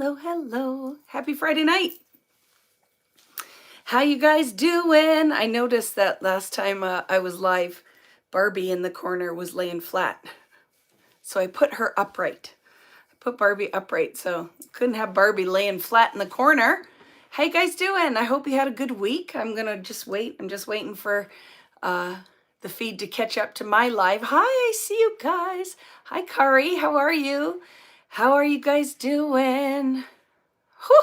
Hello, hello. Happy Friday night. How you guys doing? I noticed that last time I was live, Barbie in the corner was laying flat. So I put her upright. I put Barbie upright, so couldn't have Barbie laying flat in the corner. How you guys doing? I hope you had a good week. I'm gonna just wait. I'm just waiting for the feed to catch up to my live. Hi, I see you guys. Hi, Kari. How are you? How are you guys doing? Whew.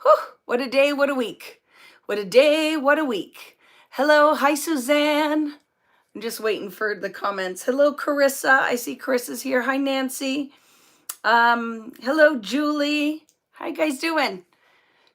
Whew. What a day, what a week. What a day, what a week. Hello, hi, Suzanne. I'm just waiting for the comments. Hello, Carissa. I see Carissa's here. Hi, Nancy. Hello, Julie. How you guys doing?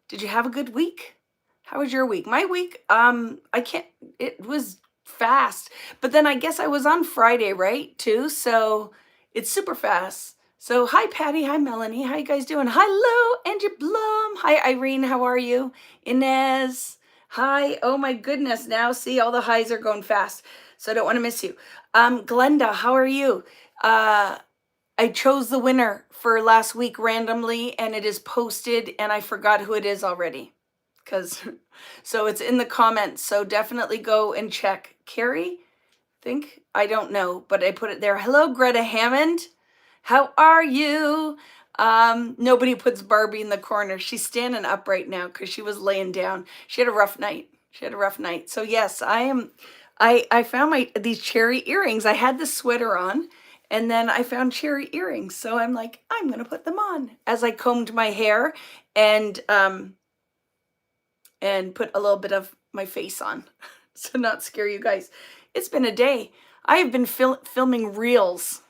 Did you have a good week? How was your week? My week, it was fast. But then I guess I was on Friday, right, too? So it's super fast. So hi, Patty. Hi, Melanie. How you guys doing? Hello, Angie Blum. Hi, Irene. How are you? Inez. Hi. Oh, my goodness. Now, see, all the highs are going fast. So I don't want to miss you. Glenda, how are you? I chose the winner for last week randomly, and it is posted, and I forgot who it is already. So it's in the comments. So definitely go and check. Carrie, I don't know, but I put it there. Hello, Greta Hammond. How are you? Nobody puts Barbie in the corner. She's standing up right now because she was laying down. She had a rough night. So yes, I found these cherry earrings. I had the sweater on, and then I found cherry earrings. So I'm like, I'm gonna put them on as I combed my hair and put a little bit of my face on. So not scare you guys. It's been a day. I have been filming reels.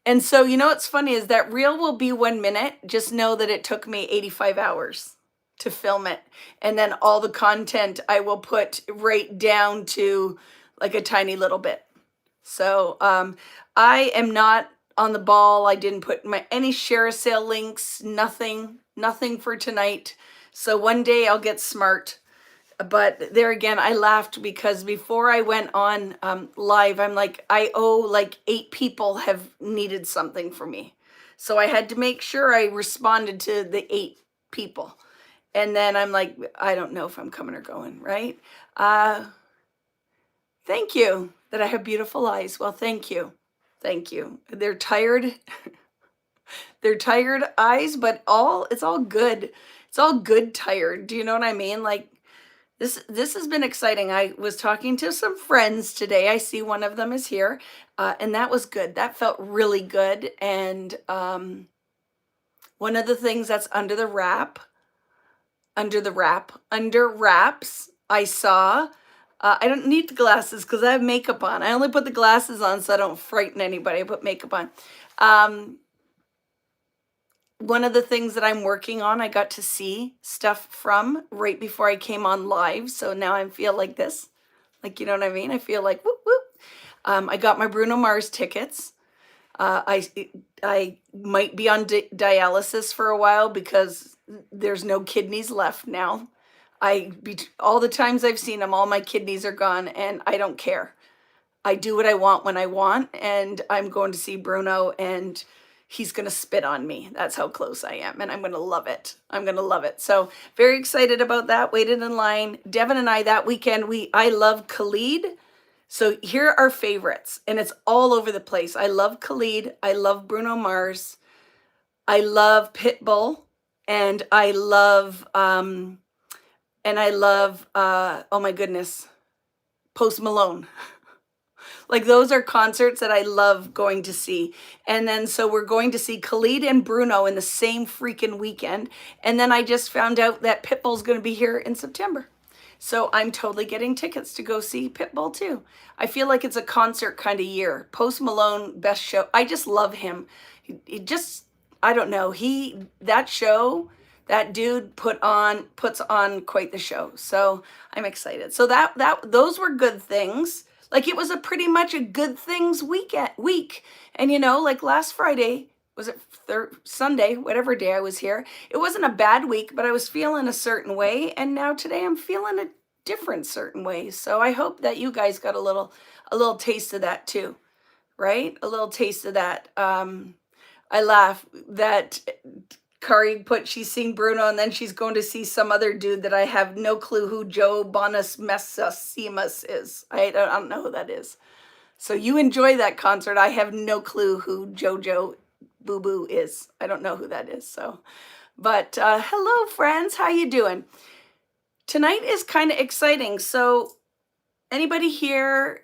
And so, you know what's funny is that reel will be 1 minute. Just know that it took me 85 hours to film it. And then all the content I will put right down to like a tiny little bit. So I am not on the ball. I didn't put any share a sale links, nothing for tonight. So one day I'll get smart. But there again, I laughed because before I went on live, I'm like, I owe like 8 people have needed something for me. So I had to make sure I responded to the 8 people. And then I'm like, I don't know if I'm coming or going, right? Thank you that I have beautiful eyes. Well, thank you. Thank you. They're tired. They're tired eyes, but it's all good. It's all good tired. Do you know what I mean? Like, this has been exciting. I was talking to some friends today. I see one of them is here, and that was good. That felt really good. And one of the things that's under wraps, I saw. I don't need the glasses because I have makeup on. I only put the glasses on so I don't frighten anybody. I put makeup on. One of the things that I'm working on, I got to see stuff from right before I came on live. So now I feel like this, like, you know what I mean? I feel like, whoop, whoop. I got my Bruno Mars tickets. I might be on dialysis for a while because there's no kidneys left now. All the times I've seen them, all my kidneys are gone, and I don't care. I do what I want when I want, and I'm going to see Bruno, and he's going to spit on me. That's how close I am. And I'm going to love it. So very excited about that. Waited in line. Devin and I that weekend, I love Khalid. So here are our favorites. And it's all over the place. I love Khalid. I love Bruno Mars. I love Pitbull. And I love, oh my goodness, Post Malone. Like, those are concerts that I love going to see. And then so we're going to see Khalid and Bruno in the same freaking weekend. And then I just found out that Pitbull's going to be here in September. So I'm totally getting tickets to go see Pitbull too. I feel like it's a concert kind of year. Post Malone, best show. I just love him. He just, I don't know. That dude puts on quite the show. So I'm excited. So those were good things. Like, it was pretty much a good things week. And, you know, like last Friday, was it Sunday, whatever day I was here, it wasn't a bad week, but I was feeling a certain way. And now today I'm feeling a different certain way. So I hope that you guys got a little taste of that too, right? A little taste of that. I laugh that Kari put she's seeing Bruno and then she's going to see some other dude that I have no clue who Joe Bonus Messasimas is. I don't know who that is. So you enjoy that concert. I have no clue who Jojo Boo Boo is. I don't know who that is. So, but hello friends, how you doing? Tonight is kind of exciting. So anybody here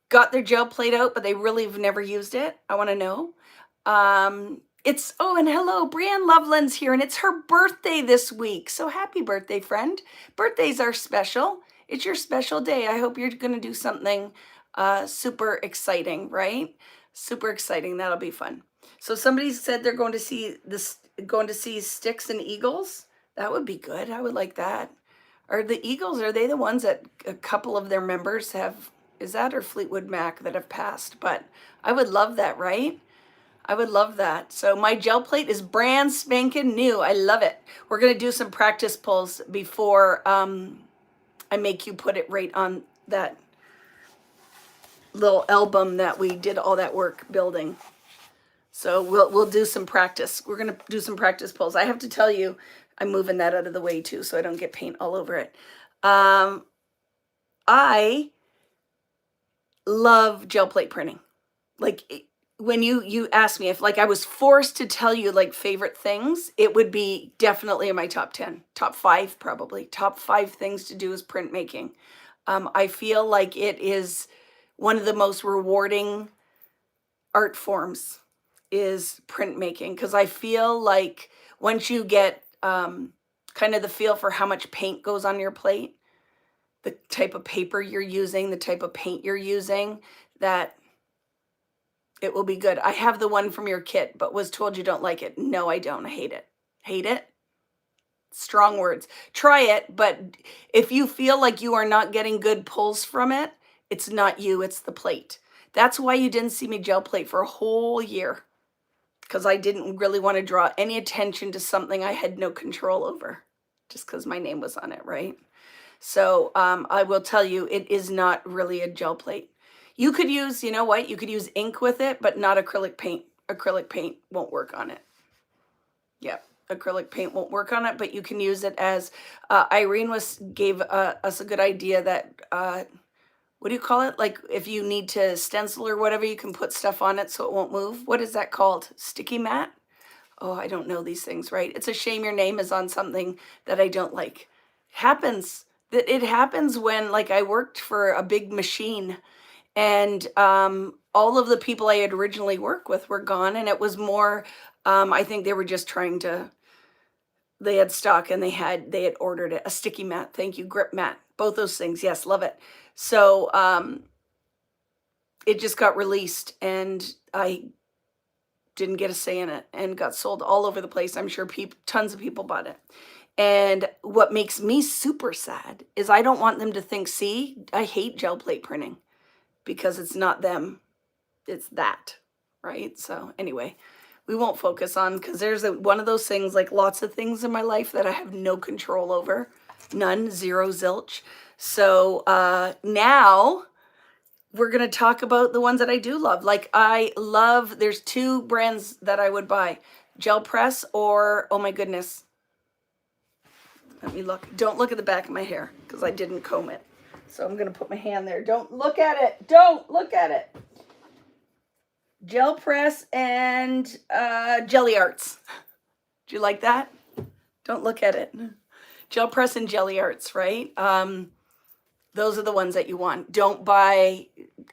got their gel plate out, but they really have never used it? I want to know. And hello, Brianne Loveland's here, and it's her birthday this week. So happy birthday, friend. Birthdays are special. It's your special day. I hope you're going to do something super exciting, right? Super exciting. That'll be fun. So somebody said they're going to see Sticks and Eagles. That would be good. I would like that. Are the Eagles, are they the ones that a couple of their members have, is that or Fleetwood Mac that have passed? But I would love that, right? I would love that. So my gel plate is brand spanking new. I love it. We're going to do some practice pulls before I make you put it right on that little album that we did all that work building. So we'll do some practice. We're going to do some practice pulls. I have to tell you, I'm moving that out of the way too so I don't get paint all over it. I love gel plate printing. Like, when you asked me if like I was forced to tell you like favorite things, it would be definitely in my top 10, top 5 probably. Top 5 things to do is printmaking. I feel like it is one of the most rewarding art forms is printmaking, because I feel like once you get kind of the feel for how much paint goes on your plate, the type of paper you're using, the type of paint you're using, that it will be good. I have the one from your kit, but was told you don't like it. No, I don't. I hate it. Hate it? Strong words. Try it, but if you feel like you are not getting good pulls from it, it's not you, it's the plate. That's why you didn't see me gel plate for a whole year, because I didn't really want to draw any attention to something I had no control over, just because my name was on it, right? So I will tell you, it is not really a gel plate. You could use, you know what? You could use ink with it, but not acrylic paint. Acrylic paint won't work on it. Yeah, acrylic paint won't work on it, but you can use it as, Irene gave us a good idea that, what do you call it? Like if you need to stencil or whatever, you can put stuff on it so it won't move. What is that called? Sticky mat? Oh, I don't know these things, right? It's a shame your name is on something that I don't like. Happens. That it happens when like I worked for a big machine, and all of the people I had originally worked with were gone, and it was more, I think they were just trying to, they had stock and they had ordered it. A sticky mat, thank you, grip mat, both those things, yes, love it. So it just got released and I didn't get a say in it and got sold all over the place. I'm sure tons of people bought it. And what makes me super sad is I don't want them to think, see, I hate gel plate printing. Because it's not them, it's that, right? So anyway, we won't focus on, because there's one of those things, like lots of things in my life that I have no control over. None, zero, zilch. So now we're going to talk about the ones that I do love. Like I love, there's 2 brands that I would buy. Gel Press or, oh my goodness. Let me look. Don't look at the back of my hair because I didn't comb it. So I'm going to put my hand there. Don't look at it. Don't look at it. Gel Press and Jelly Arts. Do you like that? Don't look at it. Gel Press and Jelly Arts, right? Those are the ones that you want. Don't buy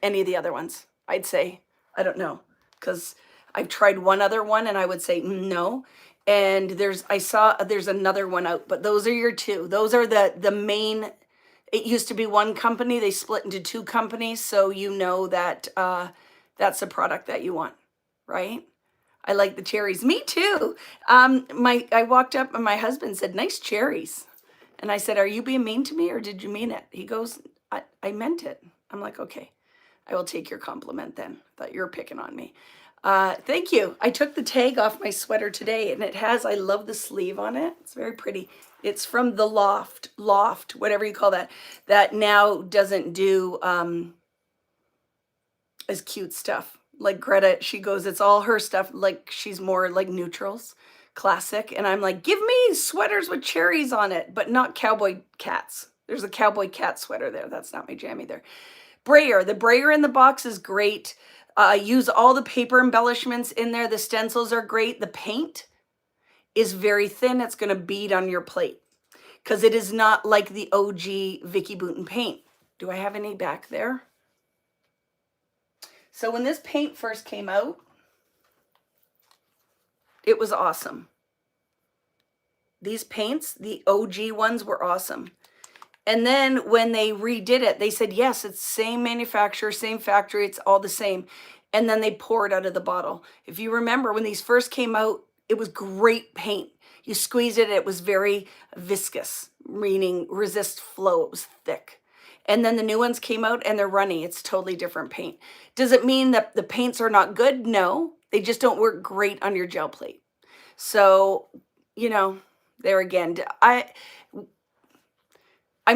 any of the other ones, I'd say. I don't know. Because I've tried one other one and I would say no. And there's another one out. But those are your 2. Those are the main. It used to be one company. They split into 2 companies. So you know that that's the product that you want, right? I like the cherries. Me too. I walked up and my husband said, nice cherries. And I said, are you being mean to me or did you mean it? He goes, I meant it. I'm like, okay, I will take your compliment then. Thought you were picking on me. Thank you. I took the tag off my sweater today and it has, I love the sleeve on it. It's very pretty. It's from the Loft, whatever you call that now doesn't do as cute stuff. Like Greta, she goes, it's all her stuff. Like she's more like neutrals. classic. And I'm like, give me sweaters with cherries on it, but not cowboy cats. There's a cowboy cat sweater there. That's not my jam either. Brayer. The brayer in the box is great. Use all the paper embellishments in there. The stencils are great. The paint is very thin. It's going to bead on your plate because it is not like the OG Vicki Boutin paint. Do I have any back there? So when this paint first came out, it was awesome. These paints, the OG ones, were awesome. And then when they redid it, they said, yes, it's same manufacturer, same factory, it's all the same. And then they pour it out of the bottle. If you remember, when these first came out, it was great paint. You squeezed it, it was very viscous, meaning resist flow, it was thick. And then the new ones came out and they're runny. It's totally different paint. Does it mean that the paints are not good? No, they just don't work great on your gel plate. So, you know, there again, I'm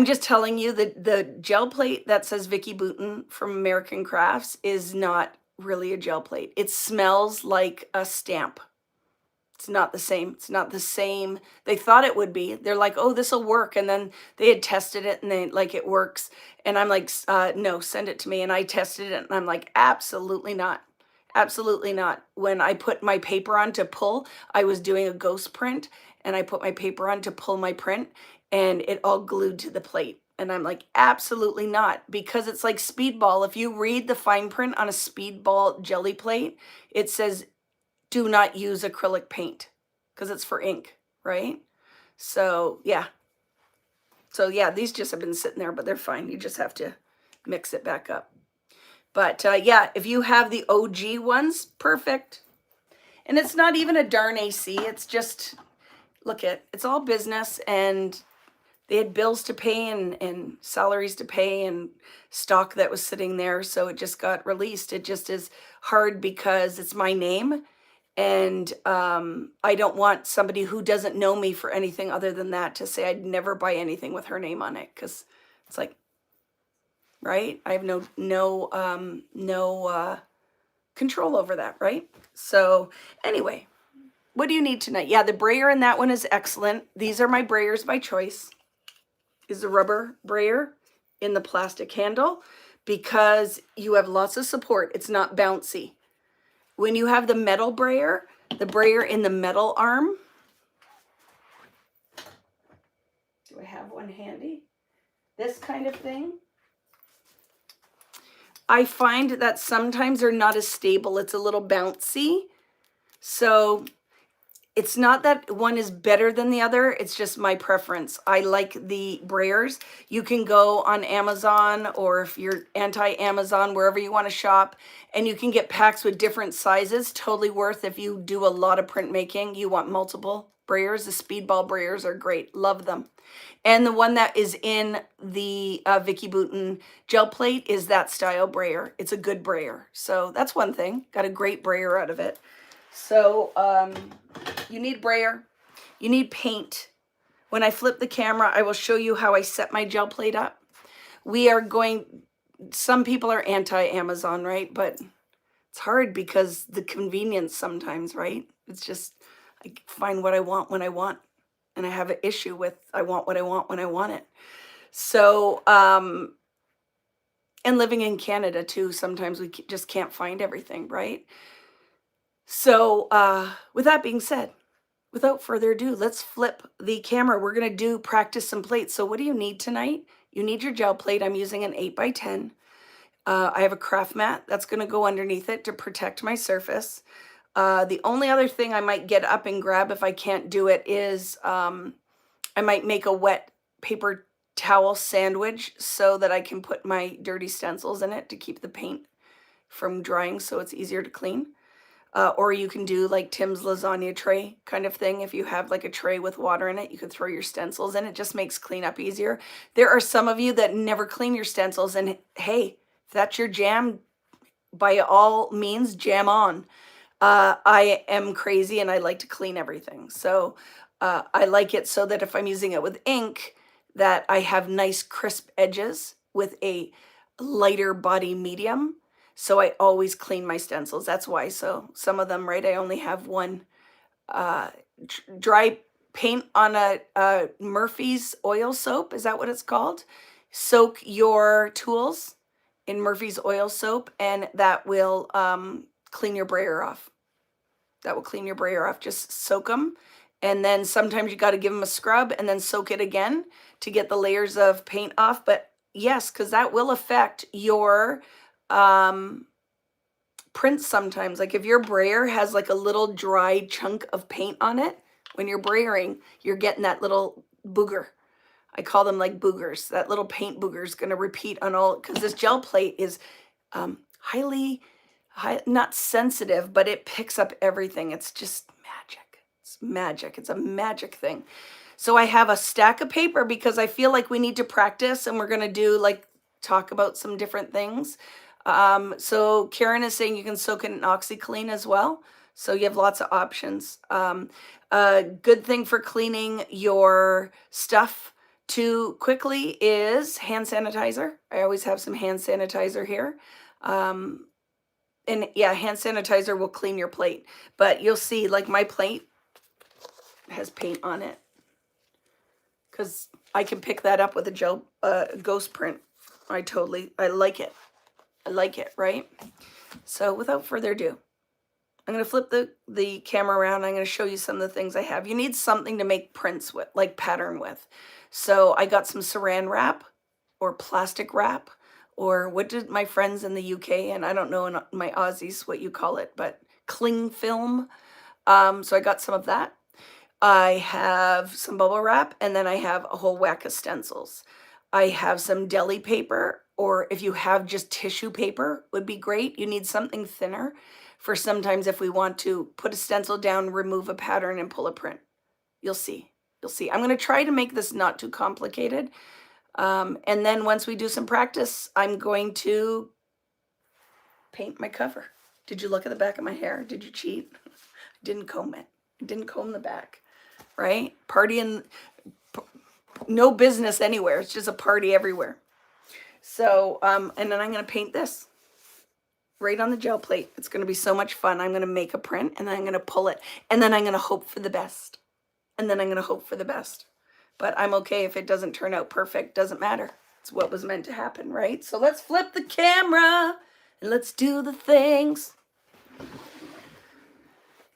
just telling you that the gel plate that says Vicki Boutin from American Crafts is not really a gel plate. It smells like a stamp. It's not the same. It's not the same. They thought it would be. They're like, oh, this will work. And then they had tested it and they like, it works. And I'm like, no, send it to me. And I tested it and I'm like, absolutely not. Absolutely not. When I put my paper on to pull, I was doing a ghost print and I put my paper on to pull my print and it all glued to the plate. And I'm like, absolutely not, because it's like Speedball. If you read the fine print on a Speedball jelly plate, it says, do not use acrylic paint because it's for ink, right? So yeah. So yeah, these just have been sitting there, but they're fine. You just have to mix it back up. But yeah, if you have the OG ones, perfect. And it's not even a darn AC. It's just, look at, it's all business and they had bills to pay and salaries to pay and stock that was sitting there. So it just got released. It just is hard because it's my name. And I don't want somebody who doesn't know me for anything other than that to say I'd never buy anything with her name on it. Because it's like, right? I have no control over that, right? So anyway, what do you need tonight? Yeah, the brayer in that one is excellent. These are my brayers by choice. Is the rubber brayer in the plastic handle because you have lots of support. It's not bouncy. When you have the metal brayer, the brayer in the metal arm. Do I have one handy? This kind of thing. I find that sometimes they're not as stable. It's a little bouncy. So it's not that one is better than the other. It's just my preference. I like the brayers. You can go on Amazon, or if you're anti-Amazon, wherever you want to shop, and you can get packs with different sizes. Totally worth if you do a lot of printmaking. You want multiple brayers. The Speedball brayers are great. Love them. And the one that is in the Vicki Boutin gel plate is that style brayer. It's a good brayer. So that's one thing. Got a great brayer out of it. So you need brayer, you need paint. When I flip the camera, I will show you how I set my gel plate up. We are going, some people are anti-Amazon, right? But it's hard because the convenience sometimes, right? It's just, I find what I want when I want. And I have an issue with, I want what I want when I want it. So, and living in Canada too, sometimes we just can't find everything, right? So with that being said, without further ado, let's flip the camera. We're going to do practice some plates. So what do you need tonight? You need your gel plate. I'm using an 8x10. I have a craft mat that's going to go underneath it to protect my surface. The only other thing I might get up and grab if I can't do it is I might make a wet paper towel sandwich so that I can put my dirty stencils in it to keep the paint from drying so it's easier to clean. Or you can do like Tim's lasagna tray kind of thing. If you have like a tray with water in it, you could throw your stencils in. It just makes cleanup easier. There are some of you that never clean your stencils, and hey, if that's your jam, by all means, jam on. I am crazy and I like to clean everything. So I like it so that if I'm using it with ink, that I have nice crisp edges with a lighter body medium. So I always clean my stencils. That's why. So some of them, right, I only have one dry paint on a Murphy's oil soap. Is that what it's called? Soak your tools in Murphy's oil soap, and that will clean your brayer off. That will clean your brayer off. Just soak them. And then sometimes you got to give them a scrub and then soak it again to get the layers of paint off. But yes, because that will affect your prints sometimes. Like if your brayer has like a little dry chunk of paint on it, when you're brayering, you're getting that little booger. I call them like boogers. That little paint booger is going to repeat on all, because this gel plate is not sensitive, but it picks up everything. It's just magic. It's magic. It's a magic thing. So I have a stack of paper because I feel like we need to practice, and we're going to do like talk about some different things. So Karen is saying you can soak it in OxyClean as well. So you have lots of options. A good thing for cleaning your stuff too quickly is hand sanitizer. I always have some hand sanitizer here. And yeah, hand sanitizer will clean your plate. But you'll see, like my plate has paint on it, because I can pick that up with a gel ghost print. I like it. I like it, right? So without further ado, I'm going to flip the camera around. I'm going to show you some of the things I have. You need something to make prints with, like pattern with. So I got some saran wrap or plastic wrap, or what did my friends in the UK, and I don't know in my Aussies what you call it, but cling film. So I got some of that. I have some bubble wrap, and then I have a whole whack of stencils. I have some deli paper, or if you have just tissue paper would be great. You need something thinner for sometimes if we want to put a stencil down, remove a pattern, and pull a print. You'll see. You'll see. I'm going to try to make this not too complicated. And then once we do some practice, I'm going to paint my cover. Did you look at the back of my hair? Did you cheat? I didn't comb it. I didn't comb the back, right? Partying, no business anywhere. It's just a party everywhere. So, and then I'm going to paint this right on the gel plate. It's going to be so much fun. I'm going to make a print, and then I'm going to pull it, and then I'm going to hope for the best. And then I'm going to hope for the best. But I'm okay if it doesn't turn out perfect. Doesn't matter. It's what was meant to happen, right? So let's flip the camera and let's do the things.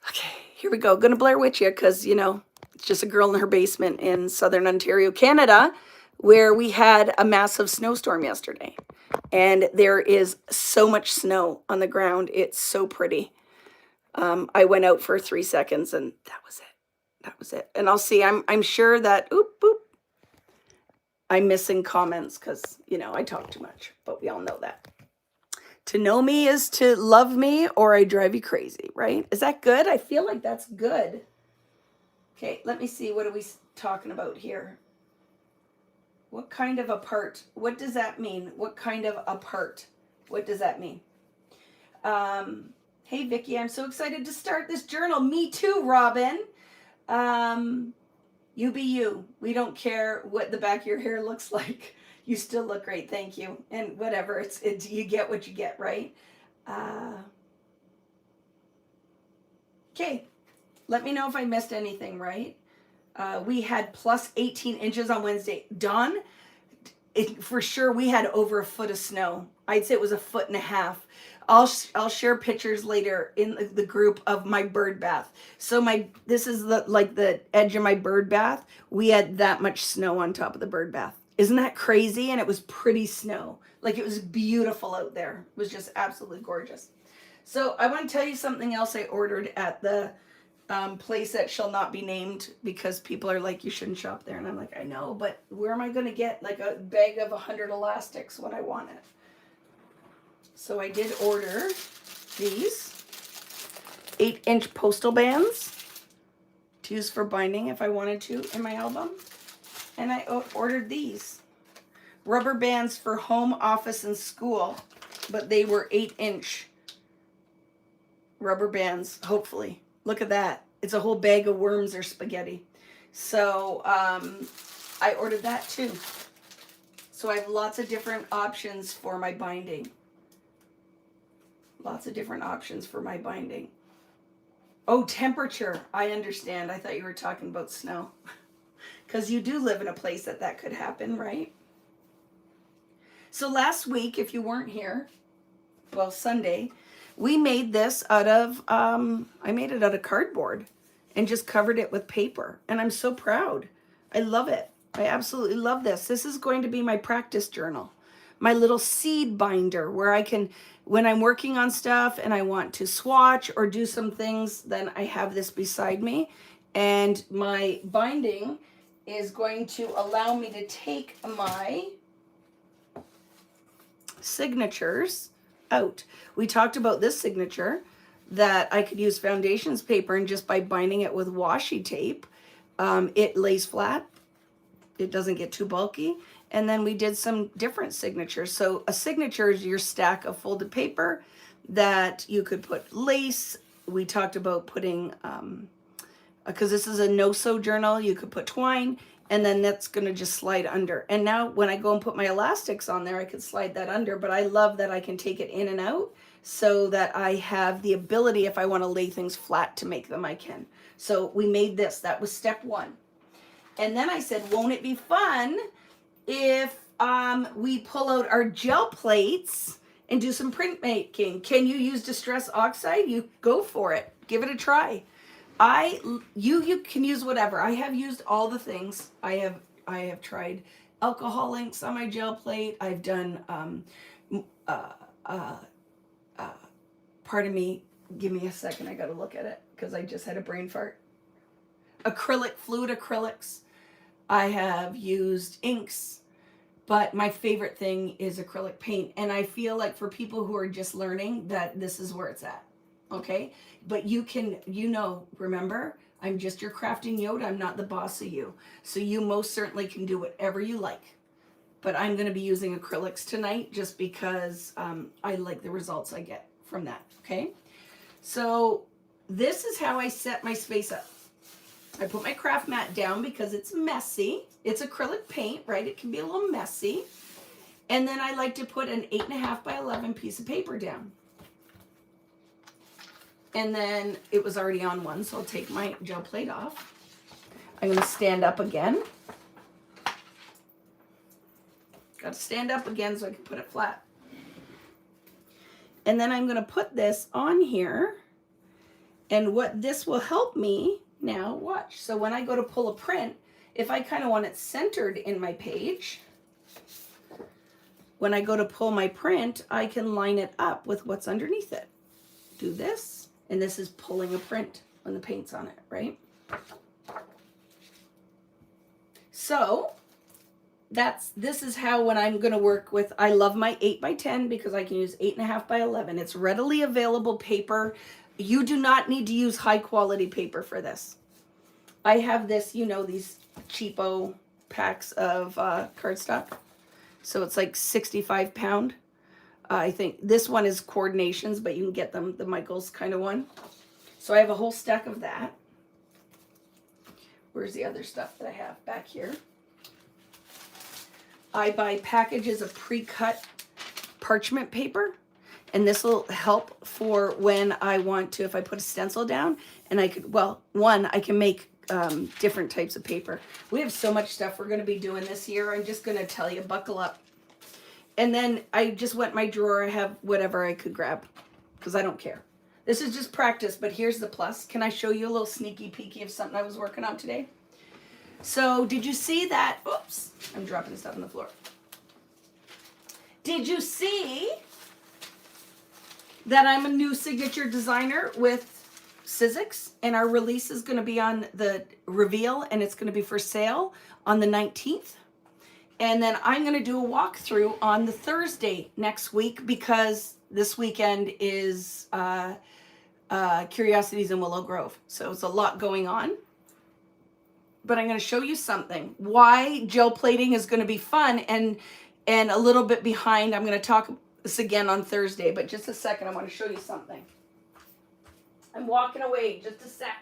Okay, here we go. Gonna Blair Witch you because, you know, it's just a girl in her basement in southern Ontario, Canada, where we had a massive snowstorm yesterday. And there is so much snow on the ground. It's so pretty. I went out for 3 seconds and that was it. That was it. And I'll see, I'm sure that, I'm missing comments because, you know, I talk too much, but we all know that. To know me is to love me, or I drive you crazy, right? Is that good? I feel like that's good. Okay, let me see. What are we talking about here? What kind of apart? What does that mean? What kind of apart? What does that mean? Hey, Vicki, I'm so excited to start this journal. Me too, Robin. You be you. We don't care what the back of your hair looks like. You still look great. Thank you. And whatever, it's you get what you get, right? Okay. Let me know if I missed anything, right? We had plus 18 inches on Wednesday. Dawn, for sure we had over a foot of snow. I'd say it was 1.5 feet. I'll share pictures later in the group of my bird bath. So this is the edge of my bird bath. We had that much snow on top of the bird bath. Isn't that crazy? And it was pretty snow. Like, it was beautiful out there. It was just absolutely gorgeous. So I want to tell you something else I ordered at the place that shall not be named, because people are like, you shouldn't shop there. And I'm like, I know, but where am I going to get like a bag of 100 elastics when I want it? So I did order these 8-inch postal bands to use for binding if I wanted to in my album. And I ordered these rubber bands for home, office, and school, but they were 8-inch rubber bands, hopefully. Look at that. It's a whole bag of worms or spaghetti. So I ordered that too. So I have lots of different options for my binding. Lots of different options for my binding. Oh, temperature. I understand. I thought you were talking about snow. Because you do live in a place that could happen, right? So last week, if you weren't here, well, Sunday, we made this out of, I made it out of cardboard and just covered it with paper. And I'm so proud. I love it. I absolutely love this. This is going to be my practice journal, my little seed binder where I can, when I'm working on stuff and I want to swatch or do some things, then I have this beside me. And my binding is going to allow me to take my signatures out. We talked about this signature that I could use foundations paper, and just by binding it with washi tape, it lays flat. It doesn't get too bulky. And then we did some different signatures. So a signature is your stack of folded paper that you could put lace. We talked about putting, because this is a no-sew journal, you could put twine, and then that's going to just slide under. And now when I go and put my elastics on there, I can slide that under, but I love that I can take it in and out so that I have the ability, if I want to lay things flat to make them, I can. So we made this. That was step one. And then I said, won't it be fun if we pull out our gel plates and do some printmaking? Can you use Distress Oxide? You go for it. Give it a try. You can use whatever. I have used all the things. I have tried alcohol inks on my gel plate. I've done pardon me, give me a second, I gotta look at it because I just had a brain fart. Fluid acrylics. I have used inks, but my favorite thing is acrylic paint. And I feel like for people who are just learning, that this is where it's at. Okay, but you can, remember, I'm just your crafting Yoda. I'm not the boss of you. So you most certainly can do whatever you like. But I'm going to be using acrylics tonight just because I like the results I get from that. Okay, so this is how I set my space up. I put my craft mat down because it's messy. It's acrylic paint, right? It can be a little messy. And then I like to put an 8.5 by 11 piece of paper down. And then it was already on one, so I'll take my gel plate off. I'm going to stand up again. Got to stand up again so I can put it flat. And then I'm going to put this on here. And what this will help me now, watch. So when I go to pull a print, if I kind of want it centered in my page, when I go to pull my print, I can line it up with what's underneath it. Do this, and this is pulling a print when the paint's on it, right? So this is how, when I'm going to work with, I love my 8 by 10 because I can use 8.5 by 11. It's readily available paper. You do not need to use high quality paper for this. I have this, these cheapo packs of cardstock. So it's like 65 pound. I think this one is coordinations, but you can get them the Michaels kind of one. So I have a whole stack of that. Where's the other stuff that I have back here? I buy packages of pre-cut parchment paper. And this will help for when I want to, if I put a stencil down, and I could, I can make different types of paper. We have so much stuff we're going to be doing this year. I'm just going to tell you, buckle up. And then I just went in my drawer. I have whatever I could grab because I don't care. This is just practice, but here's the plus. Can I show you a little sneaky peeky of something I was working on today? So did you see that? Oops, I'm dropping stuff on the floor. Did you see that I'm a new signature designer with Sizzix, and our release is going to be on the reveal, and it's going to be for sale on the 19th. And then I'm going to do a walkthrough on the Thursday next week because this weekend is Curiosities in Willow Grove. So it's a lot going on. But I'm going to show you something. Why gel plating is going to be fun and a little bit behind. I'm going to talk this again on Thursday, but just a second, I want to show you something. I'm walking away, just a sec.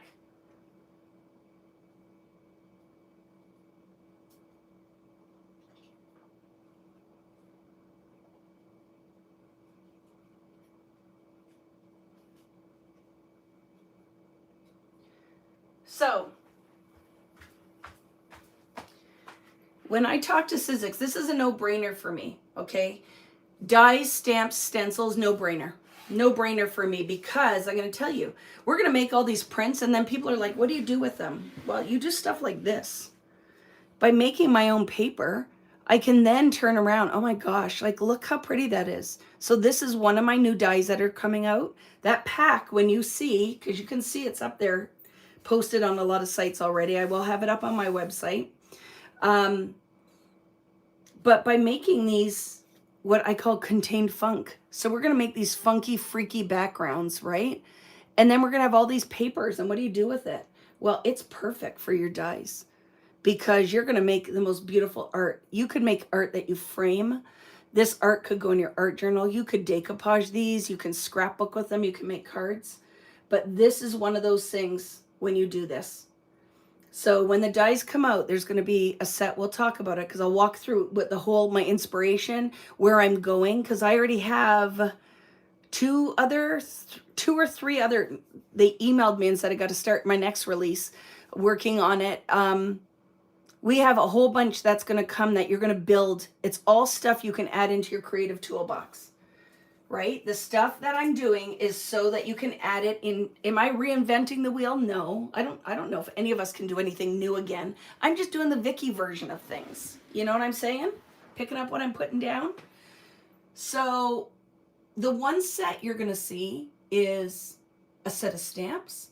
So when I talk to Sizzix, this is a no-brainer for me, okay? Dies, stamps, stencils, no-brainer. No-brainer for me, because I'm going to tell you, we're going to make all these prints, and then people are like, what do you do with them? Well, you do stuff like this. By making my own paper, I can then turn around. Oh my gosh, like look how pretty that is. So this is one of my new dies that are coming out. That pack, when you see, because you can see it's up there, posted on a lot of sites already. I will have it up on my website. But by making these, what I call contained funk. So we're going to make these funky, freaky backgrounds, right? And then we're going to have all these papers. And what do you do with it? Well, it's perfect for your dies, because you're going to make the most beautiful art. You could make art that you frame. This art could go in your art journal. You could decoupage these. You can scrapbook with them. You can make cards. But this is one of those things when you do this. So when the dies come out, there's going to be a set. We'll talk about it because I'll walk through with the whole, my inspiration, where I'm going, because I already have two or three other, they emailed me and said I got to start my next release working on it. We have a whole bunch that's going to come that you're going to build. It's all stuff you can add into your creative toolbox, right? The stuff that I'm doing is so that you can add it in. Am I reinventing the wheel? No, I don't know if any of us can do anything new again. I'm just doing the Vicky version of things. You know what I'm saying? Picking up what I'm putting down. So the one set you're going to see is a set of stamps,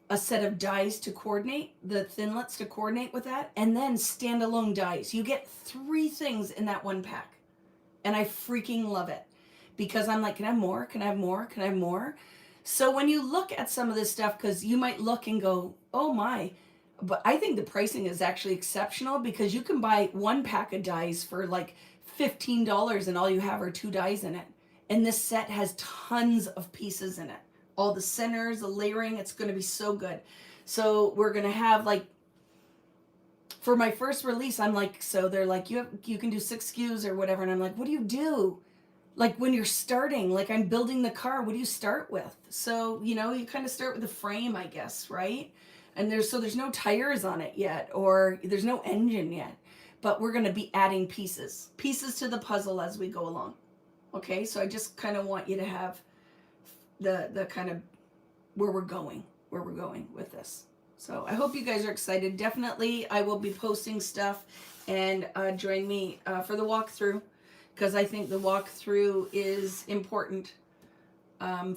a set of dies to coordinate, the thinlets to coordinate with that, and then standalone dies. You get 3 things in that one pack. And I freaking love it, because I'm like, can I have more? Can I have more? Can I have more? So when you look at some of this stuff, because you might look and go, oh my, but I think the pricing is actually exceptional, because you can buy 1 pack of dies for like $15 and all you have are 2 dies in it. And this set has tons of pieces in it. All the centers, the layering, it's going to be so good. So we're going to have, like, for my first release, I'm like, so they're like, you can do 6 SKUs or whatever. And I'm like, what do you do? Like when you're starting, like I'm building the car, what do you start with? So, you know, you kind of start with the frame, I guess, right? And there's no tires on it yet, or there's no engine yet, but we're going to be adding pieces to the puzzle as we go along. Okay. So I just kind of want you to have the kind of where we're going with this. So I hope you guys are excited. Definitely I will be posting stuff, and join me for the walkthrough, because I think the walkthrough is important.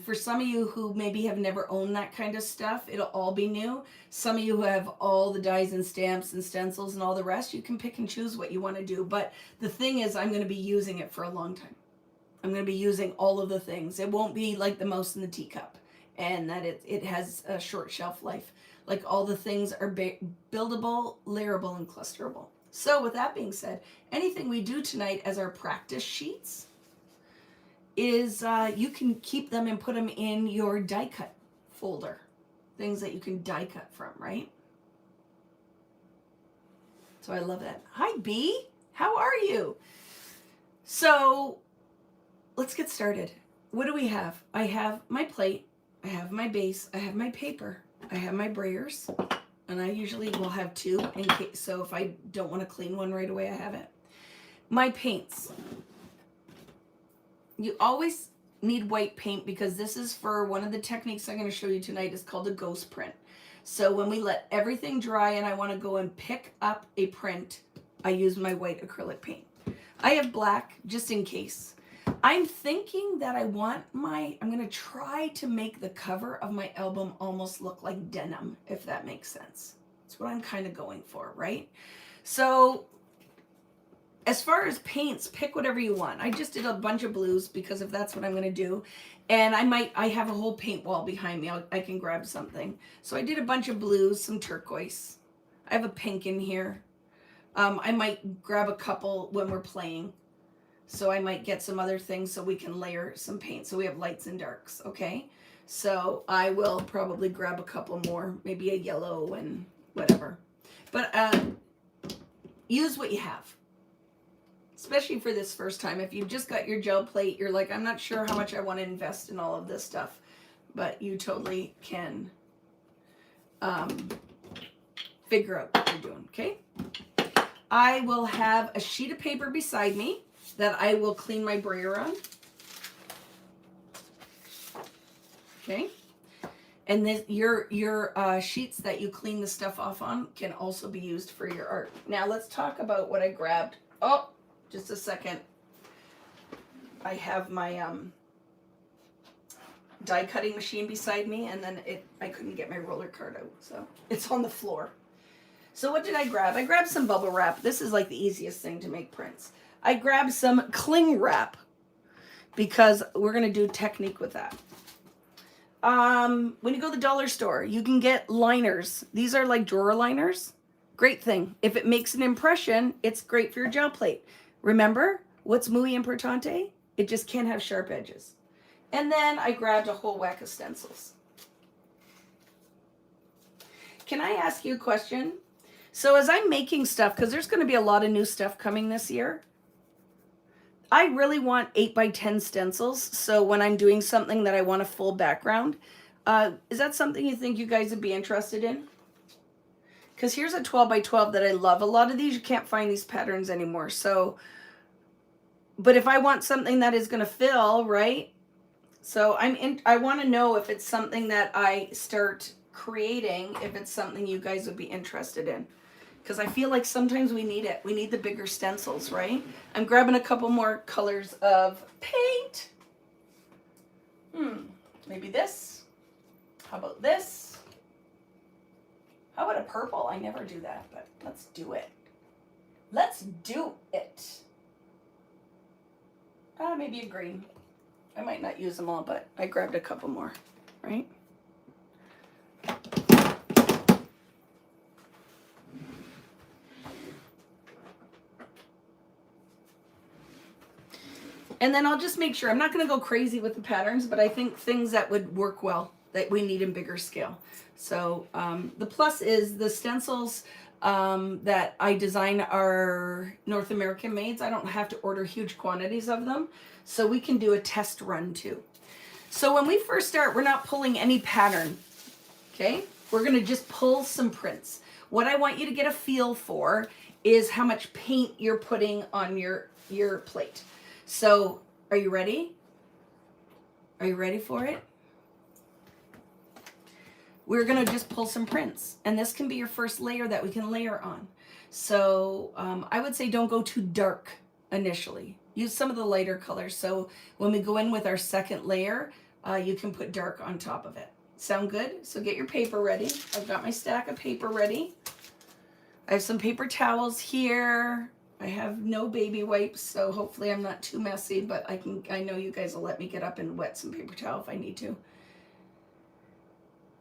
For some of you who maybe have never owned that kind of stuff, it'll all be new. Some of you who have all the dies and stamps and stencils and all the rest, you can pick and choose what you want to do. But the thing is, I'm going to be using it for a long time. I'm going to be using all of the things. It won't be like the mouse in the teacup, and that it has a short shelf life. Like all the things are buildable, layerable, and clusterable. So with that being said, anything we do tonight as our practice sheets is you can keep them and put them in your die cut folder. Things that you can die cut from, right? So I love that. Hi, B. How are you? So let's get started. What do we have? I have my plate, I have my base, I have my paper, I have my brayers, and I usually will have 2 in case, so if I don't want to clean one right away, I have it. My paints. You always need white paint, because this is for one of the techniques I'm going to show you tonight is called a ghost print. So when we let everything dry and I want to go and pick up a print, I use my white acrylic paint. I have black just in case. I'm thinking that I'm going to try to make the cover of my album almost look like denim, if that makes sense. That's what I'm kind of going for, right? So as far as paints, pick whatever you want. I just did a bunch of blues, because if that's what I'm going to do. And I have a whole paint wall behind me. I can grab something. So I did a bunch of blues, some turquoise. I have a pink in here. I might grab a couple when we're playing. So I might get some other things so we can layer some paint. So we have lights and darks, okay? So I will probably grab a couple more, maybe a yellow and whatever. But use what you have, especially for this first time. If you've just got your gel plate, you're like, I'm not sure how much I want to invest in all of this stuff, but you totally can figure out what you're doing, okay? I will have a sheet of paper beside me that I will clean my brayer on. Okay? And this, your sheets that you clean the stuff off on can also be used for your art. Now let's talk about what I grabbed. Oh, just a second. I have my die cutting machine beside me, and then I couldn't get my roller card out, so it's on the floor. So what did I grab? I grabbed some bubble wrap. This is like the easiest thing to make prints. I grabbed some cling wrap because we're going to do technique with that. When you go to the dollar store, you can get liners. These are like drawer liners. Great thing. If it makes an impression, it's great for your gel plate. Remember, what's muy importante? It just can't have sharp edges. And then I grabbed a whole whack of stencils. Can I ask you a question? So as I'm making stuff, because there's going to be a lot of new stuff coming this year, I really want 8x10 stencils. So when I'm doing something that I want a full background, is that something you think you guys would be interested in? Because here's a 12x12 that I love. A lot of these, you can't find these patterns anymore. So, but if I want something that is going to fill, right? So I want to know if it's something that I start creating, if it's something you guys would be interested in. Because I feel like sometimes we need it. We need the bigger stencils, right? I'm grabbing a couple more colors of paint. Maybe this. How about this? How about a purple? I never do that, but let's do it. Let's do it. Maybe a green. I might not use them all, but I grabbed a couple more, right? And then I'll just make sure, I'm not going to go crazy with the patterns, but I think things that would work well, that we need in bigger scale. So the plus is the stencils that I design are North American made. I don't have to order huge quantities of them. So we can do a test run too. So when we first start, we're not pulling any pattern, okay? We're going to just pull some prints. What I want you to get a feel for is how much paint you're putting on your plate. So, are you ready? Are you ready for it? We're going to just pull some prints, and this can be your first layer that we can layer on. So, I would say don't go too dark initially. Use some of the lighter colors. So, when we go in with our second layer, you can put dark on top of it. Sound good? So, get your paper ready. I've got my stack of paper ready. I have some paper towels here. I have no baby wipes, so hopefully I'm not too messy, but I know you guys will let me get up and wet some paper towel if I need to.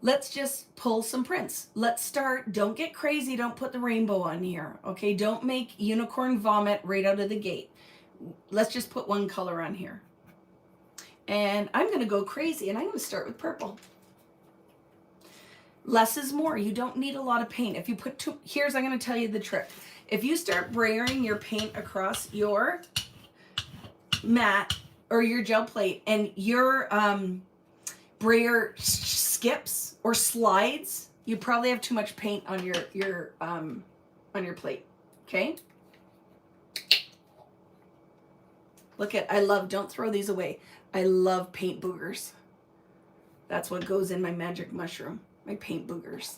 Let's just pull some prints. Let's start. Don't get crazy. Don't put the rainbow on here, okay? Don't make unicorn vomit right out of the gate. Let's just put one color on here. And I'm going to go crazy, and I'm going to start with purple. Less is more. You don't need a lot of paint. If you put I'm going to tell you the trick. If you start brayering your paint across your mat or your gel plate and your brayer skips or slides, you probably have too much paint on your plate. Okay? Look at, don't throw these away. I love paint boogers. That's what goes in my magic mushroom. My paint boogers.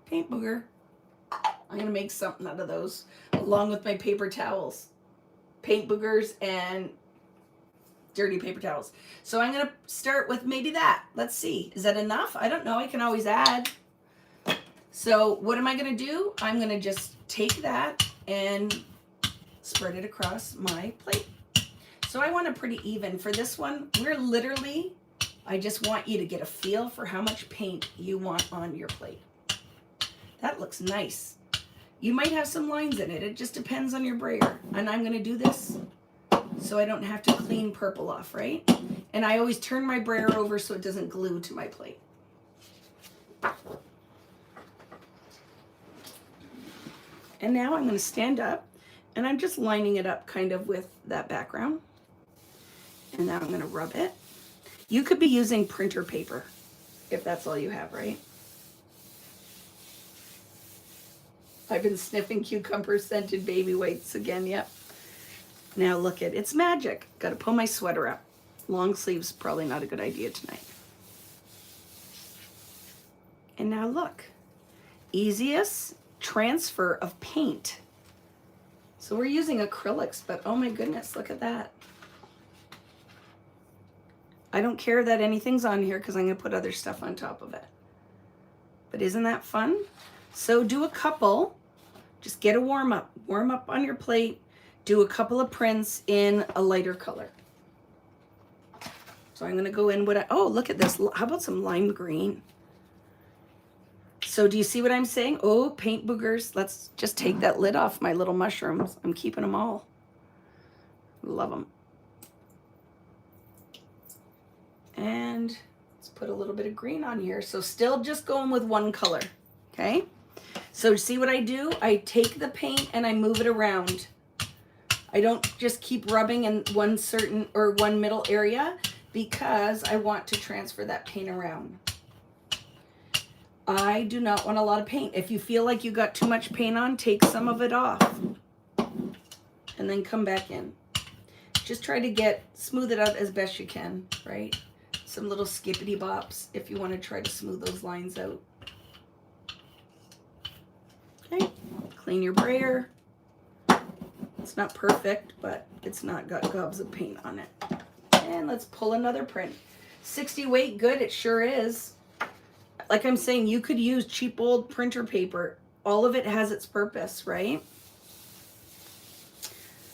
Paint booger. I'm going to make something out of those along with my paper towels. Paint boogers and dirty paper towels. So I'm going to start with maybe that. Let's see. Is that enough? I don't know. I can always add. So what am I going to do? I'm going to just take that and spread it across my plate. So I want it pretty even. For this one, I just want you to get a feel for how much paint you want on your plate. That looks nice. You might have some lines in it. It just depends on your brayer. And I'm going to do this so I don't have to clean purple off, right? And I always turn my brayer over so it doesn't glue to my plate. And now I'm going to stand up, and I'm just lining it up kind of with that background. And now I'm going to rub it. You could be using printer paper if that's all you have, right? I've been sniffing cucumber scented baby wipes again, yep. Now look at, it's magic. Gotta pull my sweater up. Long sleeves, probably not a good idea tonight. And now look, easiest transfer of paint. So we're using acrylics, but oh my goodness, look at that. I don't care that anything's on here because I'm gonna put other stuff on top of it. But isn't that fun? So do a couple, just get a warm up on your plate, do a couple of prints in a lighter color. So I'm gonna go in with, oh, look at this. How about some lime green? So do you see what I'm saying? Oh, paint boogers. Let's just take that lid off my little mushrooms. I'm keeping them all. Love them. And let's put a little bit of green on here. So still just going with one color, okay? So see what I do? I take the paint and I move it around. I don't just keep rubbing in one certain or one middle area because I want to transfer that paint around. I do not want a lot of paint. If you feel like you got too much paint on, take some of it off and then come back in. Just try to smooth it out as best you can, right? Some little skippity bops if you want to try to smooth those lines out. Okay, clean your brayer. It's not perfect, but it's not got gobs of paint on it. And let's pull another print. 60 weight, good, it sure is. Like I'm saying, you could use cheap old printer paper. All of it has its purpose, right?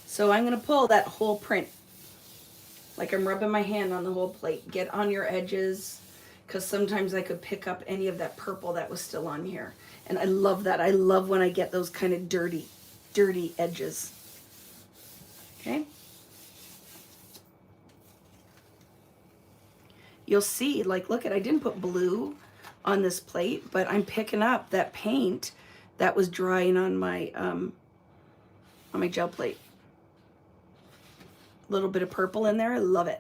So I'm gonna pull that whole print. Like I'm rubbing my hand on the whole plate. Get on your edges, because sometimes I could pick up any of that purple that was still on here. And I love that. I love when I get those kind of dirty edges. Okay. You'll see, like, look at, I didn't put blue on this plate, but I'm picking up that paint that was drying on my gel plate. A little bit of purple in there. I love it.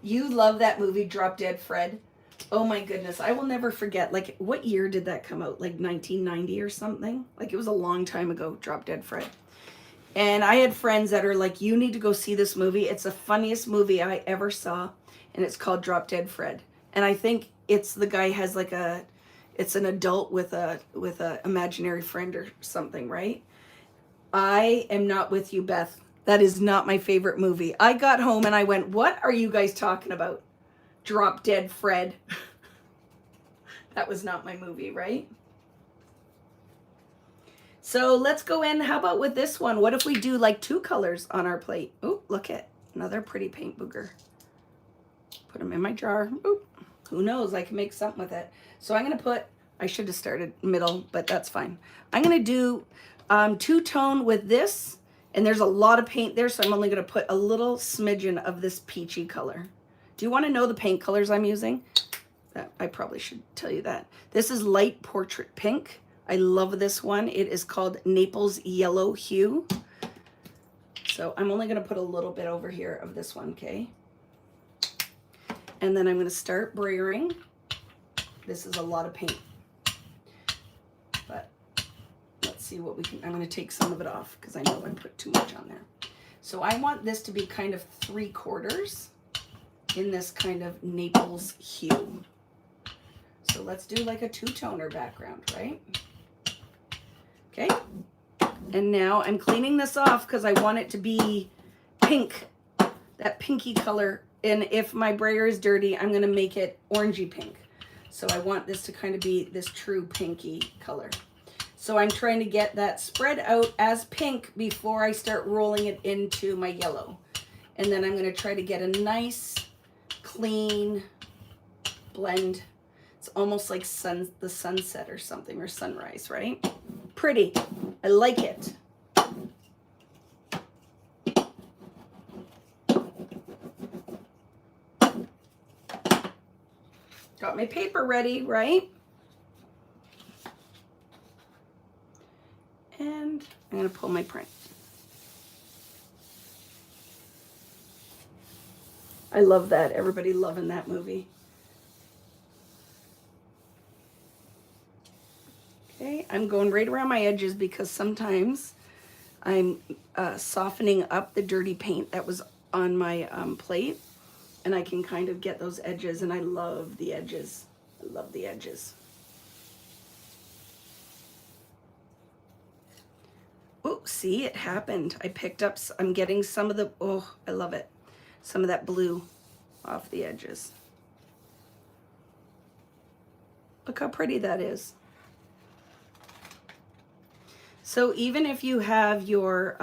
You love that movie, Drop Dead Fred. Oh my goodness, I will never forget. Like, what year did that come out? Like 1990 or something? Like, it was a long time ago, Drop Dead Fred. And I had friends that are like, you need to go see this movie. It's the funniest movie I ever saw. And it's called Drop Dead Fred. And I think it's the guy has like it's an adult with a imaginary friend or something, right? I am not with you, Beth. That is not my favorite movie. I got home and I went, what are you guys talking about? Drop Dead Fred. That was not my movie, right? So let's go in. How about with this one? What if we do like 2 colors on our plate? Oh, look at another pretty paint booger. Put them in my jar. Oop. Who knows? I can make something with it. So I'm going to put, I should have started middle, but that's fine. I'm going to do 2-tone with this, and there's a lot of paint there, so I'm only going to put a little smidgen of this peachy color. Do you want to know the paint colors I'm using? I probably should tell you that. This is Light Portrait Pink. I love this one. It is called Naples Yellow Hue. So I'm only going to put a little bit over here of this one, okay? And then I'm going to start brayering. This is a lot of paint. But let's see what we can, I'm going to take some of it off because I know I put too much on there. So I want this to be kind of 3/4 in this kind of Naples hue. So let's do like a 2-toner background, right? Okay. And now I'm cleaning this off because I want it to be pink, that pinky color. And if my brayer is dirty, I'm going to make it orangey pink. So I want this to kind of be this true pinky color. So I'm trying to get that spread out as pink before I start rolling it into my yellow. And then I'm going to try to get a nice, clean blend. It's almost like the sunset or something, or sunrise, right? Pretty. I like it. Got my paper ready, right? And I'm going to pull my print. I love that. Everybody loving that movie. Okay, I'm going right around my edges because sometimes I'm softening up the dirty paint that was on my plate, and I can kind of get those edges, and I love the edges. I love the edges. Oh, see, it happened. I picked up, I'm getting some of the, oh, I love it. Some of that blue off the edges. Look how pretty that is. So even if you have your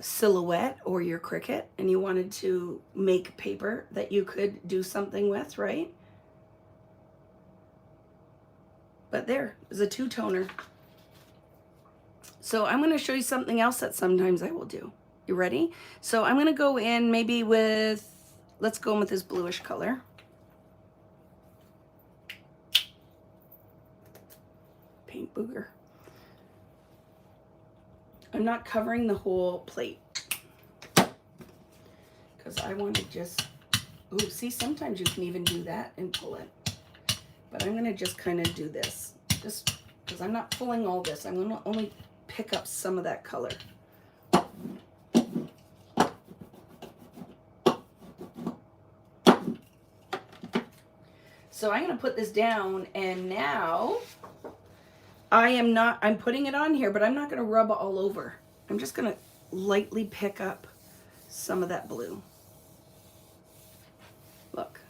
silhouette or your Cricut and you wanted to make paper that you could do something with, right? But there's a two-toner. So I'm going to show you something else that sometimes I will do. You ready? So I'm going to go in maybe with, let's go in with this bluish color. Paint booger. I'm not covering the whole plate because I want to just, ooh, see, sometimes you can even do that and pull it. But I'm going to just kind of do this, just because I'm not pulling all this. I'm going to only pick up some of that color. So I'm going to put this down, and now I'm putting it on here, but I'm not going to rub all over. I'm just going to lightly pick up some of that blue. Look.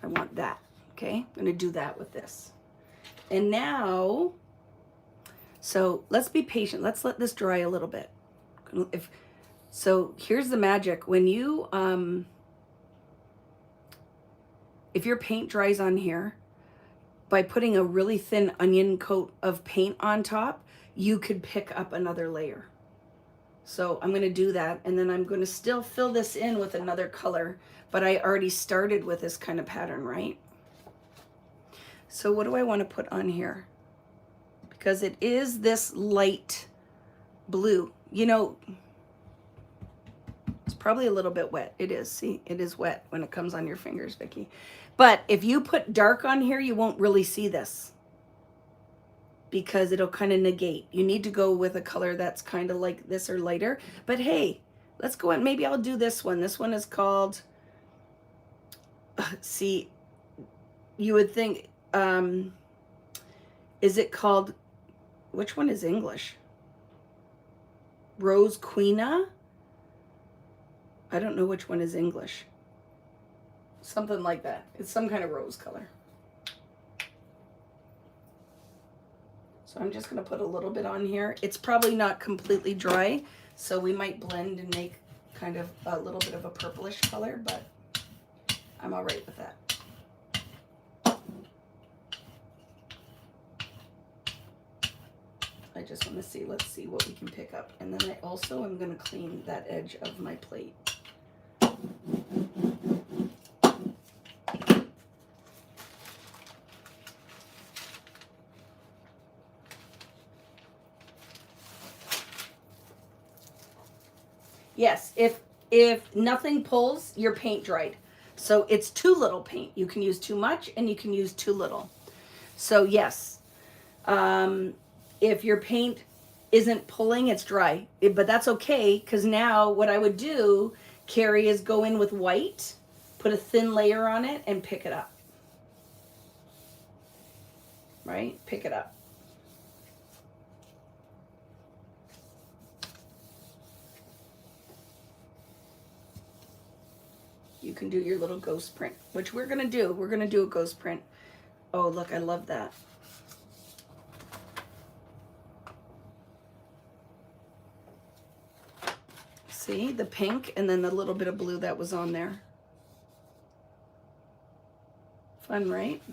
I want that, okay? I'm going to do that with this. And now, so let's be patient. Let's let this dry a little bit. So here's the magic. When you, if your paint dries on here, by putting a really thin onion coat of paint on top, you could pick up another layer. So I'm going to do that, and then I'm going to still fill this in with another color, but I already started with this kind of pattern, right? So what do I want to put on here? Because it is this light blue. You know, it's probably a little bit wet. It is. See, it is wet when it comes on your fingers, Vicki. But if you put dark on here, you won't really see this because it'll kind of negate. You need to go with a color that's kind of like this or lighter. But hey, let's go on. Maybe I'll do this one. This one is called, see, you would think, is it called, which one is English? Rose Queena? I don't know which one is English. Something like that. It's some kind of rose color. So I'm just going to put a little bit on here. It's probably not completely dry, so we might blend and make kind of a little bit of a purplish color, but I'm all right with that. I just want to see, let's see what we can pick up. And then I also am going to clean that edge of my plate. Yes, if nothing pulls, your paint dried. So it's too little paint. You can use too much and you can use too little. So yes, if your paint isn't pulling, it's dry. But that's okay, because now what I would do, Carrie, is go in with white, put a thin layer on it, and pick it up. Right? Pick it up. You can do your little ghost print, which we're going to do. We're going to do a ghost print. Oh, look, I love that. See, the pink and then the little bit of blue that was on there. Fun, right?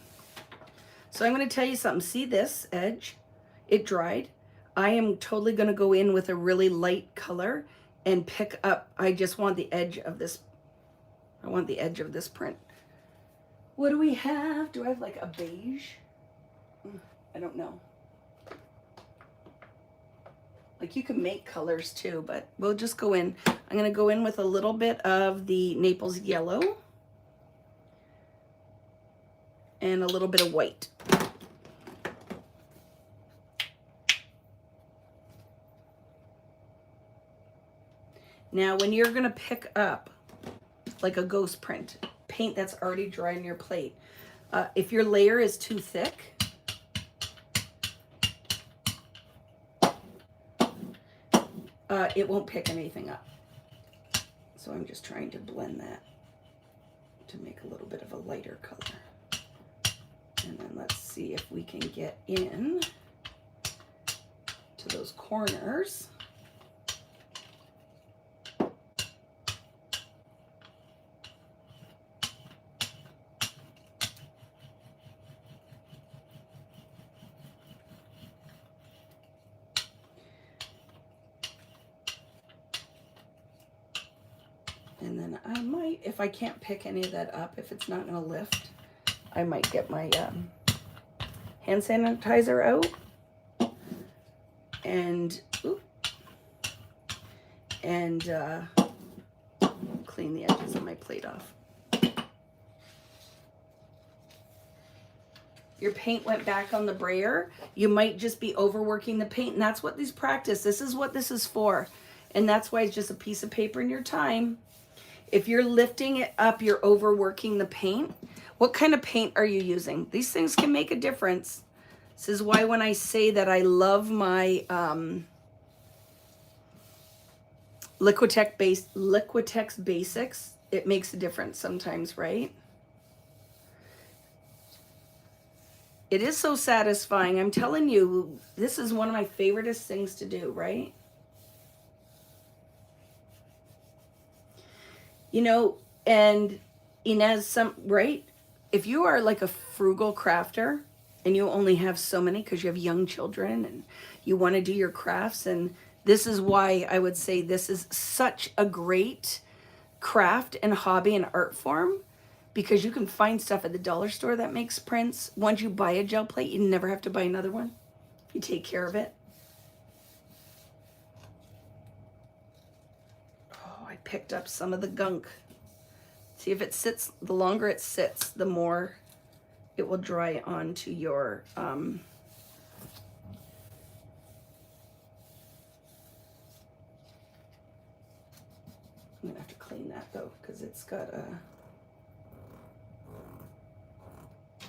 So I'm going to tell you something. See this edge? It dried. I am totally going to go in with a really light color and pick up. I just want the edge of this. I want the edge of this print. What do we have? Do I have like a beige? I don't know. Like you can make colors too, but we'll just go in. I'm going to go in with a little bit of the Naples yellow. and a little bit of white. Now, when you're going to pick up like a ghost print, paint that's already dry on your plate, if your layer is too thick, it won't pick anything up. So I'm just trying to blend that to make a little bit of a lighter color. And then let's see if we can get in to those corners. And then I might, if I can't pick any of that up, if it's not going to lift, I might get my hand sanitizer out and clean the edges of my plate off. Your paint went back on the brayer. You might just be overworking the paint, and that's what these practice. This is what this is for, and that's why it's just a piece of paper in your time. If you're lifting it up, you're overworking the paint. What kind of paint are you using? These things can make a difference. This is why when I say that I love my Liquitex Basics, it makes a difference sometimes, right? It is so satisfying. I'm telling you, this is one of my favoriteest things to do, right? You know, and Inez, right? If you are like a frugal crafter and you only have so many because you have young children and you want to do your crafts, and this is why I would say this is such a great craft and hobby and art form, because you can find stuff at the dollar store that makes prints. Once you buy a gel plate, you never have to buy another one. You take care of it. I picked up some of the gunk. See, if it sits, the longer it sits, the more it will dry onto your I'm gonna have to clean that though, because it's got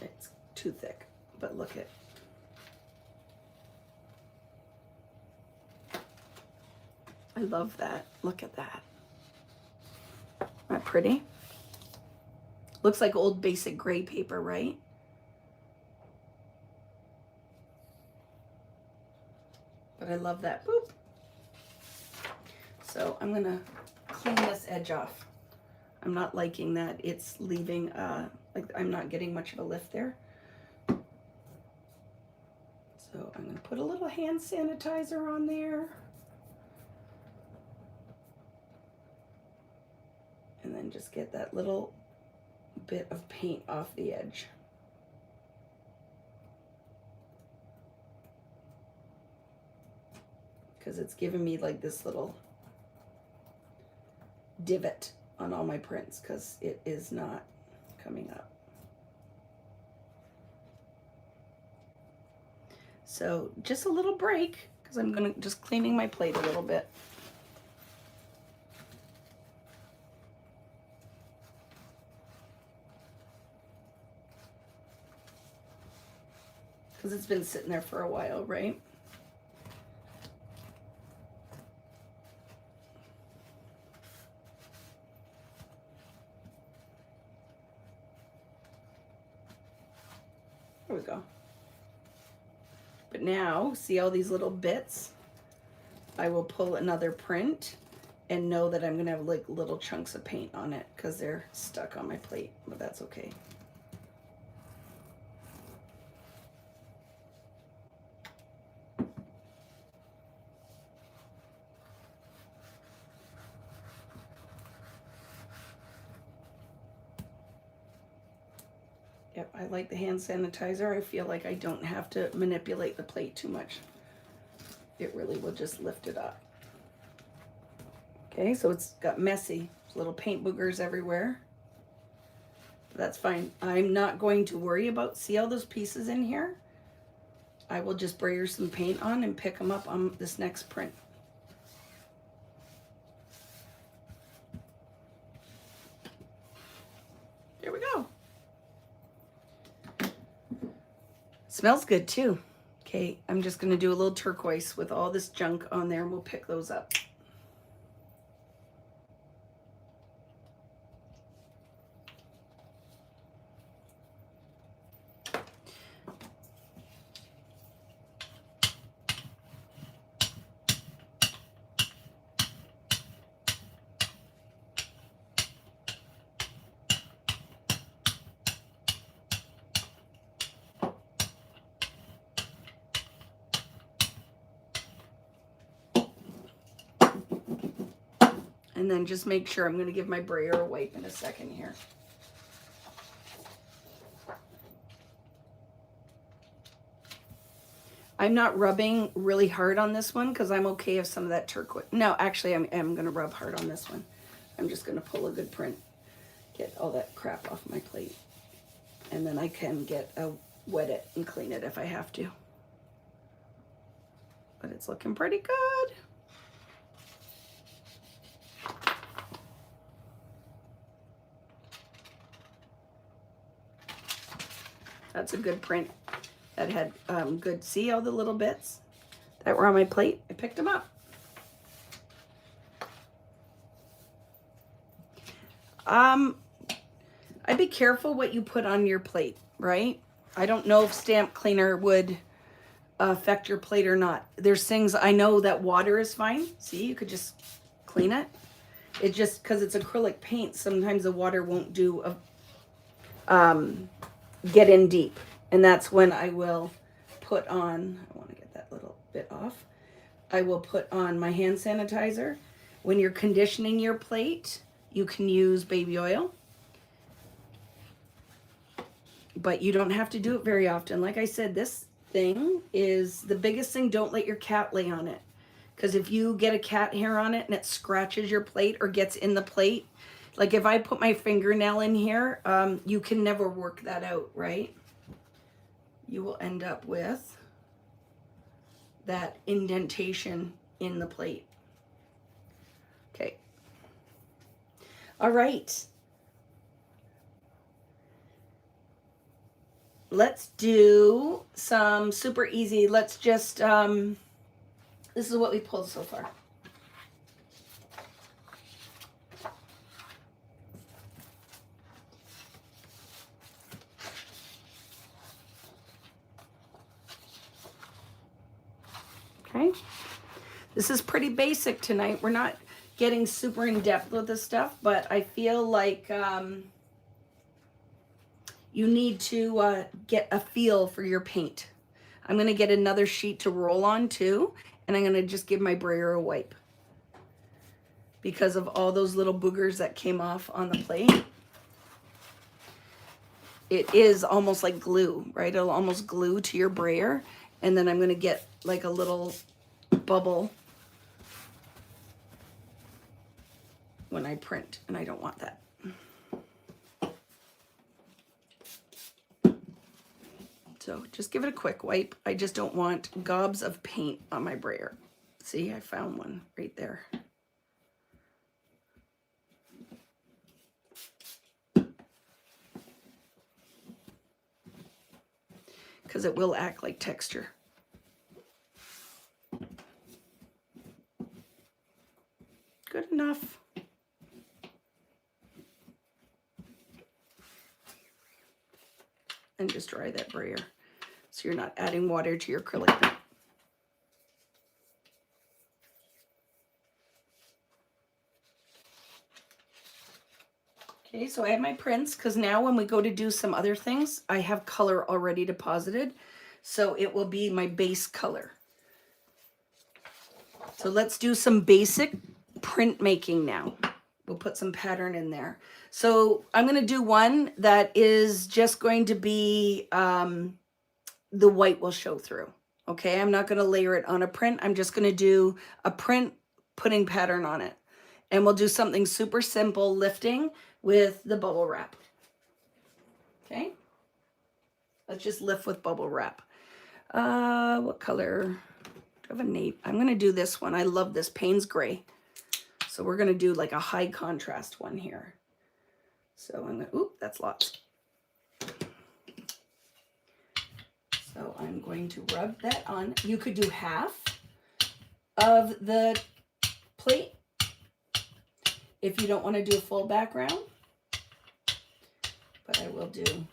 it's too thick. But look at, I love that. Look at that. Isn't that pretty? Looks like old basic gray paper, right? But I love that. Boop. So I'm gonna clean this edge off. I'm not liking that it's leaving, like I'm not getting much of a lift there. So I'm gonna put a little hand sanitizer on there. And then just get that little bit of paint off the edge. Because it's giving me like this little divot on all my prints because it is not coming up. So just a little break because I'm gonna just cleaning my plate a little bit. Because it's been sitting there for a while, right? There we go. But now, see all these little bits? I will pull another print and know that I'm gonna have like little chunks of paint on it because they're stuck on my plate, but that's okay. Yep, I like the hand sanitizer. I feel like I don't have to manipulate the plate too much. It really will just lift it up. Okay, so it's got messy, little paint boogers everywhere. That's fine. I'm not going to worry about, see all those pieces in here? I will just brayer some paint on and pick them up on this next print. There we go. Smells good too. Okay, I'm just gonna do a little turquoise with all this junk on there and we'll pick those up. And then just make sure, I'm going to give my brayer a wipe in a second here. I'm not rubbing really hard on this one because I'm okay if some of that turquoise. No, actually, I'm going to rub hard on this one. I'm just going to pull a good print, get all that crap off my plate. And then I can wet it and clean it if I have to. But it's looking pretty good. That's a good print. That had good, see all the little bits that were on my plate? I picked them up. I'd be careful what you put on your plate, right? I don't know if stamp cleaner would affect your plate or not. There's things, I know that water is fine. See, you could just clean it. It just, because it's acrylic paint, sometimes the water won't do get in deep. And that's when I will put on, I want to get that little bit off. I will put on my hand sanitizer. When you're conditioning your plate, you can use baby oil. But you don't have to do it very often. Like I said, this thing is the biggest thing. Don't let your cat lay on it. Because if you get a cat hair on it and it scratches your plate or gets in the plate, like if I put my fingernail in here, you can never work that out, right? You will end up with that indentation in the plate. Okay. All right. Let's do some super easy. Let's just, this is what we pulled so far. Okay. This is pretty basic tonight. We're not getting super in depth with this stuff, but I feel like you need to get a feel for your paint. I'm going to get another sheet to roll on too, and I'm going to just give my brayer a wipe because of all those little boogers that came off on the plate. It is almost like glue, right? It'll almost glue to your brayer, and then I'm going to get like a little bubble when I print, and I don't want that. So just give it a quick wipe. I just don't want gobs of paint on my brayer. See, I found one right there. Because it will act like texture. Good enough. And just dry that brayer so you're not adding water to your acrylic paint. Okay, so I have my prints because now when we go to do some other things, I have color already deposited. So it will be my base color. So let's do some basic printmaking now. We'll put some pattern in there. So I'm going to do one that is just going to be, the white will show through. Okay, I'm not going to layer it on a print. I'm just going to do a print putting pattern on it. And we'll do something super simple, lifting with the bubble wrap. Let's just lift with bubble wrap. What color? Do I have a navy? I'm going to do this one. I love this Payne's Gray. So we're going to do like a high contrast one here. So I'm going to, oop, that's lots. So I'm going to rub that on. You could do half of the plate if you don't want to do a full background. But I will do,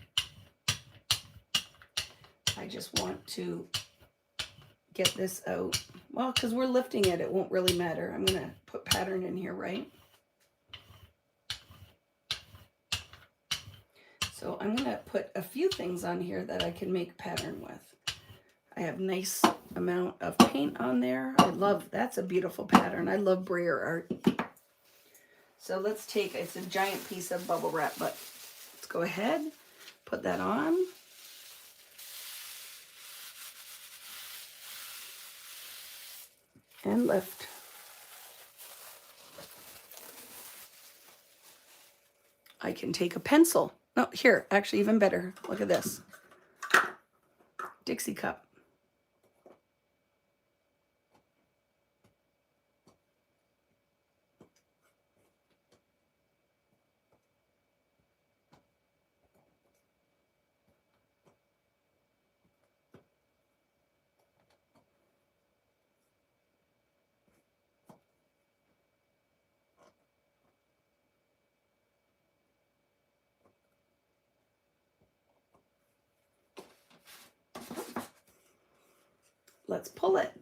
I just want to get this out. Well, because we're lifting it, it won't really matter. I'm going to put pattern in here, right? So I'm going to put a few things on here that I can make pattern with. I have nice amount of paint on there. I love, that's a beautiful pattern. I love brayer art. So let's take, it's a giant piece of bubble wrap, but let's go ahead, put that on. And lift. I can take a pencil. No, here, actually even better. Look at this. Dixie cup. Let's pull it.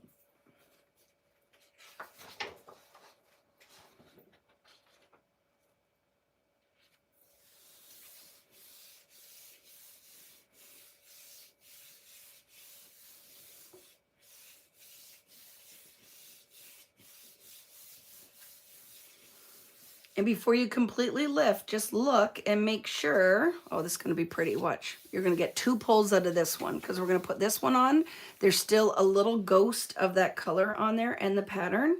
And before you completely lift, just look and make sure, oh, this is going to be pretty, watch. You're going to get 2 pulls out of this one because we're going to put this one on. There's still a little ghost of that color on there and the pattern.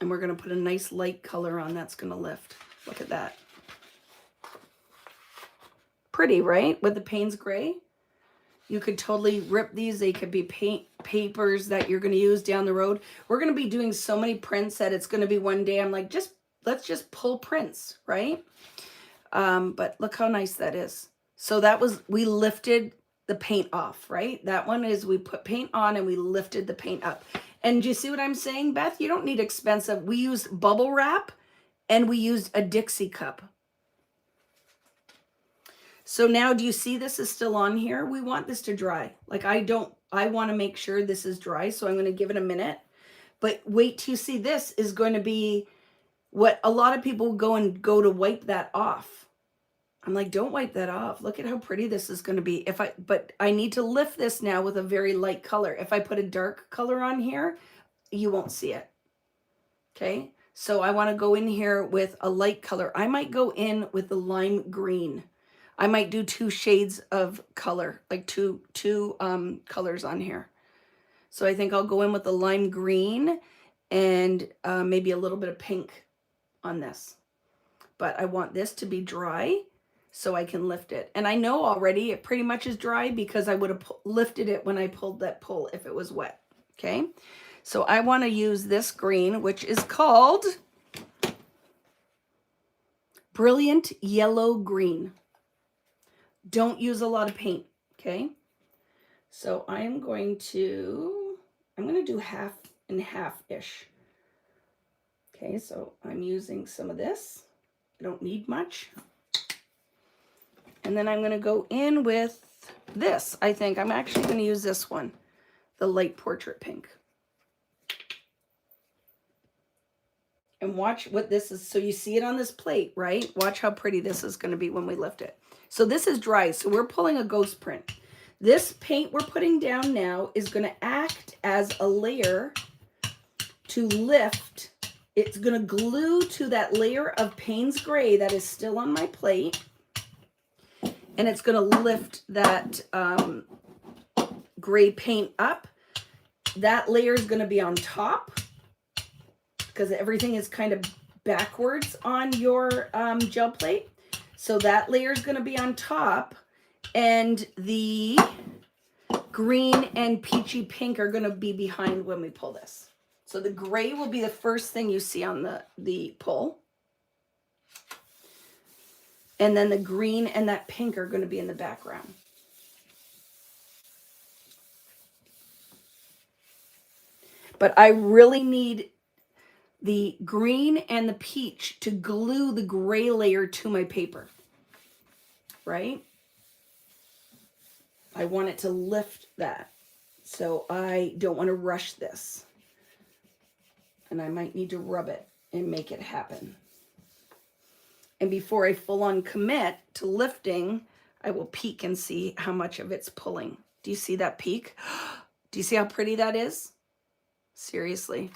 And we're going to put a nice light color on that's going to lift. Look at that. Pretty, right? With the Payne's Gray. You could totally rip these. They could be paint papers that you're going to use down the road. We're going to be doing so many prints that it's going to be one day I'm like, let's just pull prints, right? But look how nice that is. So that was, we lifted the paint off, right? That one is we put paint on and we lifted the paint up. And do you see what I'm saying, Beth? You don't need expensive. We used bubble wrap and we used a Dixie cup. So now, do you see this is still on here? We want this to dry. Like I want to make sure this is dry. So I'm going to give it a minute, but wait till you see this is going to be what a lot of people go to wipe that off. I'm like, don't wipe that off. Look at how pretty this is going to be. But I need to lift this now with a very light color. If I put a dark color on here, you won't see it. Okay. So I want to go in here with a light color. I might go in with the lime green. I might do 2 shades of color, like two colors on here. So I think I'll go in with the lime green and maybe a little bit of pink on this. But I want this to be dry so I can lift it. And I know already it pretty much is dry because I would have lifted it when I pulled that pull if it was wet. Okay. So I want to use this green, which is called Brilliant Yellow Green. Don't use a lot of paint, okay? So I'm going to do half and half-ish. Okay, so I'm using some of this. I don't need much. And then I'm going to go in with this. I think I'm actually going to use this one, the light portrait pink. And watch what this is. So you see it on this plate, right? Watch how pretty this is going to be when we lift it. So this is dry. So we're pulling a ghost print. This paint we're putting down now is going to act as a layer to lift. It's going to glue to that layer of Payne's Gray that is still on my plate. And it's going to lift that gray paint up. That layer is going to be on top because everything is kind of backwards on your gel plate. So that layer is going to be on top, and the green and peachy pink are going to be behind when we pull this. So the gray will be the first thing you see on the pull. And then the green and that pink are going to be in the background. But I really need the green and the peach to glue the gray layer to my paper, right? I want it to lift that. So I don't want to rush this. And I might need to rub it and make it happen. And before I full on commit to lifting, I will peek and see how much of it's pulling. Do you see that peak? Do you see how pretty that is? Seriously.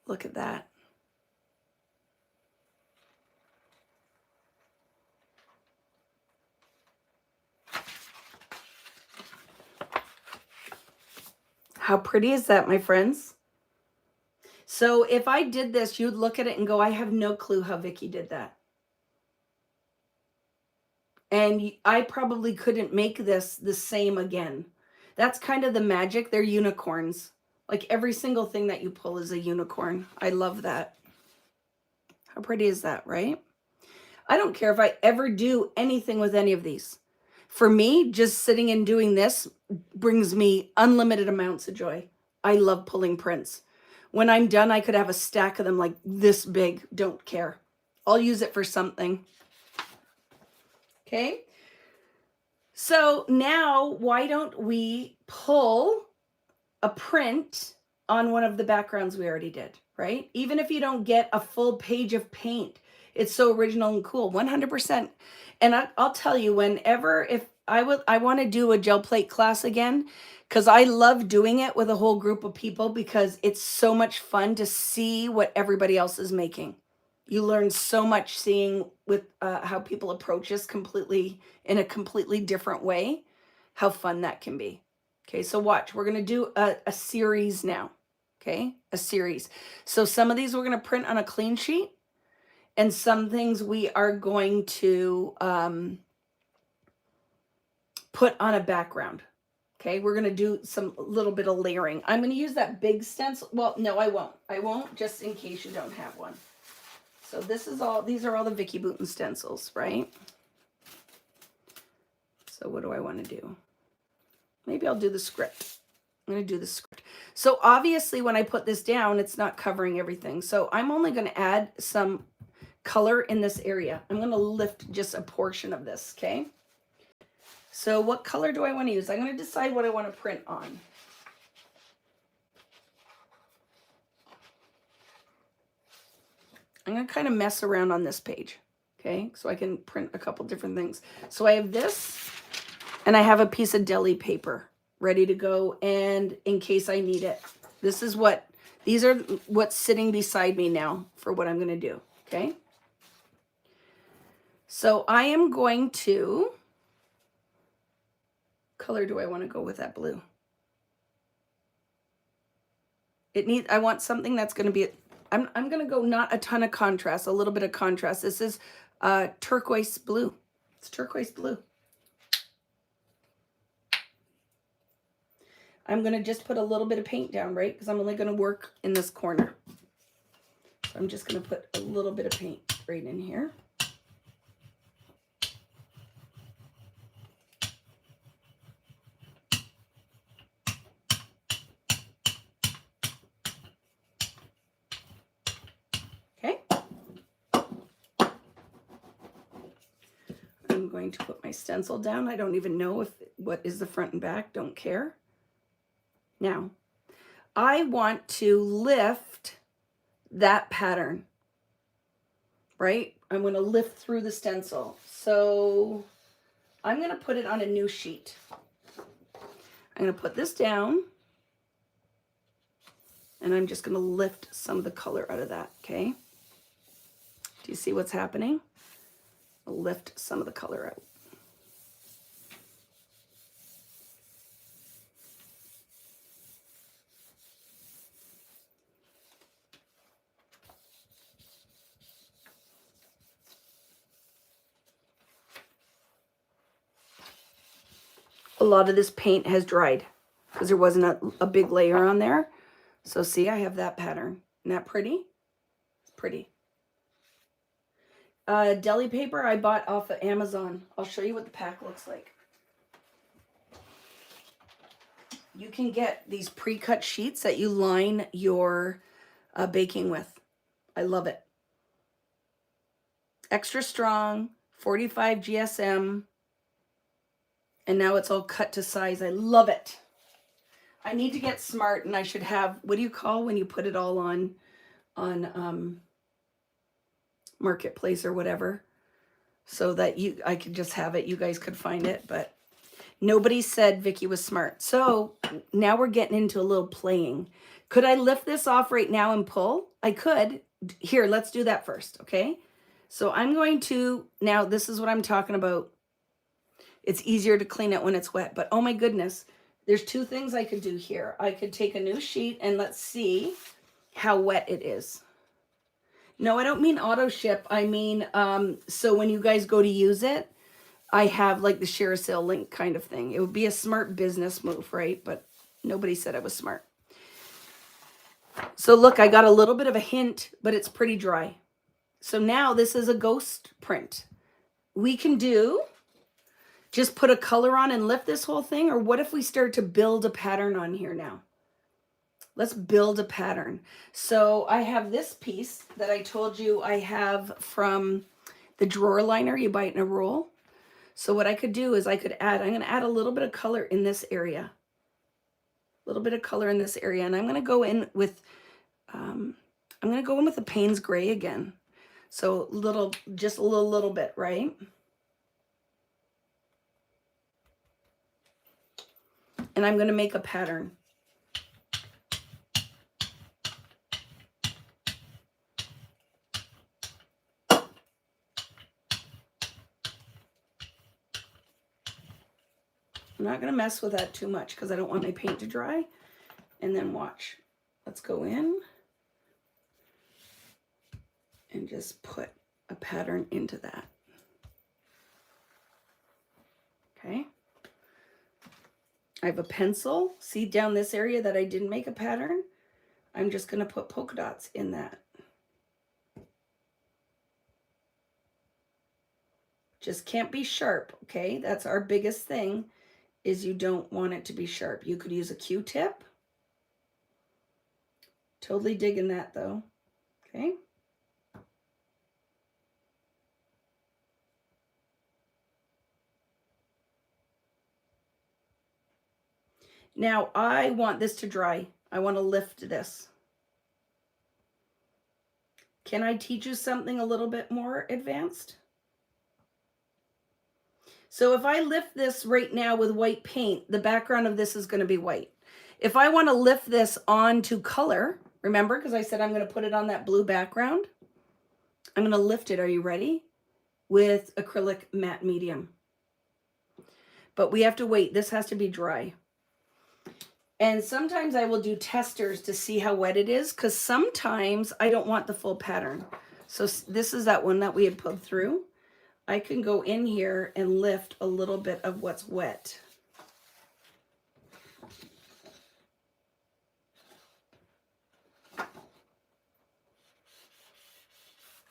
Look at that. How pretty is that, my friends? So if I did this, you'd look at it and go, I have no clue how Vicky did that. And I probably couldn't make this the same again. That's kind of the magic. They're unicorns. Like every single thing that you pull is a unicorn. I love that. How pretty is that, right? I don't care if I ever do anything with any of these. For me, just sitting and doing this brings me unlimited amounts of joy. I love pulling prints. When I'm done, I could have a stack of them like this big. Don't care. I'll use it for something. Okay. So now why don't we pull a print on one of the backgrounds we already did, right? Even if you don't get a full page of paint, it's so original and cool, 100%. And I'll tell you, whenever, if I want to do a gel plate class again, because I love doing it with a whole group of people because it's so much fun to see what everybody else is making. You learn so much seeing with how people approach this completely in a completely different way, how fun that can be. Okay, so watch, we're going to do a series now. Okay, a series. So some of these we're going to print on a clean sheet, and some things we are going to put on a background. Okay, we're going to do some little bit of layering. I'm going to use that big stencil. Well, no, I won't. I won't, just in case you don't have one. So this is all, these are all the Vicky Bouton stencils, right? So what do I want to do? Maybe I'll do the script. I'm going to do the script. So obviously when I put this down, it's not covering everything. So I'm only going to add some color in this area. I'm going to lift just a portion of this, okay? So what color do I want to use? I'm going to decide what I want to print on. I'm going to kind of mess around on this page, okay? So I can print a couple different things. So I have this, and I have a piece of deli paper ready to go, and in case I need it. This is what, these are what's sitting beside me now for what I'm going to do, okay? So I am going to, color do I want to go with that blue? I want something that's going to be, I'm going to go not a ton of contrast, a little bit of contrast. This is turquoise blue. It's turquoise blue. I'm going to just put a little bit of paint down, right? Because I'm only going to work in this corner. So I'm just going to put a little bit of paint right in here. Okay. I'm going to put my stencil down. I don't even know what is the front and back. Don't care. Now, I want to lift that pattern, right? I'm going to lift through the stencil. So I'm going to put it on a new sheet. I'm going to put this down, and I'm just going to lift some of the color out of that, okay? Do you see what's happening? I'll lift some of the color out. A lot of this paint has dried because there wasn't a big layer on there. So see, I have that pattern. Isn't that pretty? It's pretty. Deli paper I bought off of Amazon. I'll show you what the pack looks like. You can get these pre-cut sheets that you line your baking with. I love it. Extra strong, 45 GSM. And now it's all cut to size. I love it. I need to get smart, and I should have, what do you call when you put it all on Marketplace or whatever, so that I could just have it. You guys could find it, but nobody said Vicky was smart. So now we're getting into a little playing. Could I lift this off right now and pull? I could. Here, let's do that first, okay? So I'm going to, now this is what I'm talking about. It's easier to clean it when it's wet, but oh my goodness, there's two things I could do here. I could take a new sheet and let's see how wet it is. No, I don't mean auto ship. I mean, so when you guys go to use it, I have like the share a sale link kind of thing. It would be a smart business move, right? But nobody said I was smart. So look, I got a little bit of a hint, but it's pretty dry. So now this is a ghost print. We can do, just put a color on and lift this whole thing, or what if we start to build a pattern on here now? Let's build a pattern. So I have this piece that I told you I have from the drawer liner. You buy it in a roll. So what I could do is I could add, I'm going to add a little bit of color in this area. A little bit of color in this area. And I'm going to go in with, the Payne's Gray again. So just a little bit, right? And I'm going to make a pattern. I'm not going to mess with that too much because I don't want my paint to dry. And then watch. Let's go in and just put a pattern into that. Okay. I have a pencil. See down this area that I didn't make a pattern? I'm just going to put polka dots in that. Just can't be sharp, okay? That's our biggest thing, is you don't want it to be sharp. You could use a Q-tip. Totally digging that though, okay? Now I want this to dry. I want to lift this. Can I teach you something a little bit more advanced? So if I lift this right now with white paint, the background of this is going to be white. If I want to lift this onto color, remember, because I said I'm going to put it on that blue background, I'm going to lift it. Are you ready? With acrylic matte medium. But we have to wait. This has to be dry. And sometimes I will do testers to see how wet it is, because sometimes I don't want the full pattern. So this is that one that we had put through. I can go in here and lift a little bit of what's wet.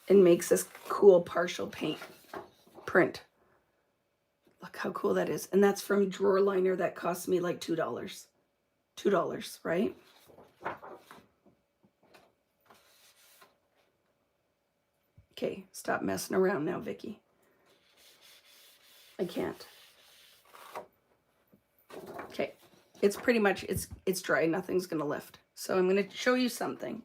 And makes this cool partial paint print. Look how cool that is. And that's from drawer liner that cost me like $2. $2, right? Okay, stop messing around now, Vicky. I can't. Okay, it's pretty much, it's dry. Nothing's gonna lift. So I'm gonna show you something.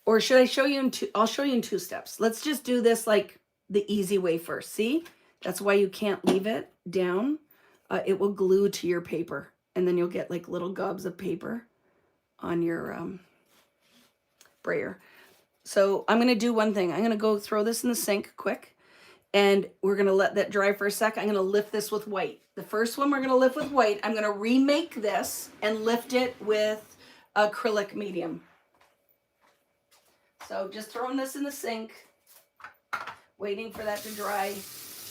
Or should I show you in two? I'll show you in 2 steps. Let's just do this like the easy way first. See, that's why you can't leave it down. It will glue to your paper, and then you'll get like little gobs of paper on your brayer. So I'm going to do one thing. I'm going to go throw this in the sink quick, and we're going to let that dry for a sec. I'm going to lift this with white. The first one we're going to lift with white. I'm going to remake this and lift it with acrylic medium. So just throwing this in the sink, waiting for that to dry,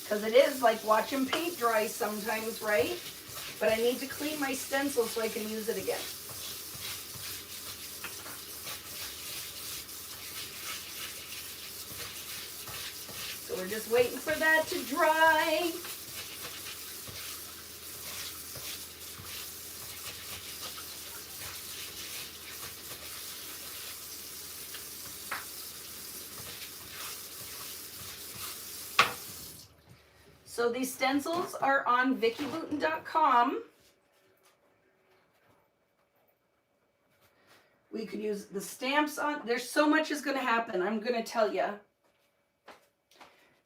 because it is like watching paint dry sometimes, right? But I need to clean my stencil so I can use it again. So we're just waiting for that to dry. So these stencils are on VickyBooten.com. We could use the stamps on. There's so much is going to happen. I'm going to tell you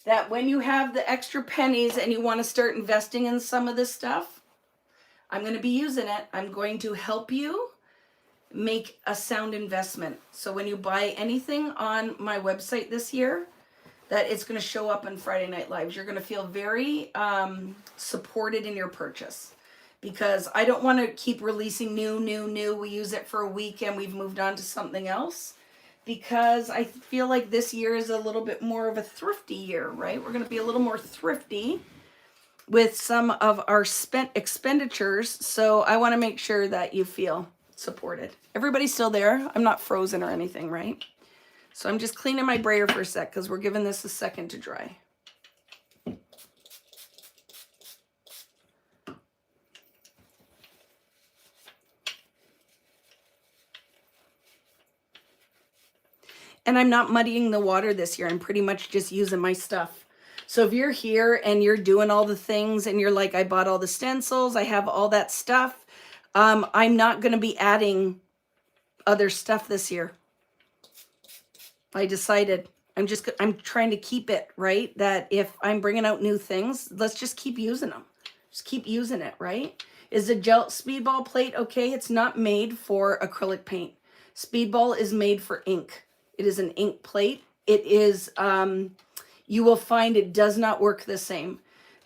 that when you have the extra pennies and you want to start investing in some of this stuff, I'm going to be using it. I'm going to help you make a sound investment. So when you buy anything on my website this year, that it's going to show up on Friday Night Lives. You're going to feel very supported in your purchase, because I don't want to keep releasing new. We use it for a week and we've moved on to something else, because I feel like this year is a little bit more of a thrifty year, right? We're going to be a little more thrifty with some of our spent expenditures. So I want to make sure that you feel supported. Everybody's still there. I'm not frozen or anything, right? So I'm just cleaning my brayer for a sec, because we're giving this a second to dry. And I'm not muddying the water this year. I'm pretty much just using my stuff. So if you're here and you're doing all the things and you're like, I bought all the stencils, I have all that stuff, I'm not going to be adding other stuff this year. I decided I'm trying to keep it, right? That if I'm bringing out new things, let's just keep using them. Just keep using it, right? Is the gel speedball plate okay? It's not made for acrylic paint. Speedball is made for ink. It is an ink plate. It is, you will find it does not work the same.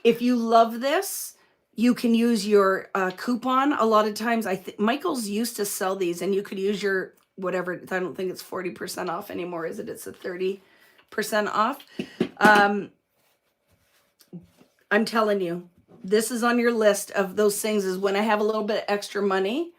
If you love this, you can use your coupon. A lot of times, Michael's used to sell these, and you could use your whatever. I don't think it's 40% off anymore, is it? It's a 30% off. I'm telling you, this is on your list of those things. Is when I have a little bit of extra money,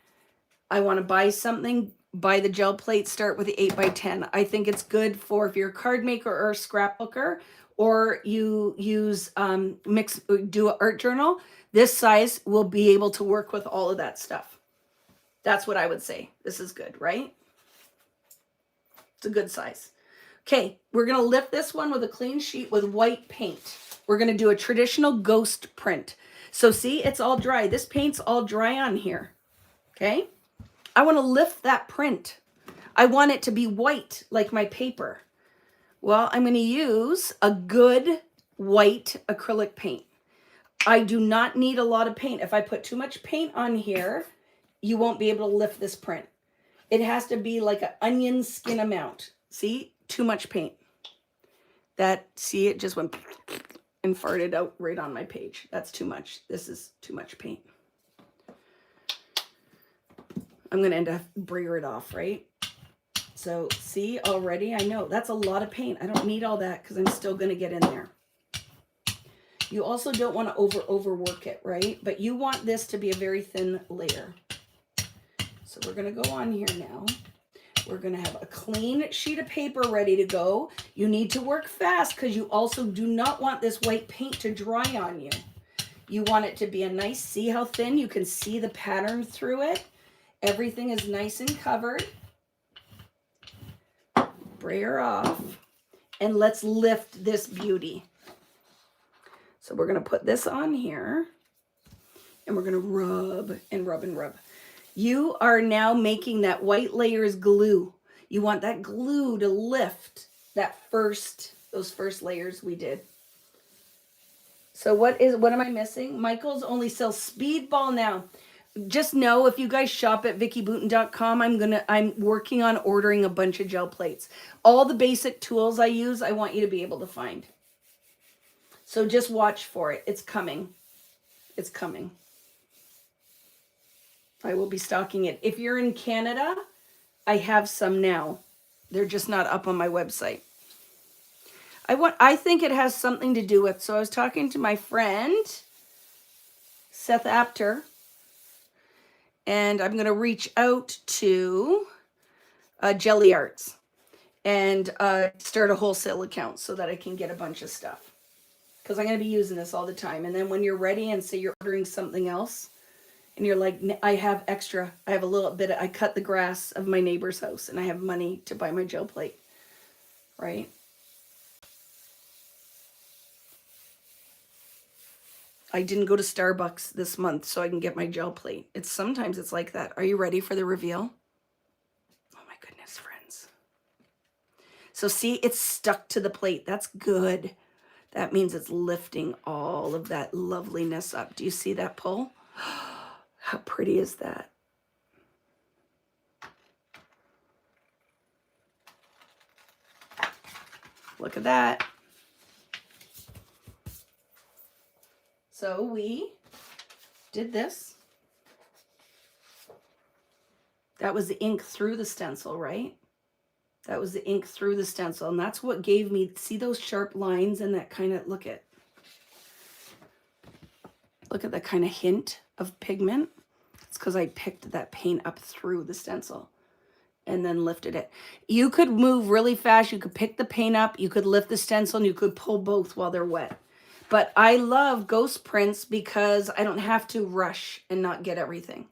I want to buy something. Buy the gel plate. Start with the 8x10. I think it's good for if you're a card maker or a scrapbooker, or you use do an art journal. This size will be able to work with all of that stuff. That's what I would say. This is good, right? It's a good size. Okay, we're going to lift this one with a clean sheet with white paint. We're going to do a traditional ghost print. So see, it's all dry. This paint's all dry on here. Okay? I want to lift that print. I want it to be white like my paper. Well, I'm going to use a good white acrylic paint. I do not need a lot of paint. If I put too much paint on here, you won't be able to lift this print. It has to be like an onion skin amount. See, too much paint. See, it just went and farted out right on my page. That's too much. This is too much paint. I'm going to end up brayer it off, right? So see, already I know that's a lot of paint. I don't need all that because I'm still going to get in there. You also don't want to overwork it, right? But you want this to be a very thin layer. So we're going to go on here now. We're going to have a clean sheet of paper ready to go. You need to work fast because you also do not want this white paint to dry on you. You want it to be a nice, see how thin? You can see the pattern through it. Everything is nice and covered. Brayer off. And let's lift this beauty. So we're going to put this on here. And we're going to rub and rub and rub. You are now making that white layer as glue. You want that glue to lift those first layers we did. So what am I missing? Michael's only sells Speedball now. just know if you guys shop at vickybooten.com, I'm working on ordering a bunch of gel plates. All the basic tools I use, I want you to be able to find. So just watch for it. It's coming. It's coming. I will be stocking it. If you're in Canada, I have some now. They're just not up on my website. I think it has something to do with, so I was talking to my friend, Seth Apter, and I'm going to reach out to Jelly Arts and start a wholesale account so that I can get a bunch of stuff. Because I'm going to be using this all the time. And then when you're ready and say you're ordering something else, and you're like, I have extra, I have a little bit, I cut the grass of my neighbor's house and I have money to buy my gel plate, right? I didn't go to Starbucks this month so I can get my gel plate. Sometimes it's like that. Are you ready for the reveal? Oh my goodness, friends. So see, it's stuck to the plate. That's good. That means it's lifting all of that loveliness up. Do you see that pull? How pretty is that? Look at that. So we did this. That was the ink through the stencil, right? That was the ink through the stencil. And that's what gave me, see those sharp lines and that kind of, look at that kind of hint of pigment. It's because I picked that paint up through the stencil and then lifted it. You could move really fast. You could pick the paint up. You could lift the stencil and you could pull both while they're wet. But I love ghost prints because I don't have to rush and not get everything.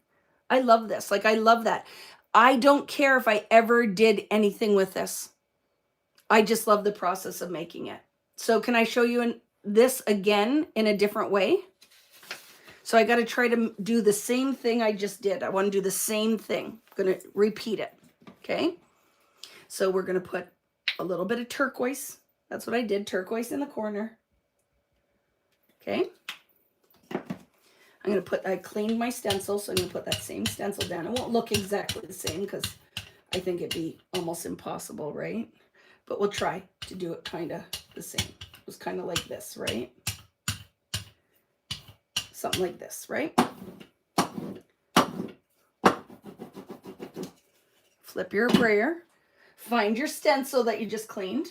I love this. Like, I love that. I don't care if I ever did anything with this. I just love the process of making it. So can I show you this again in a different way? So I got to try to do the same thing I just did. I want to do the same thing. I'm going to repeat it. Okay. So we're going to put a little bit of turquoise. That's what I did. Turquoise in the corner. Okay. I cleaned my stencil, so I'm going to put that same stencil down. It won't look exactly the same because I think it'd be almost impossible, right? But we'll try to do it kind of the same. It was kind of like this, right? Something like this, right? Flip your brayer. Find your stencil that you just cleaned.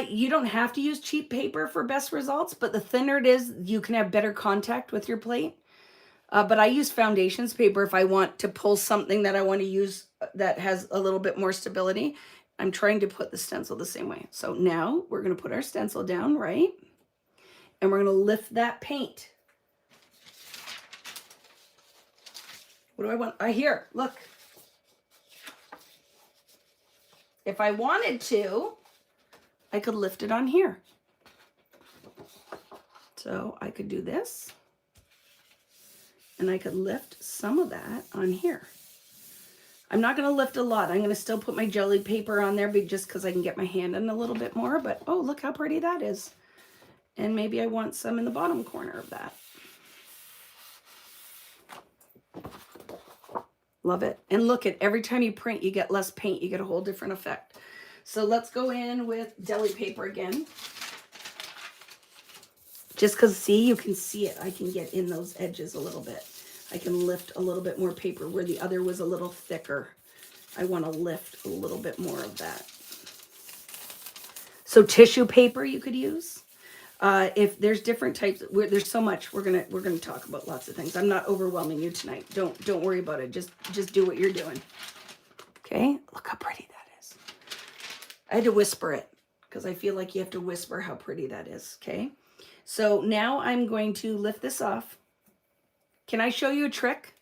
You don't have to use cheap paper for best results, but the thinner it is, you can have better contact with your plate. But I use foundations paper if I want to pull something that I want to use that has a little bit more stability. I'm trying to put the stencil the same way. So now we're going to put our stencil down, right? And we're going to lift that paint. What do I want? Here, look. If I wanted to, I could lift it on here. So I could do this. And I could lift some of that on here. I'm not going to lift a lot. I'm going to still put my jelly paper on there just because I can get my hand in a little bit more. But oh, look how pretty that is. And maybe I want some in the bottom corner of that. Love it. And look at every time you print, you get less paint. You get a whole different effect. So let's go in with deli paper again. Just because, see, you can see it. I can get in those edges a little bit. I can lift a little bit more paper where the other was a little thicker. I want to lift a little bit more of that. So tissue paper you could use. If there's different types, there's so much. We're gonna talk about lots of things. I'm not overwhelming you tonight. Don't worry about it. Just do what you're doing. Okay. Look how pretty that is. I had to whisper it because I feel like you have to whisper how pretty that is. Okay. So now I'm going to lift this off. Can I show you a trick?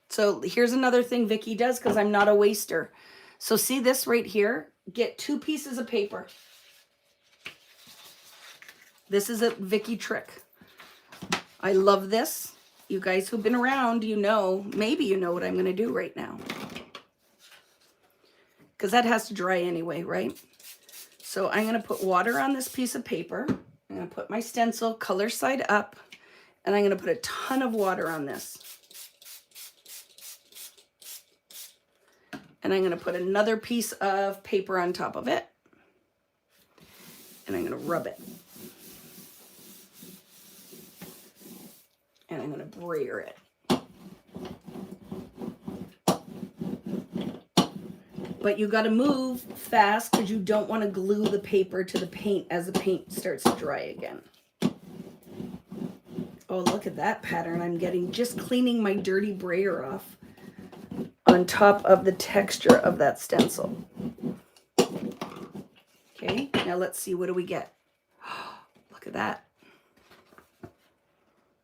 So here's another thing Vicky does because I'm not a waster. So see this right here? Get 2 pieces of paper. This is a Vicky trick. I love this. You guys who've been around, you know, maybe you know what I'm going to do right now. Because that has to dry anyway, right? So I'm going to put water on this piece of paper. I'm going to put my stencil color side up, and I'm going to put a ton of water on this. And I'm going to put another piece of paper on top of it. And I'm going to rub it. And I'm going to brayer it. But you got to move fast because you don't want to glue the paper to the paint as the paint starts to dry again. Oh, look at that pattern I'm getting, just cleaning my dirty brayer off on top of the texture of that stencil. Okay, now let's see, what do we get? Look at that.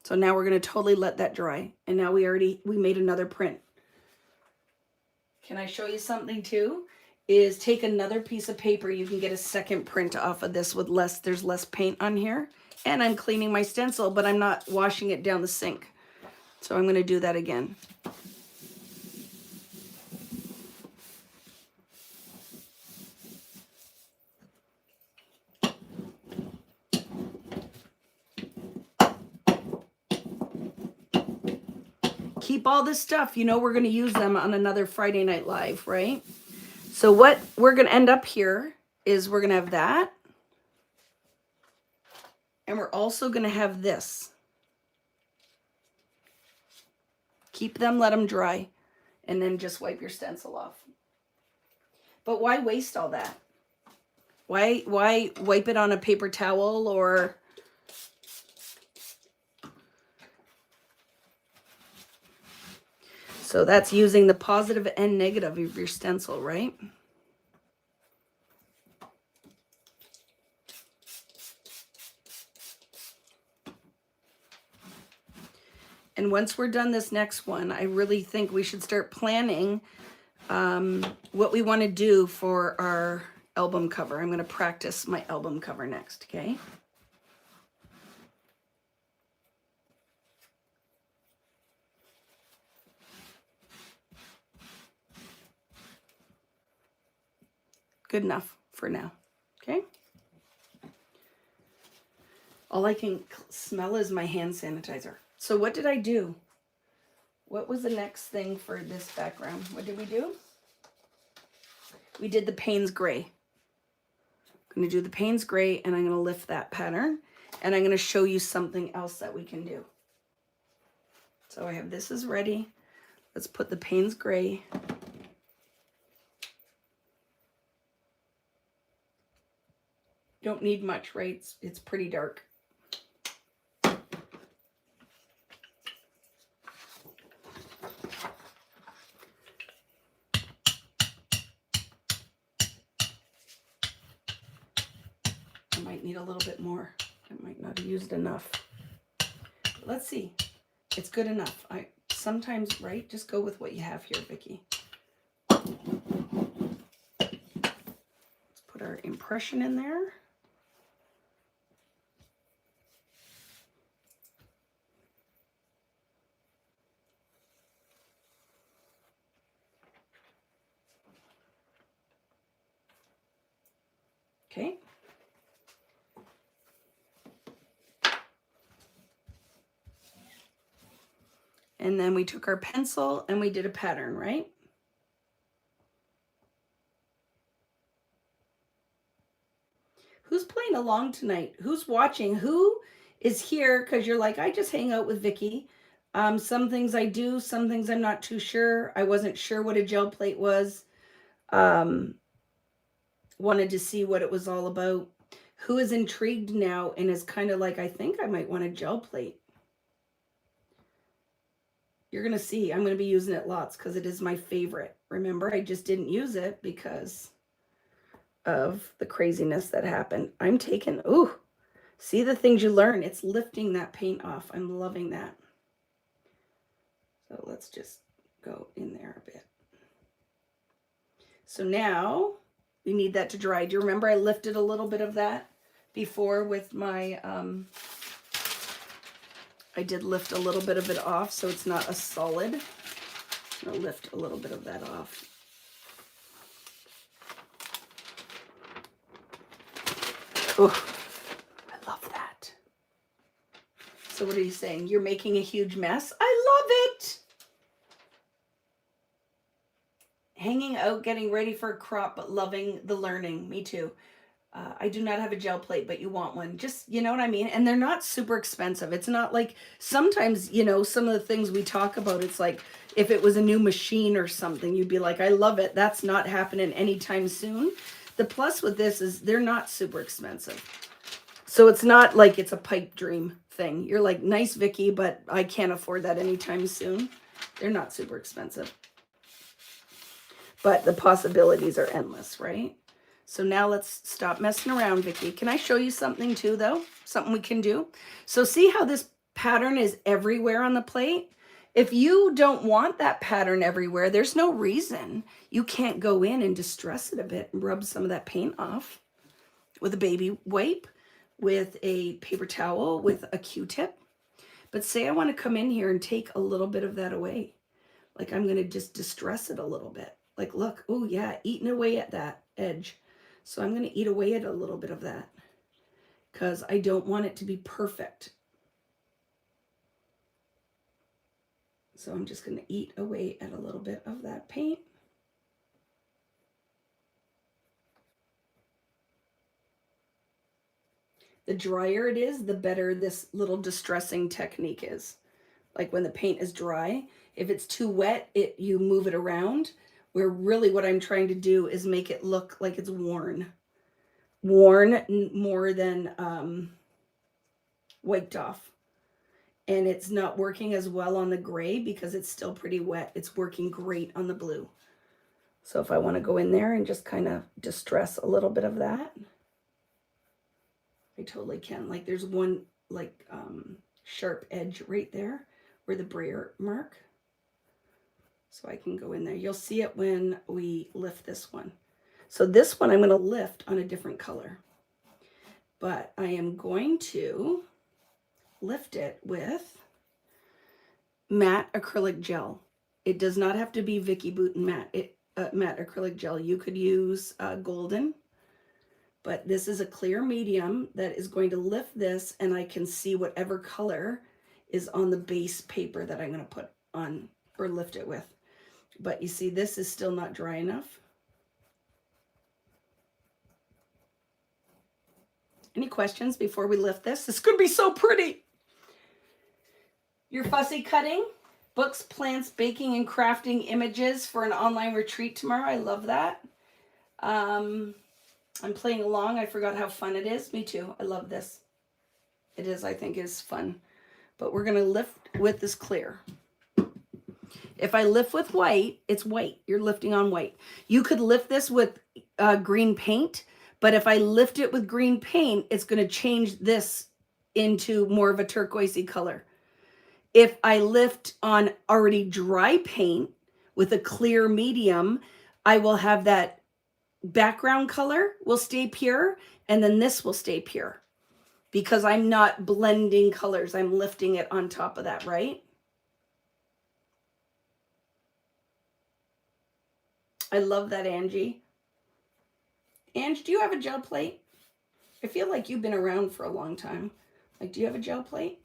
So now we're going to totally let that dry. And now we made another print. Can I show you something too? Is take another piece of paper. You can get a second print off of this with there's less paint on here. And I'm cleaning my stencil, but I'm not washing it down the sink. So I'm going to do that again. Keep all this stuff. You know we're going to use them on another Friday Night Live, right? So what we're going to end up here is we're going to have that. And we're also going to have this. Keep them, let them dry, and then just wipe your stencil off. But why waste all that? Why wipe it on a paper towel or... So that's using the positive and negative of your stencil, right? And once we're done this next one, I really think we should start planning what we want to do for our album cover. I'm going to practice my album cover next, okay? Good enough for now, okay? All I can smell is my hand sanitizer. So what did I do? What was the next thing for this background? What did we do? We did the Payne's Gray. I'm going to do the Payne's Gray, and I'm going to lift that pattern, and I'm going to show you something else that we can do. So I have this is ready. Let's put the Payne's Gray. Don't need much, right? It's pretty dark. I might need a little bit more. I might not have used enough. But let's see. It's good enough. Sometimes, right? Just go with what you have here, Vicki. Let's put our impression in there. Okay. And then we took our pencil and we did a pattern, right? Who's playing along tonight? Who's watching? Who is here? Because you're like, I just hang out with Vicki. Some things I do, some things I'm not too sure. I wasn't sure what a gel plate was. Wanted to see what it was all about. Who is intrigued now and is kind of like, I think I might want a gel plate. You're going to see, I'm going to be using it lots because it is my favorite. Remember, I just didn't use it because of the craziness that happened. I'm taking, ooh, see the things you learn. It's lifting that paint off. I'm loving that. So let's just go in there a bit. So now we need that to dry. Do you remember I lifted a little bit of that before with my, I did lift a little bit of it off so it's not a solid. I'm going to lift a little bit of that off. Oh, I love that. So what are you saying? You're making a huge mess? I love it. Hanging out, getting ready for a crop, but loving the learning. Me too. I do not have a gel plate, but you want one. Just, you know what I mean? And they're not super expensive. It's not like sometimes, you know, some of the things we talk about, it's like if it was a new machine or something, you'd be like, I love it. That's not happening anytime soon. The plus with this is they're not super expensive. So it's not like it's a pipe dream thing. You're like, nice, Vicky, but I can't afford that anytime soon. They're not super expensive. But the possibilities are endless, right? So now let's stop messing around, Vicky. Can I show you something too, though? Something we can do? So see how this pattern is everywhere on the plate? If you don't want that pattern everywhere, there's no reason you can't go in and distress it a bit and rub some of that paint off with a baby wipe, with a paper towel, with a Q-tip. But say I want to come in here and take a little bit of that away. Like I'm going to just distress it a little bit. Like, look, oh yeah, eating away at that edge. So I'm going to eat away at a little bit of that because I don't want it to be perfect. So I'm just going to eat away at a little bit of that paint. The drier it is, the better this little distressing technique is. Like when the paint is dry, if it's too wet, you move it around, where really what I'm trying to do is make it look like it's worn. Worn more than wiped off. And it's not working as well on the gray because it's still pretty wet. It's working great on the blue. So if I want to go in there and just kind of distress a little bit of that, I totally can. Like there's one like sharp edge right there where the brayer mark. So I can go in there. You'll see it when we lift this one. So this one I'm going to lift on a different color. But I am going to lift it with matte acrylic gel. It does not have to be Vicky Bouton matte, matte acrylic gel. You could use golden. But this is a clear medium that is going to lift this, and I can see whatever color is on the base paper that I'm going to put on or lift it with. But you see, this is still not dry enough. Any questions before we lift this? This could be so pretty. Your fussy cutting, books, plants, baking, and crafting images for an online retreat tomorrow. I love that. I'm playing along. I forgot how fun it is. Me too. I love this. It is, I think, is fun. But we're going to lift with this clear. If I lift with white, it's white. You're lifting on white. You could lift this with green paint, but if I lift it with green paint, it's going to change this into more of a turquoisey color. If I lift on already dry paint with a clear medium, I will have that background color will stay pure, and then this will stay pure because I'm not blending colors. I'm lifting it on top of that, right? I love that, Angie. Angie, do you have a gel plate? I feel like you've been around for a long time. Like, do you have a gel plate?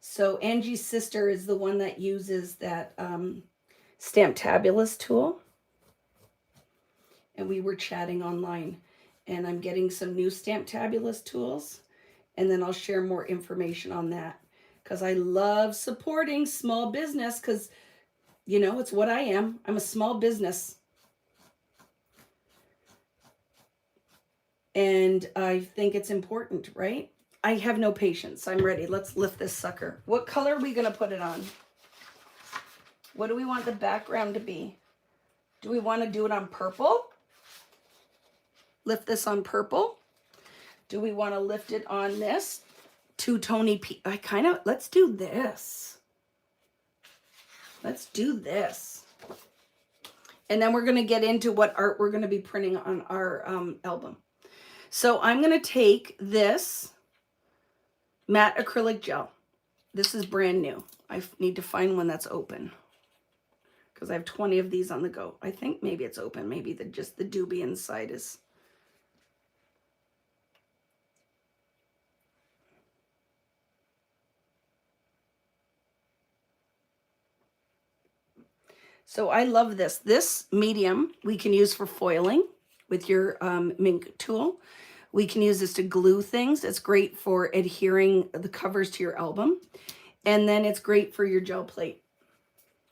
So Angie's sister is the one that uses that Stamptabulous tool. And we were chatting online. And I'm getting some new Stamptabulous tools. And then I'll share more information on that. Because I love supporting small business. Because, you know, it's what I am. I'm a small business. And I think it's important, right? I have no patience. I'm ready. Let's lift this sucker. What color are we going to put it on? What do we want the background to be? Do we want to do it on purple? Lift this on purple. Do we want to lift it on this two-tony let's do this. Let's do this. And then we're going to get into what art we're going to be printing on our album. So I'm going to take this matte acrylic gel. This is brand new. I need to find one that's open because I have 20 of these on the go. I think maybe it's open. Maybe just the doobie inside is. So I love this. This medium we can use for foiling with your Mink tool. We can use this to glue things. It's great for adhering the covers to your album. And then it's great for your gel plate.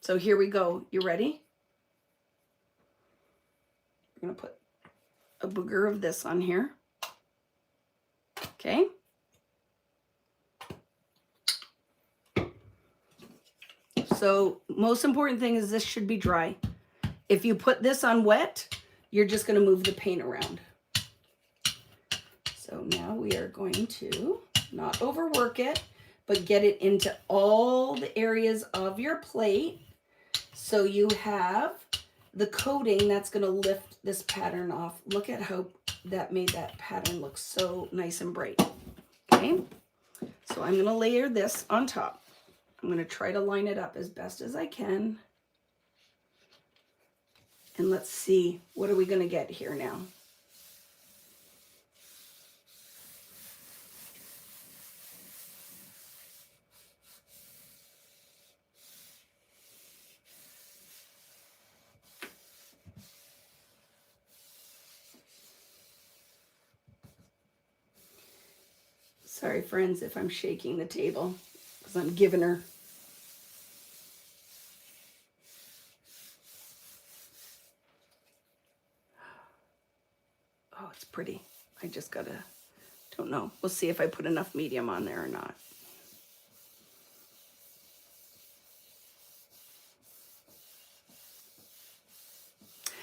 So here we go. You ready? We're going to put a booger of this on here. Okay. So most important thing is this should be dry. If you put this on wet, you're just going to move the paint around. So now we are going to not overwork it, but get it into all the areas of your plate so you have the coating that's going to lift this pattern off. Look at how that made that pattern look so nice and bright. Okay, so I'm going to layer this on top. I'm going to try to line it up as best as I can. And let's see, what are we going to get here now? Sorry, friends, if I'm shaking the table, because I'm giving her. Oh, it's pretty. I just gotta, don't know. We'll see if I put enough medium on there or not.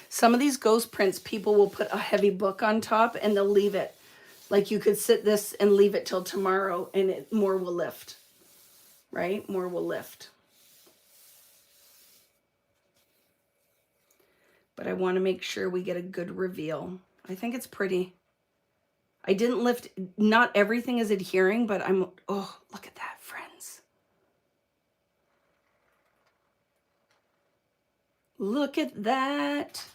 Some of these ghost prints, people will put a heavy book on top and they'll leave it. Like you could sit this and leave it till tomorrow and more will lift, right? More will lift. But I want to make sure we get a good reveal. I think it's pretty. I didn't lift, not everything is adhering, but oh, look at that, friends. Look at that.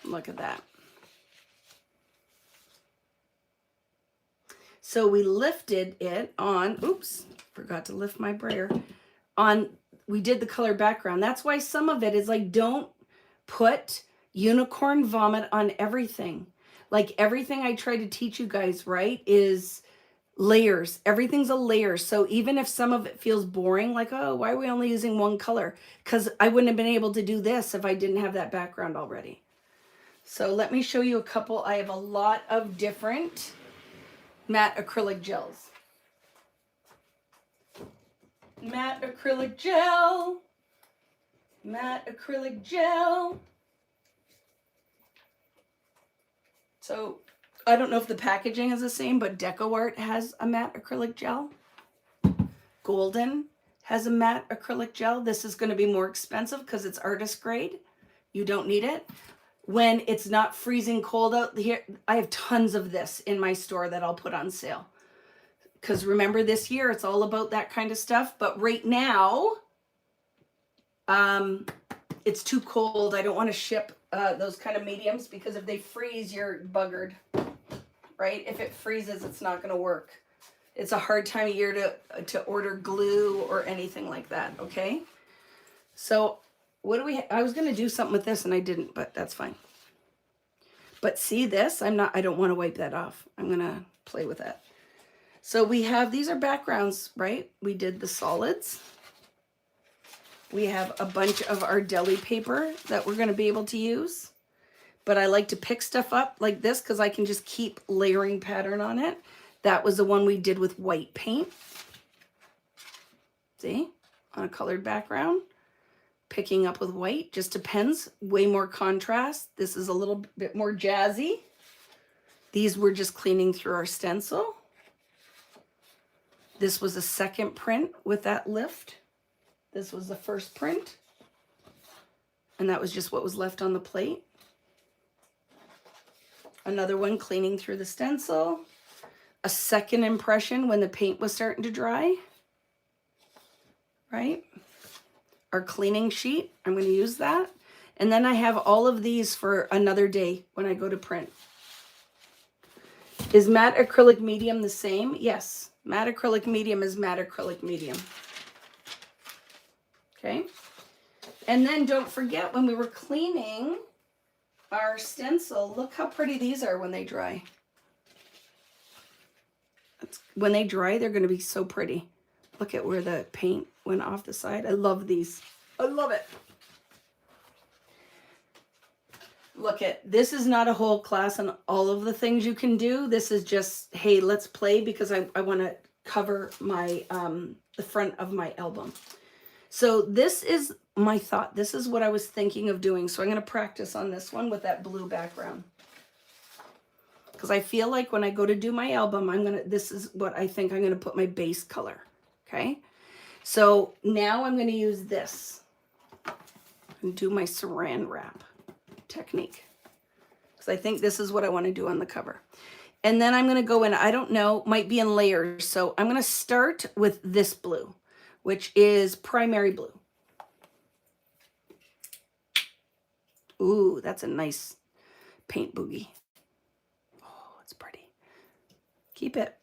Look at that. So we lifted it on, oops, forgot to lift my brayer, we did the color background. That's why some of it is like, don't put unicorn vomit on everything. Like everything I try to teach you guys, right, is layers. Everything's a layer. So even if some of it feels boring, like, oh, why are we only using one color? Because I wouldn't have been able to do this if I didn't have that background already. So let me show you a couple. I have a lot of different matte acrylic gels. Matte acrylic gel. Matte acrylic gel. So I don't know if the packaging is the same, but DecoArt has a matte acrylic gel. Golden has a matte acrylic gel. This is going to be more expensive because it's artist grade. You don't need it. When it's not freezing cold out here, I have tons of this in my store that I'll put on sale. Because remember this year, it's all about that kind of stuff. But right now, it's too cold. I don't want to ship those kind of mediums because if they freeze, you're buggered, right? If it freezes, it's not going to work. It's a hard time of year to order glue or anything like that, okay? So what do we, I was going to do something with this and I didn't, but that's fine. But see this, I don't want to wipe that off. I'm going to play with that. So we have, these are backgrounds, right? We did the solids. We have a bunch of our deli paper that we're going to be able to use. But I like to pick stuff up like this because I can just keep layering pattern on it. That was the one we did with white paint. See? On a colored background. Picking up with white, just depends. Way more contrast. This is a little bit more jazzy. These were just cleaning through our stencil. This was a second print with that lift. This was the first print. And that was just what was left on the plate. Another one cleaning through the stencil. A second impression when the paint was starting to dry. Right? our cleaning sheet. I'm going to use that. And then I have all of these for another day when I go to print. Is matte acrylic medium the same? Yes. Matte acrylic medium is matte acrylic medium. Okay. And then don't forget, when we were cleaning our stencil, look how pretty these are when they dry. When they dry, they're going to be so pretty. Look at where the paint went off the side. I love these. I love it. Look at, this is not a whole class on all of the things you can do. This is just, hey, let's play, because I want to cover my the front of my album. So this is my thought. This is what I was thinking of doing. So I'm going to practice on this one with that blue background. Because I feel like when I go to do my album, this is what I think I'm going to put my base color. Okay. So now I'm going to use this and do my saran wrap technique. Because I think this is what I want to do on the cover. And then I'm going to go in, I don't know, might be in layers. So I'm going to start with this blue, which is primary blue. Ooh, that's a nice paint boogie. Oh, it's pretty. Keep it.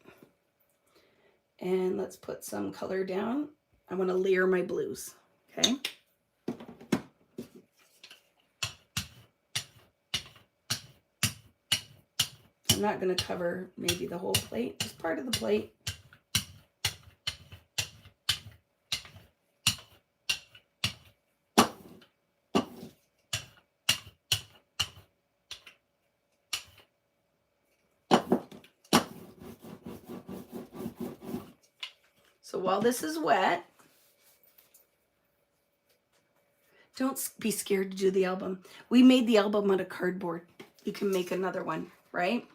And let's put some color down. I want to layer my blues, okay? I'm not going to cover maybe the whole plate, just part of the plate. So while this is wet, don't be scared to do the album. We made the album out of cardboard. You can make another one, right?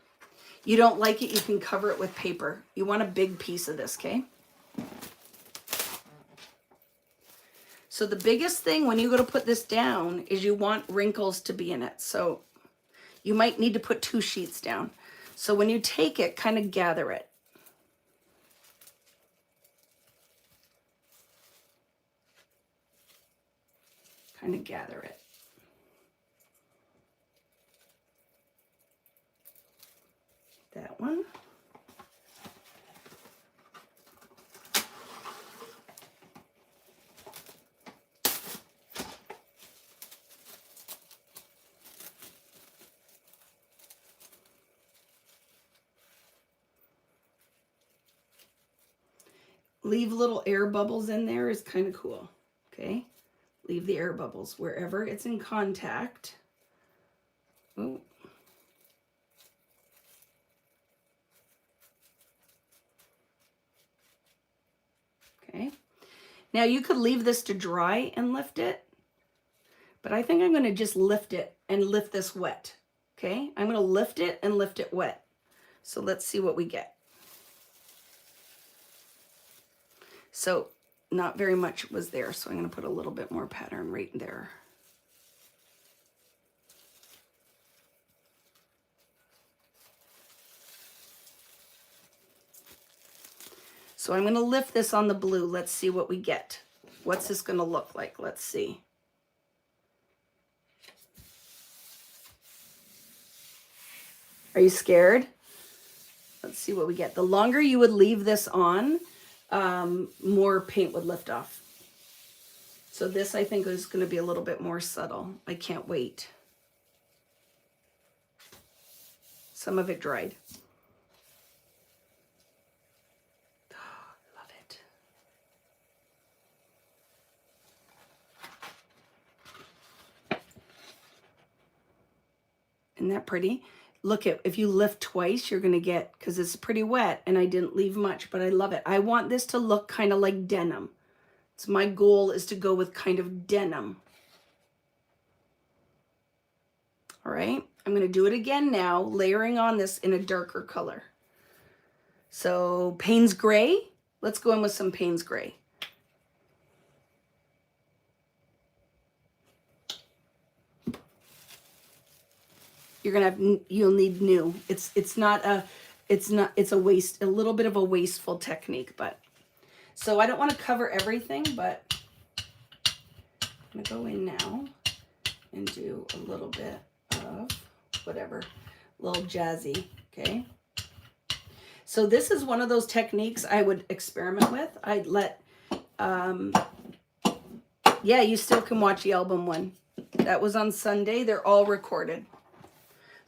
You don't like it, you can cover it with paper. You want a big piece of this, okay? So the biggest thing when you go to put this down is you want wrinkles to be in it. So you might need to put 2 sheets down. So when you take it, kind of gather it. Kind of gather it. That one. Leave little air bubbles in there is kind of cool, okay? Leave the air bubbles wherever it's in contact. Ooh. Okay. Now you could leave this to dry and lift it, but I think I'm going to just lift it and lift this wet. Okay. I'm going to lift it and lift it wet. So let's see what we get. So not very much was there, so I'm going to put a little bit more pattern right there. So I'm going to lift this on the blue. Let's see what we get. What's this going to look like? Let's see. Are you scared? Let's see what we get. The longer you would leave this on, more paint would lift off. So this, I think, is going to be a little bit more subtle. I can't wait. Some of it dried. Oh, love it. Isn't that pretty? Look at, if you lift twice, you're going to get, because it's pretty wet and I didn't leave much, but I love it. I want this to look kind of like denim. So my goal is to go with kind of denim. All right, I'm going to do it again now, layering on this in a darker color. So Payne's Gray, let's go in with some Payne's Gray. You're gonna have, you'll need new. It's a little bit of a wasteful technique, but so I don't want to cover everything, but I'm gonna go in now and do a little bit of whatever, a little jazzy, okay? So this is one of those techniques I would experiment with. I'd let, yeah, you still can watch the album one. That was on Sunday. They're all recorded.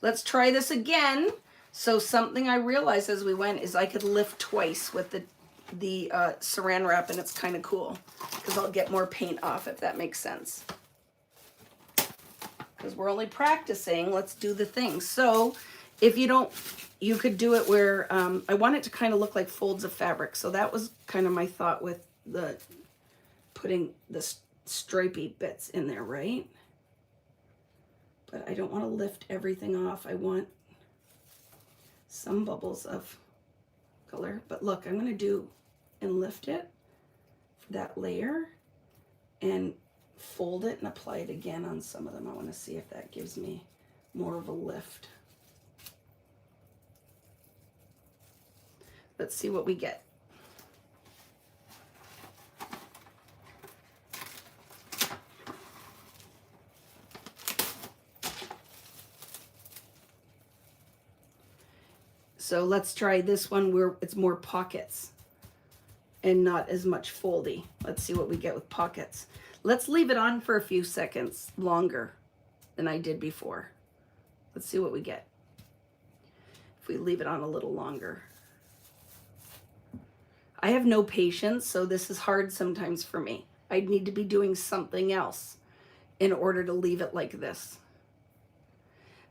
Let's try this again. So something I realized as we went is I could lift twice with the saran wrap, and it's kind of cool because I'll get more paint off, if that makes sense. Because we're only practicing, let's do the thing. So if you don't, you could do it where, I want it to kind of look like folds of fabric. So that was kind of my thought with the putting the stripy bits in there, right? But I don't want to lift everything off. I want some bubbles of color. But look, I'm going to do and lift it for that layer and fold it and apply it again on some of them. I want to see if that gives me more of a lift. Let's see what we get. So let's try this one where it's more pockets and not as much foldy. Let's see what we get with pockets. Let's leave it on for a few seconds longer than I did before. Let's see what we get if we leave it on a little longer. I have no patience, so this is hard sometimes for me. I'd need to be doing something else in order to leave it like this.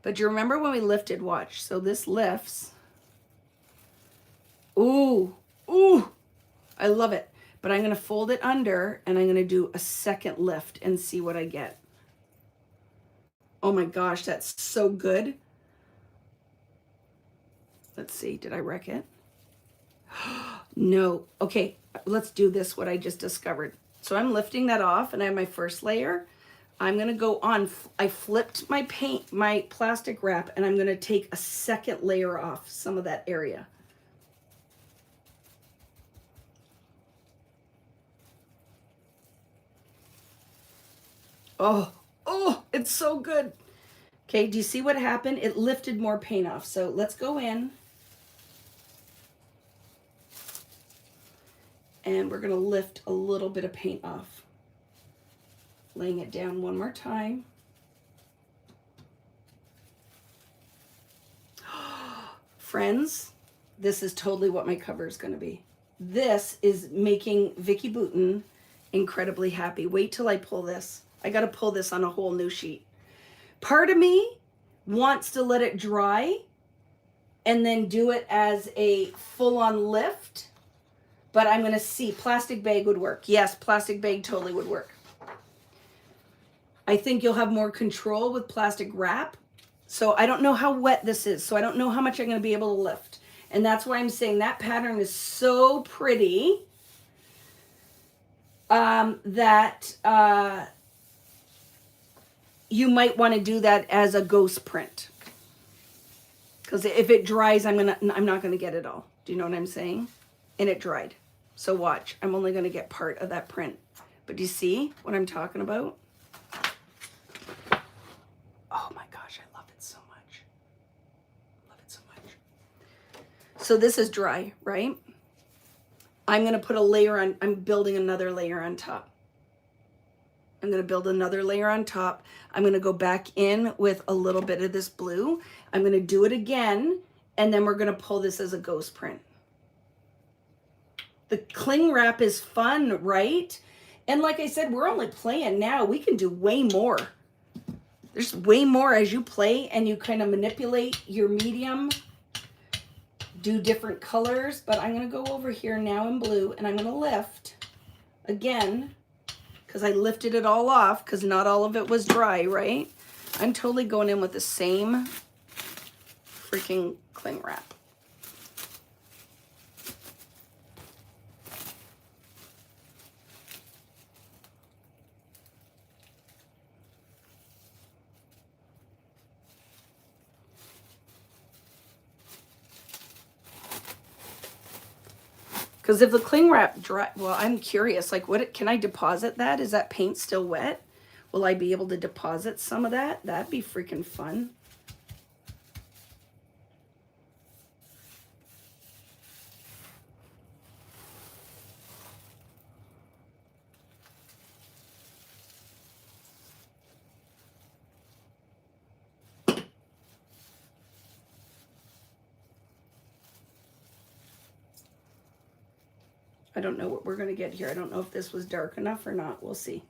But you remember when we lifted, watch. So this lifts. Ooh, ooh, I love it. But I'm going to fold it under and I'm going to do a second lift and see what I get. Oh my gosh, that's so good. Let's see, did I wreck it? No. Okay, let's do this, what I just discovered. So I'm lifting that off and I have my first layer. I'm going to go on. I flipped my paint, my plastic wrap, and I'm going to take a second layer off some of that area. Oh, oh, it's so good. Okay, do you see what happened? It lifted more paint off. So let's go in. And we're going to lift a little bit of paint off. Laying it down one more time. Friends, this is totally what my cover is going to be. This is making Vicky Boutin incredibly happy. Wait till I pull this. I got to pull this on a whole new sheet. Part of me wants to let it dry and then do it as a full-on lift. But I'm going to see. Plastic bag would work. Yes, plastic bag totally would work. I think you'll have more control with plastic wrap. So I don't know how wet this is. So I don't know how much I'm going to be able to lift. And that's why I'm saying that pattern is so pretty that you might want to do that as a ghost print. Because if it dries, I'm not going to get it all. Do you know what I'm saying? And it dried. So watch, I'm only going to get part of that print. But do you see what I'm talking about? Oh my gosh, I love it so much. Love it so much. So this is dry, right? I'm going to put a layer on, I'm building another layer on top. I'm going to build another layer on top. I'm going to go back in with a little bit of this blue. I'm going to do it again, and then we're going to pull this as a ghost print. The cling wrap is fun, right? And like I said, we're only playing now. We can do way more. There's way more as you play and you kind of manipulate your medium, do different colors. But I'm going to go over here now in blue and I'm going to lift again because I lifted it all off because not all of it was dry, right? I'm totally going in with the same freaking cling wrap. Because if the cling wrap dry, well, I'm curious, like, what can I deposit that? Is that paint still wet? Will I be able to deposit some of that? That'd be freaking fun. I don't know what we're going to get here. I don't know if this was dark enough or not. We'll see.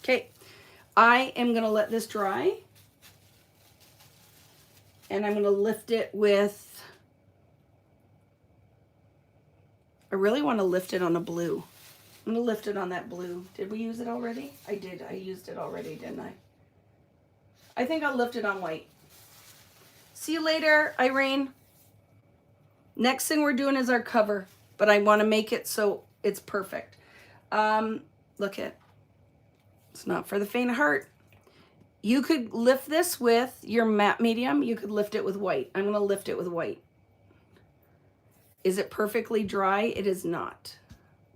Okay, I am going to let this dry. And I'm going to lift it with, I really want to lift it on a blue. I'm going to lift it on that blue. Did we use it already? I did. I used it already, didn't I? I think I'll lift it on white. See you later, Irene. Next thing we're doing is our cover, but I want to make it so it's perfect. Look at, it's not for the faint of heart. You could lift this with your matte medium. You could lift it with white. I'm going to lift it with white. Is it perfectly dry? It is not,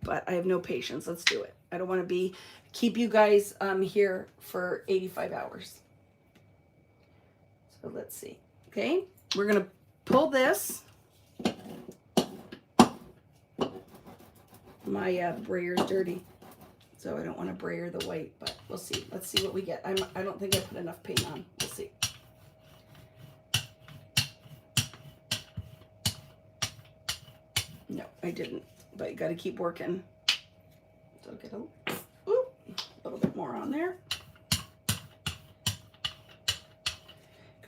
but I have no patience. Let's do it. I don't want to keep you guys here for 85 hours. So let's see. Okay, we're going to pull this. My brayer's dirty, so I don't want to brayer the white, but we'll see. Let's see what we get. I don't think I put enough paint on. We'll see. No, I didn't, but you got to keep working. So get a little bit more on there.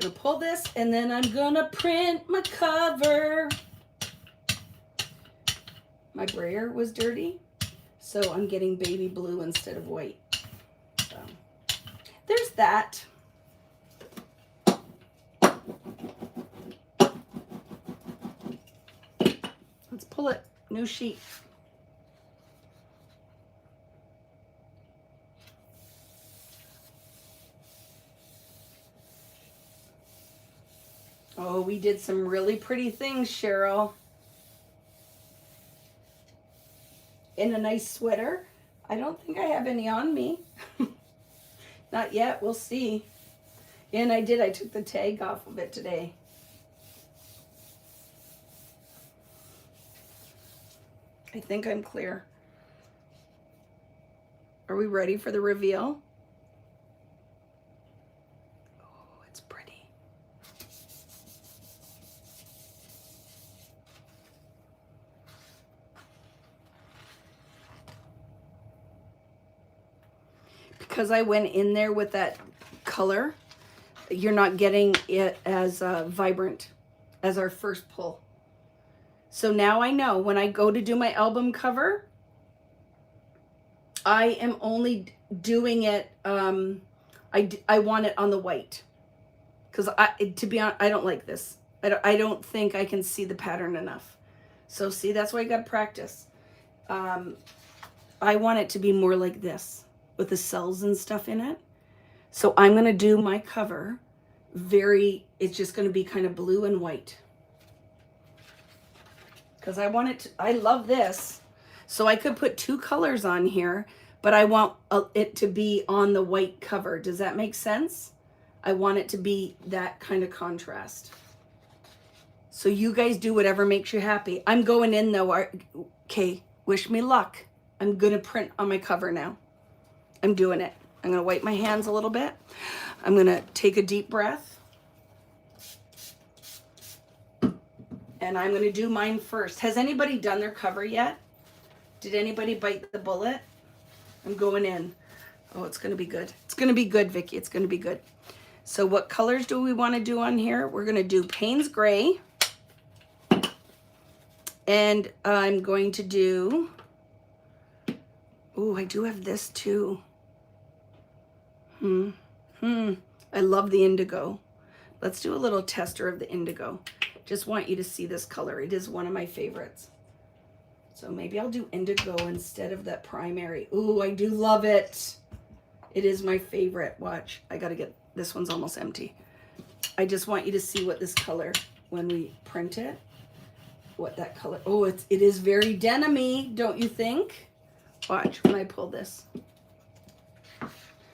Gonna pull this, and then I'm gonna print my cover. My brayer was dirty, so I'm getting baby blue instead of white. So there's that. Let's pull it. New sheet. Oh, we did some really pretty things, Cheryl. In a nice sweater. I don't think I have any on me. Not yet. We'll see. And I took the tag off of it today. I think I'm clear. Are we ready for the reveal? Oh, it's pretty. Because I went in there with that color, you're not getting it as vibrant as our first pull. So now I know when I go to do my album cover, I am only doing it, I want it on the white. Because to be honest, I don't like this. I don't think I can see the pattern enough. So see, that's why I got to practice. I want it to be more like this, with the cells and stuff in it. So I'm going to do my cover it's just going to be kind of blue and white. Because I want it to, I love this. So I could put two colors on here, but I want it to be on the white cover. Does that make sense? I want it to be that kind of contrast. So you guys do whatever makes you happy. I'm going in though. Okay, wish me luck. I'm going to print on my cover now. I'm doing it. I'm going to wipe my hands a little bit. I'm going to take a deep breath. And I'm going to do mine first. Has anybody done their cover yet? Did anybody bite the bullet? I'm going in. Oh, it's going to be good. It's going to be good, Vicki. It's going to be good. So what colors do we want to do on here? We're going to do Payne's Gray. And I'm going to do... Oh, I do have this too. I love the indigo. Let's do a little tester of the indigo. Just want you to see this color. It is one of my favorites. So maybe I'll do indigo instead of that primary. Ooh, I do love it. It is my favorite. Watch, I gotta get, this one's almost empty. I just want you to see what this color, when we print it, what that color. Oh, it is very denim-y, don't you think? Watch when I pull this.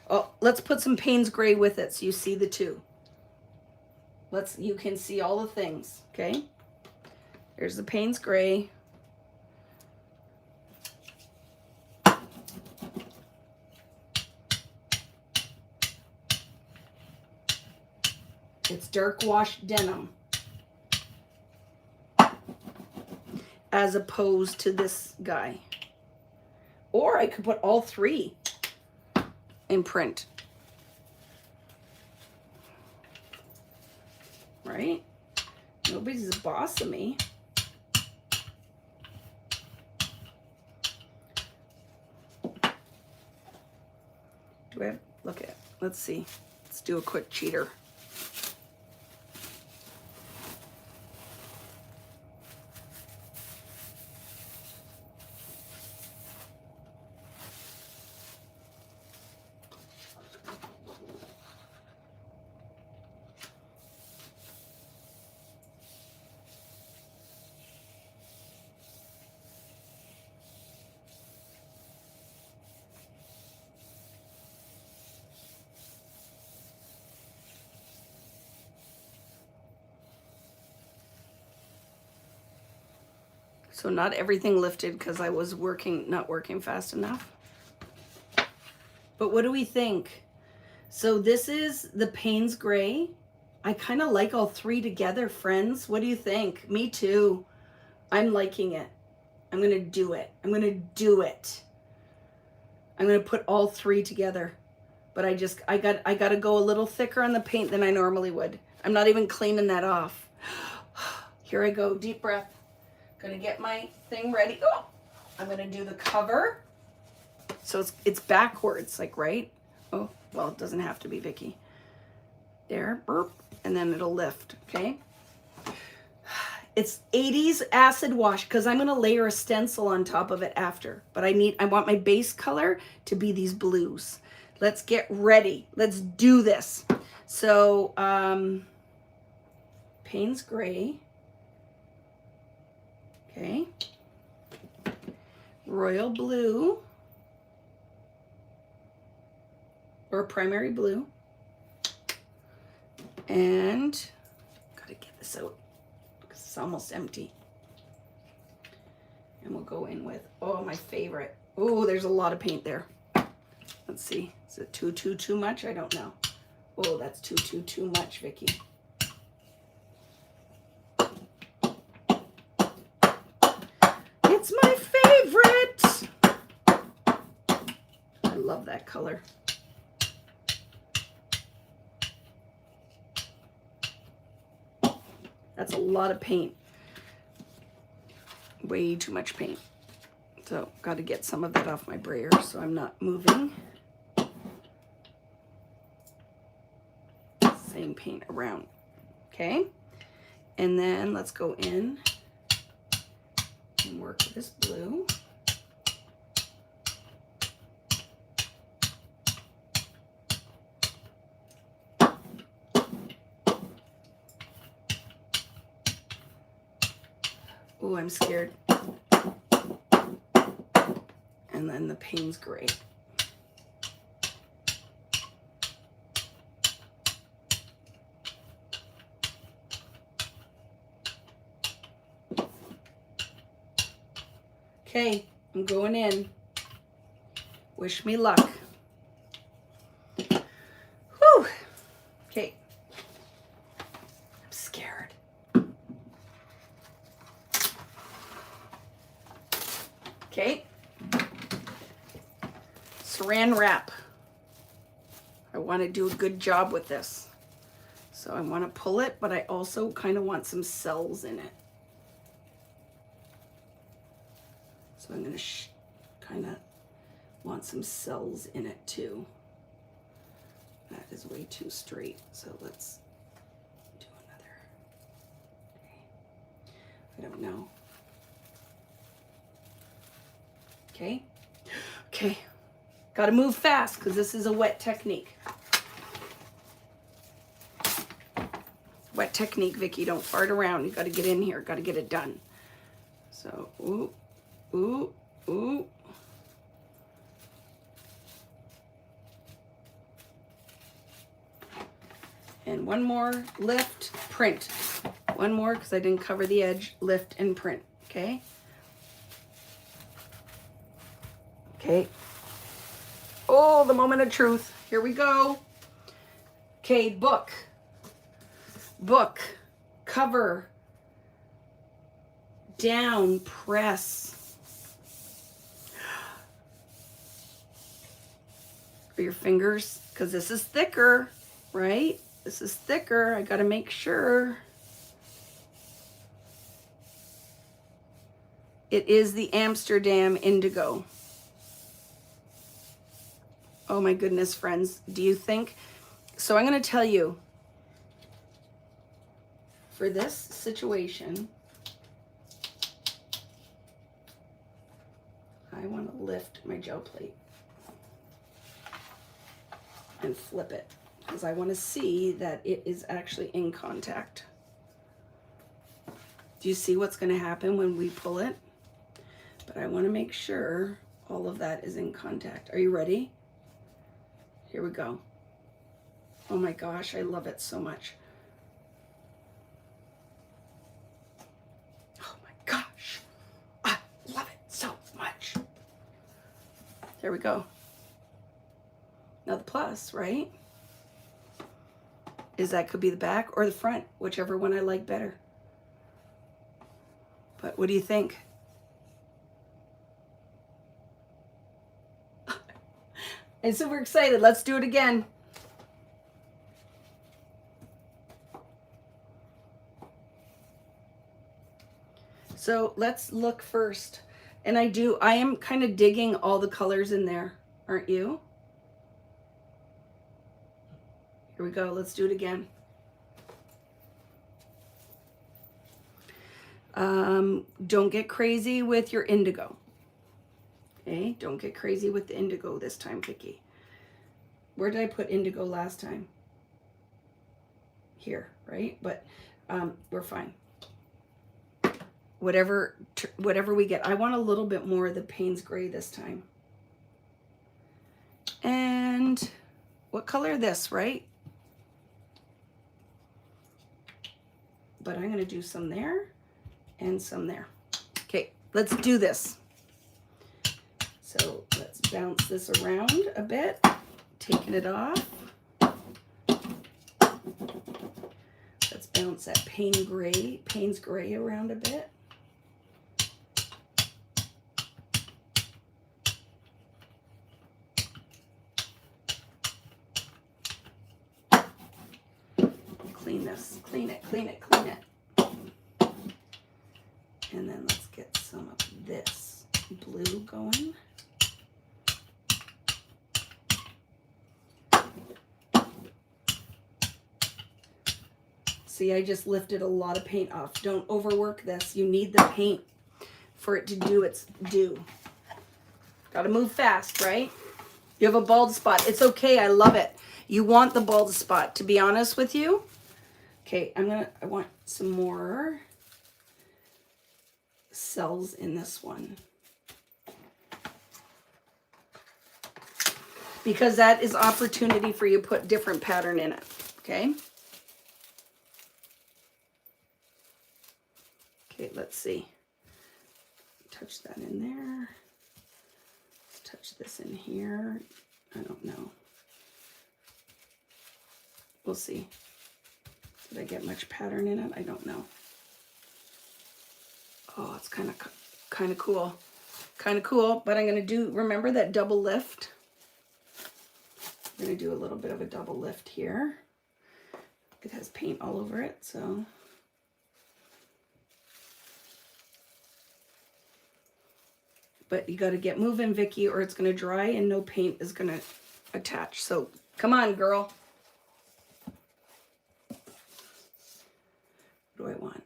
Oh, let's put some Payne's Gray with it so you see the two. You can see all the things, okay? Here's the Payne's Gray. It's dark wash denim. As opposed to this guy. Or I could put all three in print. Right? Nobody's the boss of me. Do I have, look at, let's see. Let's do a quick cheater. So not everything lifted because I was not working fast enough. But what do we think? So this is the Payne's Gray. I kind of like all three together, friends. What do you think? Me too. I'm liking it. I'm going to do it. I'm going to do it. I'm going to put all three together. But I got to go a little thicker on the paint than I normally would. I'm not even cleaning that off. Here I go. Deep breath. Gonna get my thing ready. Oh, I'm gonna do the cover. So it's backwards, like, right? Oh, well, it doesn't have to be, Vicky. There, burp, and then it'll lift, okay? It's 80s acid wash because I'm gonna layer a stencil on top of it after. But I want my base color to be these blues. Let's get ready. Let's do this. So, Payne's Gray. Okay, royal blue, or primary blue, and gotta get this out because it's almost empty. And we'll go in with, oh, my favorite. Oh, there's a lot of paint there. Let's see, is it too much? I don't know. Oh, that's too much, Vicky. It's my favorite. I love that color. That's a lot of paint. Way too much paint. So got to get some of that off my brayer so I'm not moving. Same paint around. Okay. And then let's go in and work with this blue. Oh, I'm scared. And then the Payne's Gray. Okay, I'm going in. Wish me luck. Whew. Okay. I'm scared. Okay. Saran wrap. I want to do a good job with this. So I want to pull it, but I also kind of want some cells in it. So I'm going to kind of want some cells in it too. That is way too straight. So let's do another. Okay. I don't know. Okay. Okay. Got to move fast because this is a wet technique. Wet technique, Vicky. Don't fart around. You got to get in here. Got to get it done. So, ooh, ooh, ooh. And one more, lift, print. One more, because I didn't cover the edge, lift and print, okay? Okay. Oh, the moment of truth. Here we go. Okay, book. Book. Cover. Down, press. For your fingers, because this is thicker, right? This is thicker. I got to make sure. It is the Amsterdam Indigo. Oh my goodness, friends. Do you think? So I'm going to tell you, for this situation, I want to lift my gel plate and flip it because I want to see that it is actually in contact. Do you see what's going to happen when we pull it? But I want to make sure all of that is in contact. Are you ready? Here we go. Oh my gosh, I love it so much. Oh my gosh, I love it so much. There we go. Now the plus, right, is that could be the back or the front, whichever one I like better. But what do you think? I'm super excited. Let's do it again. So let's look first. And I am kind of digging all the colors in there, aren't you? Here we go. Let's do it again. Don't get crazy with your indigo. Okay, don't get crazy with the indigo this time, Vicky. Where did I put indigo last time? Here, right? But we're fine. Whatever we get. I want a little bit more of the Payne's Gray this time. And what color this, right? But I'm going to do some there and some there. Okay, let's do this. So let's bounce this around a bit, taking it off. Let's bounce that Payne's Gray around a bit. Clean this, clean it, clean it, clean it. And then let's get some of this blue going. See, I just lifted a lot of paint off. Don't overwork this. You need the paint for it to do its due. Gotta move fast, right? You have a bald spot. It's okay, I love it. You want the bald spot, to be honest with you. Okay, I want some more cells in this one. Because that is opportunity for you to put different pattern in it, okay? Okay, let's see. Touch that in there. Let's touch this in here. I don't know. We'll see. Did I get much pattern in it? I don't know. Oh, it's kind of cool. Kind of cool, but I'm going to do, remember that double lift? I'm going to do a little bit of a double lift here. It has paint all over it, so. But you got to get moving, Vicky, or it's going to dry and no paint is going to attach. So come on, girl. What do I want?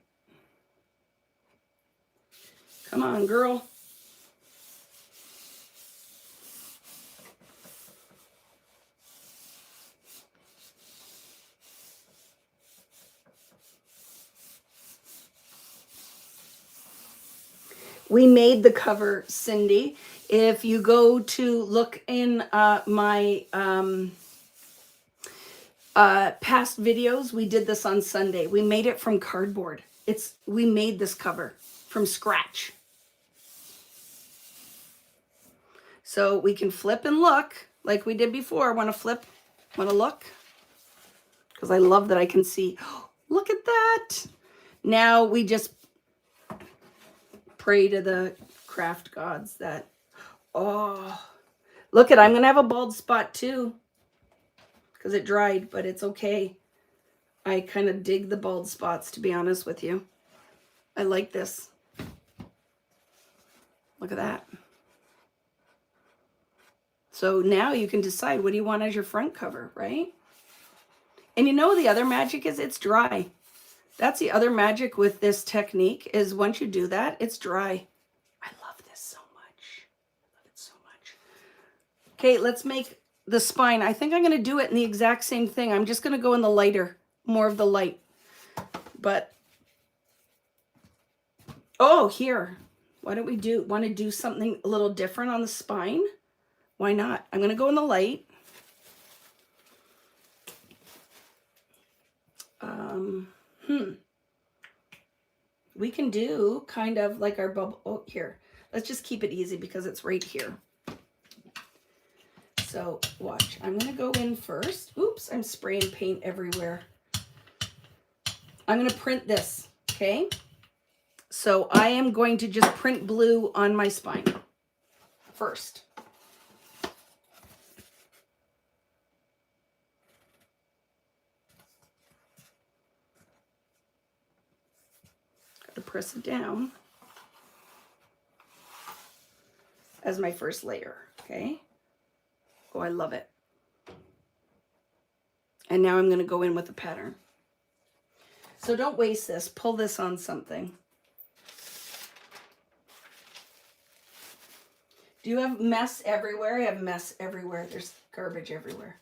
Come on, girl. We made the cover, Cindy. If you go to look in my past videos, we did this on Sunday. We made it from cardboard. We made this cover from scratch. So we can flip and look like we did before. Want to flip? Want to look? Because I love that I can see. Oh, look at that. Now we just pray to the craft gods that, oh, look at, I'm going to have a bald spot too because it dried, but it's okay. I kind of dig the bald spots, to be honest with you. I like this. Look at that. So now you can decide, what do you want as your front cover, right? And you know, the other magic is it's dry. That's the other magic with this technique, is once you do that, it's dry. I love this so much. I love it so much. Okay, let's make the spine. I think I'm going to do it in the exact same thing. I'm just going to go in the lighter, more of the light. But, oh, here. Why don't we want to do something a little different on the spine? Why not? I'm going to go in the light. We can do kind of like our bubble. Oh, here. Let's just keep it easy because it's right here. So watch. I'm going to go in first. Oops, I'm spraying paint everywhere. I'm going to print this, okay? So I am going to just print blue on my spine first. To press it down as my first layer, okay? Oh, I love it. And now I'm going to go in with a pattern. So don't waste this. Pull this on something. Do you have mess everywhere? I have mess everywhere. There's garbage everywhere.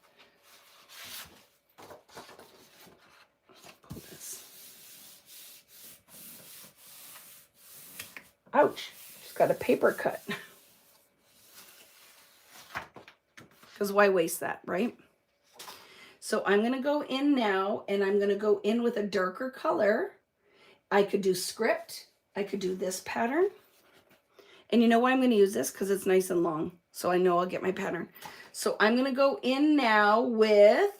Pull this. Ouch. Just got a paper cut. Because why waste that, right? So I'm going to go in now, and I'm going to go in with a darker color. I could do script. I could do this pattern. And you know why I'm going to use this? Because it's nice and long. So I know I'll get my pattern. So I'm going to go in now with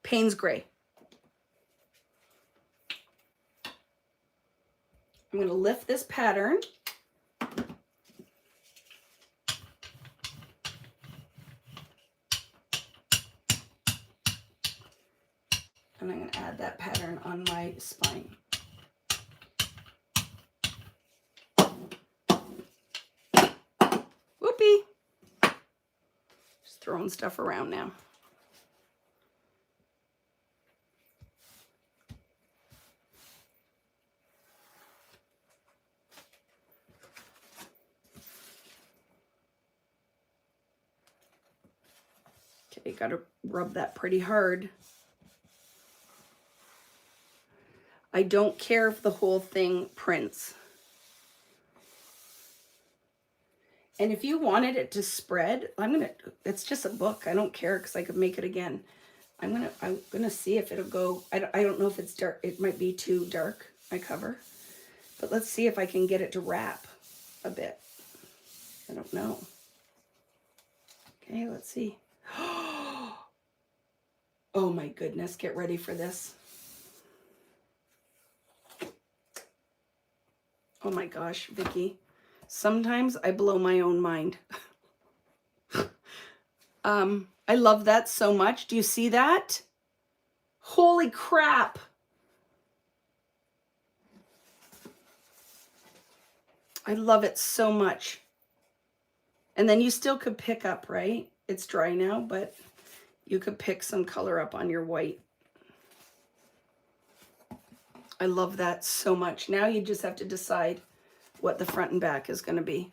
Payne's Gray. I'm going to lift this pattern. And I'm going to add that pattern on my spine. Whoopee. Just throwing stuff around now. Okay, got to rub that pretty hard. I don't care if the whole thing prints. And if you wanted it to spread, it's just a book. I don't care because I could make it again. I'm gonna see if it'll go. I don't know if it's dark. It might be too dark, my cover. But let's see if I can get it to wrap a bit. I don't know. Okay, let's see. Oh my goodness, get ready for this. Oh my gosh, Vicky. Sometimes I blow my own mind. I love that so much. Do you see that? Holy crap. I love it so much. And then you still could pick up, right? It's dry now, but you could pick some color up on your white. I love that so much. Now you just have to decide what the front and back is going to be.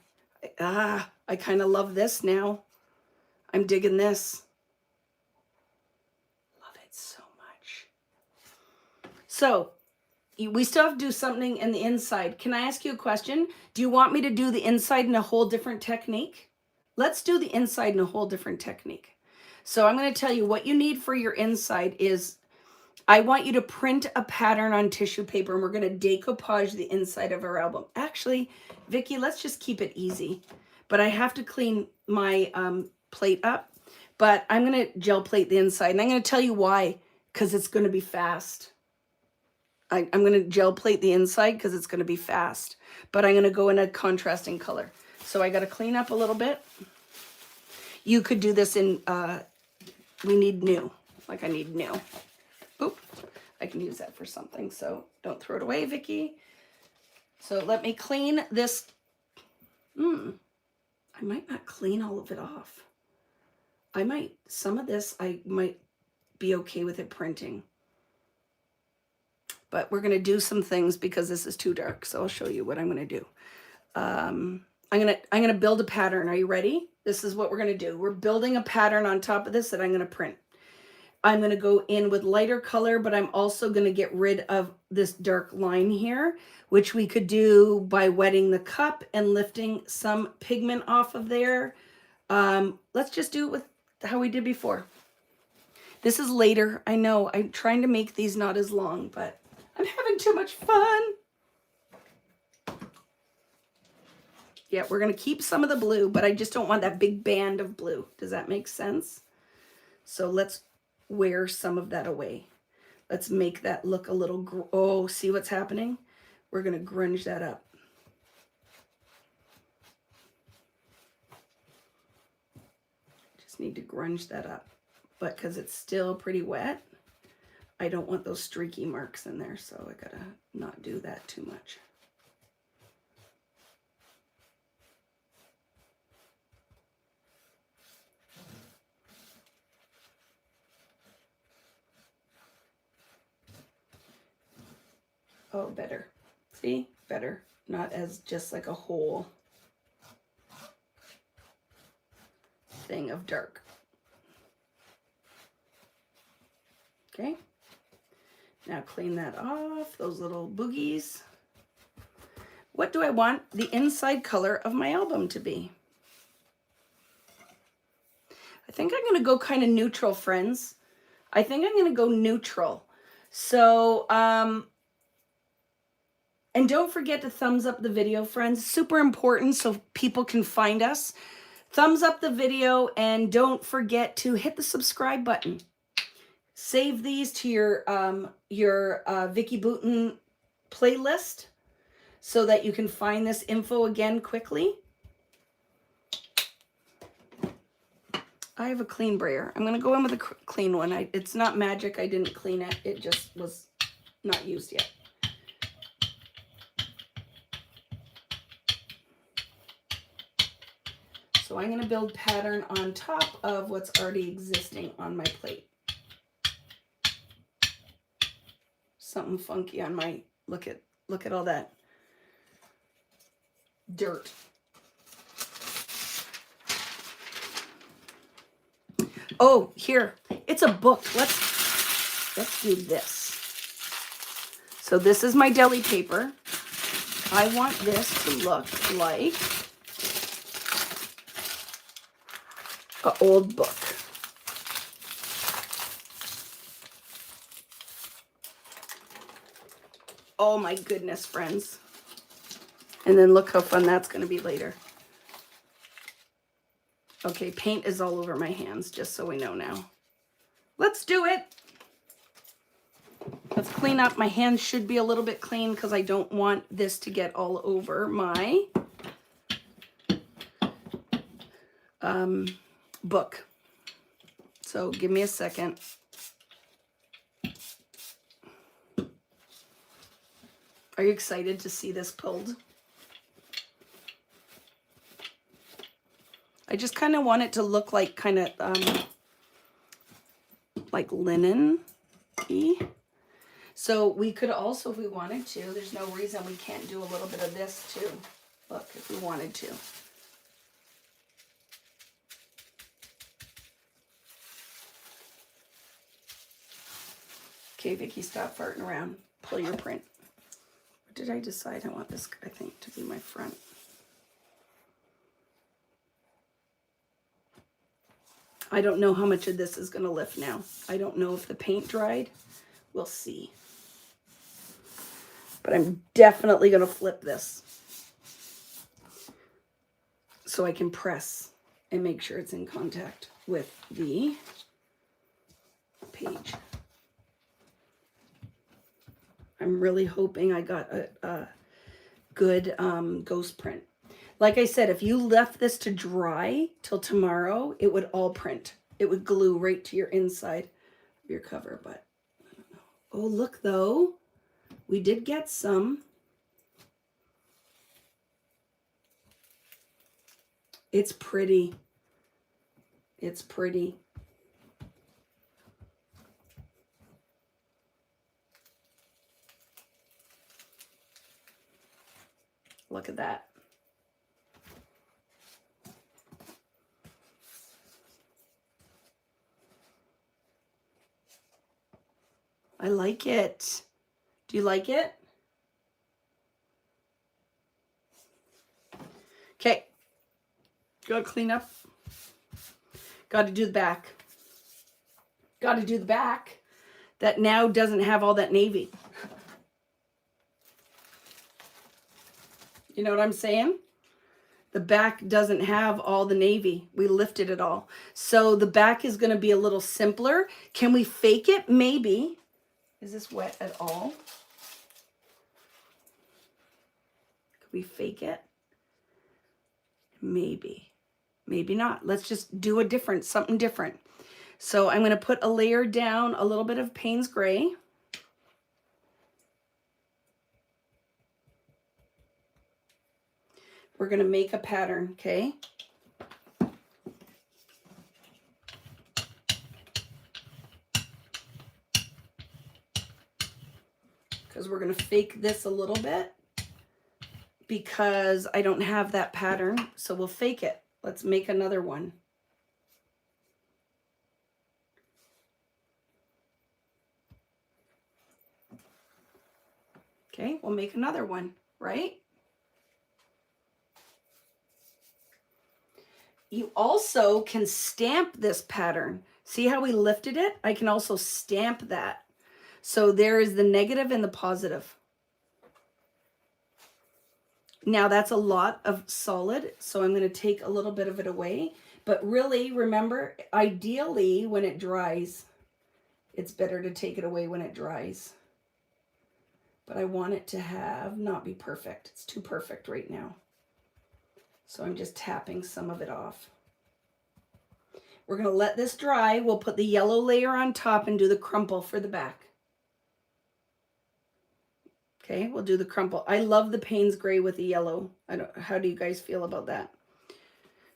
I kind of love this now. I'm digging this. Love it so much. So we still have to do something in the inside. Can I ask you a question? Do you want me to do the inside in a whole different technique? Let's do the inside in a whole different technique. So I'm going to tell you what you need for your inside is, I want you to print a pattern on tissue paper, and we're going to decoupage the inside of our album. Actually, Vicki, let's just keep it easy. But I have to clean my plate up. But I'm going to gel plate the inside, and I'm going to tell you why, because it's going to be fast. I'm going to gel plate the inside because it's going to be fast. But I'm going to go in a contrasting color. So I got to clean up a little bit. You could do this in, we need new. Like I need new. Oop, I can use that for something, so don't throw it away, Vicki. So let me clean this. I might not clean all of it off. Some of this, I might be okay with it printing. But we're going to do some things because this is too dark, so I'll show you what I'm going to do. I'm going to build a pattern. Are you ready? This is what we're going to do. We're building a pattern on top of this that I'm going to print. I'm going to go in with lighter color, but I'm also going to get rid of this dark line here, which we could do by wetting the cup and lifting some pigment off of there. Let's just do it with how we did before. This is later. I know I'm trying to make these not as long, but I'm having too much fun. Yeah, we're going to keep some of the blue, but I just don't want that big band of blue. Does that make sense? So let's wear some of that away. Let's make that look a little, oh, see what's happening? We're going to grunge that up. Just need to grunge that up. But because it's still pretty wet, I don't want those streaky marks in there, so I gotta not do that too much. Oh, better. See? Better. Not as just like a whole thing of dark. Okay. Now clean that off, those little boogies. What do I want the inside color of my album to be? I think I'm going to go kind of neutral, friends. I think I'm going to go neutral. So, and don't forget to thumbs up the video, friends. Super important so people can find us. Thumbs up the video and don't forget to hit the subscribe button. Save these to your Vicki Boutin playlist so that you can find this info again quickly. I have a clean brayer. I'm going to go in with a clean one. It's not magic. I didn't clean it. It just was not used yet. So I'm going to build pattern on top of what's already existing on my plate. Something funky on my, look at all that dirt. Oh, here, it's a book. Let's do this. So this is my deli paper. I want this to look like an old book. Oh my goodness, friends. And then look how fun that's going to be later. Okay, paint is all over my hands, just so we know now. Let's do it. Let's clean up. My hands should be a little bit clean because I don't want this to get all over my book. So give me a second. Are you excited to see this pulled? I just kind of want it to look like kind of like linen-y. So we could also, if we wanted to, there's no reason we can't do a little bit of this too. Look, if we wanted to. Okay, Vicki, stop farting around. Pull your print. did I decide? I want this, I think, to be my front. I don't know how much of this is going to lift now. I don't know if the paint dried. We'll see. But I'm definitely going to flip this so I can press and make sure it's in contact with the page. I'm really hoping I got a good ghost print. Like I said, if you left this to dry till tomorrow, it would all print. It would glue right to your inside of your cover, but I don't know. Oh, look though. We did get some. It's pretty. It's pretty. Look at that. I like it. Do you like it? Okay. Gotta clean up. Gotta do the back. Gotta do the back that now doesn't have all that navy. You know what I'm saying? The back doesn't have all the navy. We lifted it all. So the back is going to be a little simpler. Can we fake it? Maybe. Is this wet at all? Could we fake it? Maybe. Maybe not. Let's just do something different. So I'm going to put a layer down, a little bit of Payne's Gray. We're going to make a pattern, okay? Because we're going to fake this a little bit because I don't have that pattern, so we'll fake it. Let's make another one. Okay, we'll make another one, right? You also can stamp this pattern. See how we lifted it? I can also stamp that. So there is the negative and the positive. Now that's a lot of solid, so I'm going to take a little bit of it away. But really, remember, ideally when it dries, it's better to take it away when it dries. But I want it to not be perfect. It's too perfect right now. So I'm just tapping some of it off. We're going to let this dry. We'll put the yellow layer on top and do the crumple for the back. Okay, we'll do the crumple. I love the Payne's Gray with the yellow. How do you guys feel about that?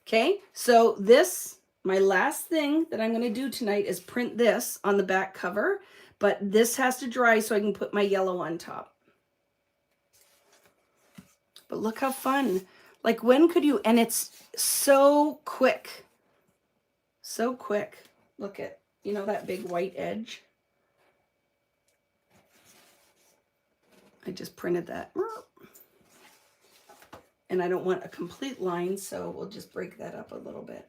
Okay, so this, my last thing that I'm going to do tonight is print this on the back cover, but this has to dry so I can put my yellow on top. But look how fun. Like, when could you, and it's so quick. So quick. Look at, you know, that big white edge. I just printed that. And I don't want a complete line, so we'll just break that up a little bit.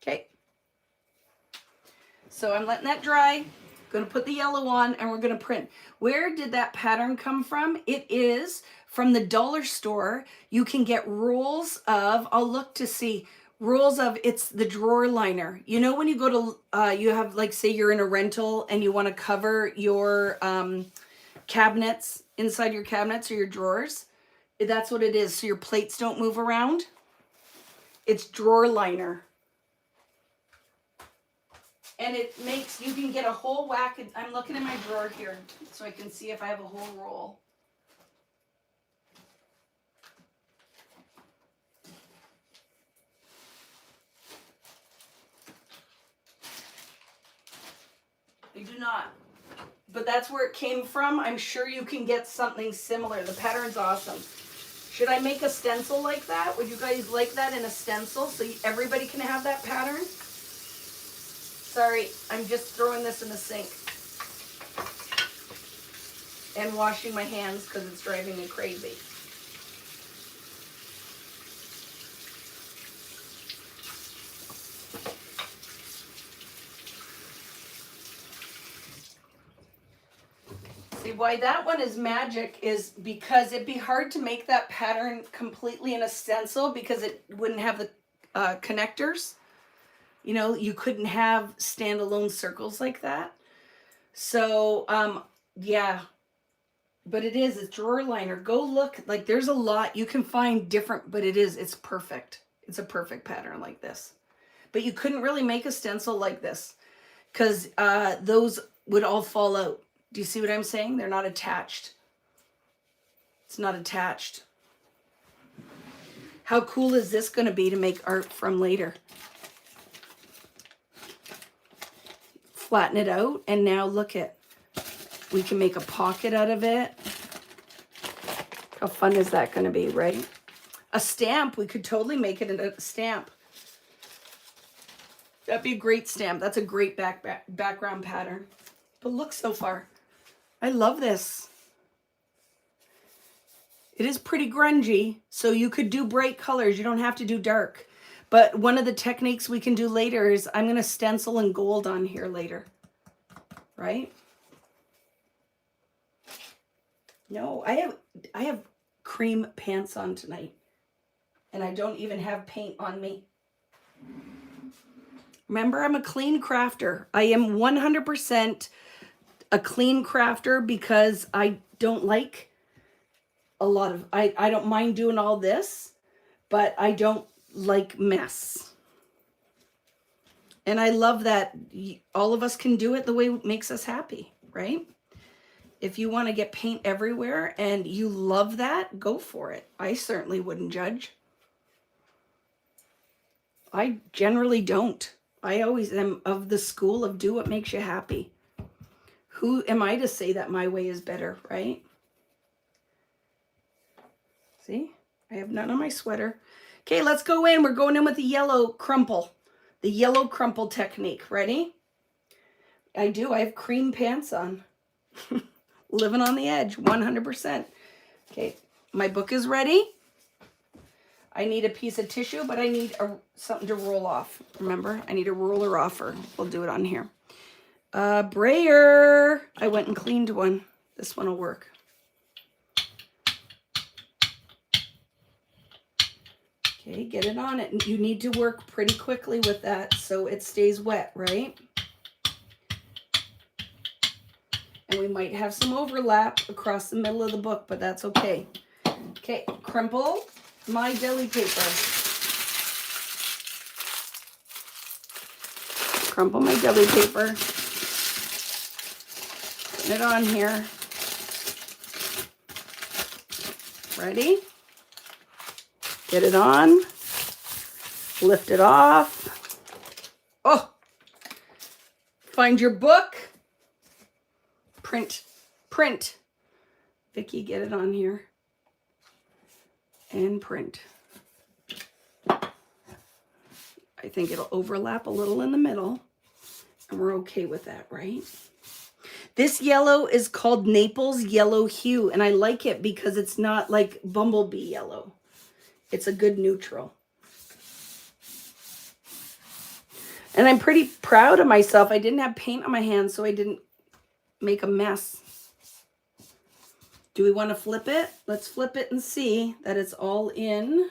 Okay. So I'm letting that dry. Going to put the yellow on and we're going to print. Where did that pattern come from? It is from the dollar store. You can get rolls of, I'll look to see, rolls of, it's the drawer liner. You know when you go to, you have, like, say you're in a rental and you want to cover your cabinets, inside your cabinets or your drawers. That's what it is, so your plates don't move around. It's drawer liner. And it makes, you can get a whole whack. I'm looking in my drawer here so I can see if I have a whole roll. I do not. But that's where it came from. I'm sure you can get something similar. The pattern's awesome. Should I make a stencil like that? Would you guys like that in a stencil so everybody can have that pattern? Sorry, I'm just throwing this in the sink and washing my hands because it's driving me crazy. See, why that one is magic is because it'd be hard to make that pattern completely in a stencil because it wouldn't have the connectors. You know, you couldn't have standalone circles like that. So, yeah. But it's drawer liner. Go look. Like, there's a lot. You can find different, but it's perfect. It's a perfect pattern like this. But you couldn't really make a stencil like this because those would all fall out. Do you see what I'm saying? They're not attached. It's not attached. How cool is this going to be to make art from later? Flatten it out, and now look at, we can make a pocket out of it. How fun is that going to be, right? A stamp, we could totally make it into a stamp. That'd be a great stamp. That's a great background pattern. But look so far. I love this. It is pretty grungy, so you could do bright colors. You don't have to do dark. But one of the techniques we can do later is I'm going to stencil in gold on here later. Right? No, I have cream pants on tonight. And I don't even have paint on me. Remember, I'm a clean crafter. I am 100% a clean crafter because I don't like a lot of, I don't mind doing all this, but I don't like mess. And I love that all of us can do it the way it makes us happy, right? If you want to get paint everywhere and you love that, go for it. I certainly wouldn't judge. I generally don't. I always am of the school of do what makes you happy. Who am I to say that my way is better, right? See, I have none on my sweater. Okay, let's go in. We're going in with the yellow crumple. The yellow crumple technique. Ready? I do. I have cream pants on. Living on the edge, 100%. Okay, my book is ready. I need a piece of tissue, but I need something to roll off. Remember, I need a roller offer. We'll do it on here. Brayer. I went and cleaned one. This one will work. Okay, get it on it. And you need to work pretty quickly with that so it stays wet, right? And we might have some overlap across the middle of the book, but that's okay. Okay, crumple my deli paper. Crumple my deli paper. Put it on here. Ready? Get it on. Lift it off. Oh! Find your book. Print. Vicky, get it on here. And print. I think it'll overlap a little in the middle. And we're okay with that, right? This yellow is called Naples Yellow Hue. And I like it because it's not like bumblebee yellow. It's a good neutral. And I'm pretty proud of myself. I didn't have paint on my hands, so I didn't make a mess. Do we want to flip it? Let's flip it and see that it's all in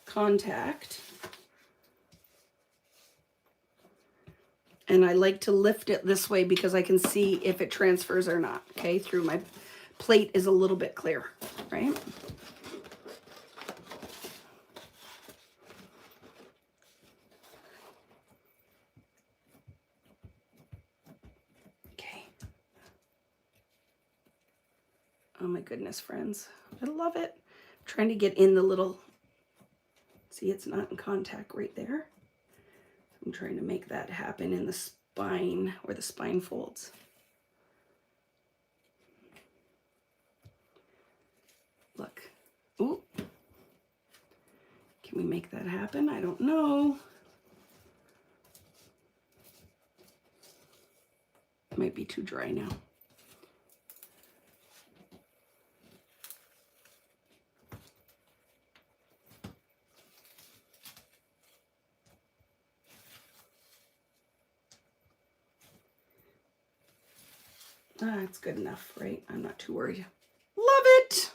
contact. And I like to lift it this way because I can see if it transfers or not. Okay, through my plate is a little bit clear, right? Oh my goodness, friends. I love it. I'm trying to get in the little, see, it's not in contact right there. I'm trying to make that happen in the spine, where the spine folds. Look, Ooh. Can we make that happen? I don't know. It might be too dry now. It's good enough, right? I'm not too worried. Love it!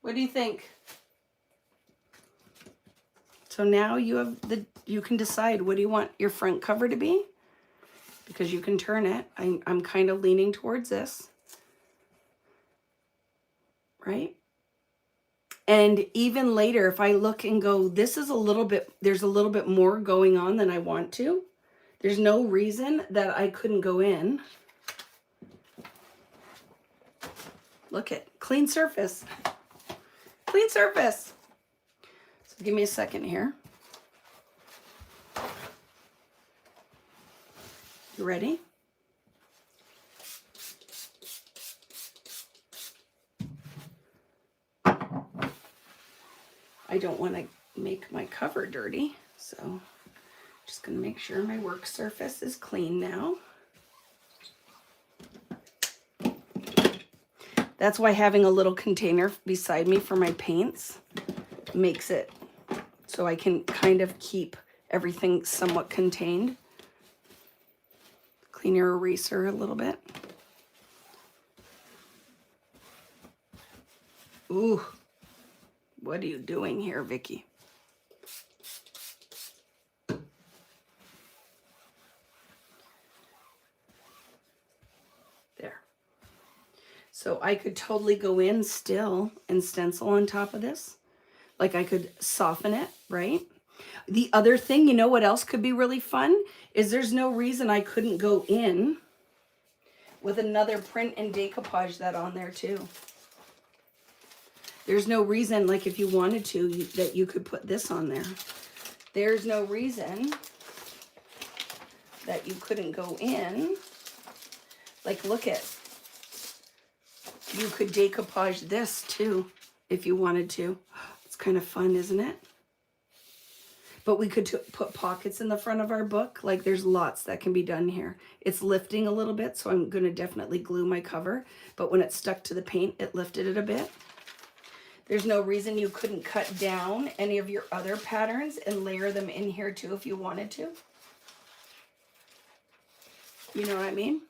What do you think? So now you have you can decide, what do you want your front cover to be? Because you can turn it. I'm kind of leaning towards this. Right? And even later, if I look and go, this is a little bit, there's a little bit more going on than I want to. There's no reason that I couldn't go in. Look at clean surface. Clean surface. So give me a second here. You ready? I don't want to make my cover dirty, so I'm just going to make sure my work surface is clean now. That's why having a little container beside me for my paints makes it so I can kind of keep everything somewhat contained. Clean your eraser a little bit. Ooh, what are you doing here, Vicky? There. So I could totally go in still and stencil on top of this. Like I could soften it, right? The other thing, you know what else could be really fun? Is there's no reason I couldn't go in with another print and decoupage that on there too. There's no reason, like if you wanted to, that you could put this on there. There's no reason that you couldn't go in. Like look at, you could decoupage this too if you wanted to. It's kind of fun, isn't it? But we could put pockets in the front of our book. Like there's lots that can be done here. It's lifting a little bit, so I'm going to definitely glue my cover. But when it stuck to the paint, it lifted it a bit. There's no reason you couldn't cut down any of your other patterns and layer them in here too if you wanted to. You know what I mean?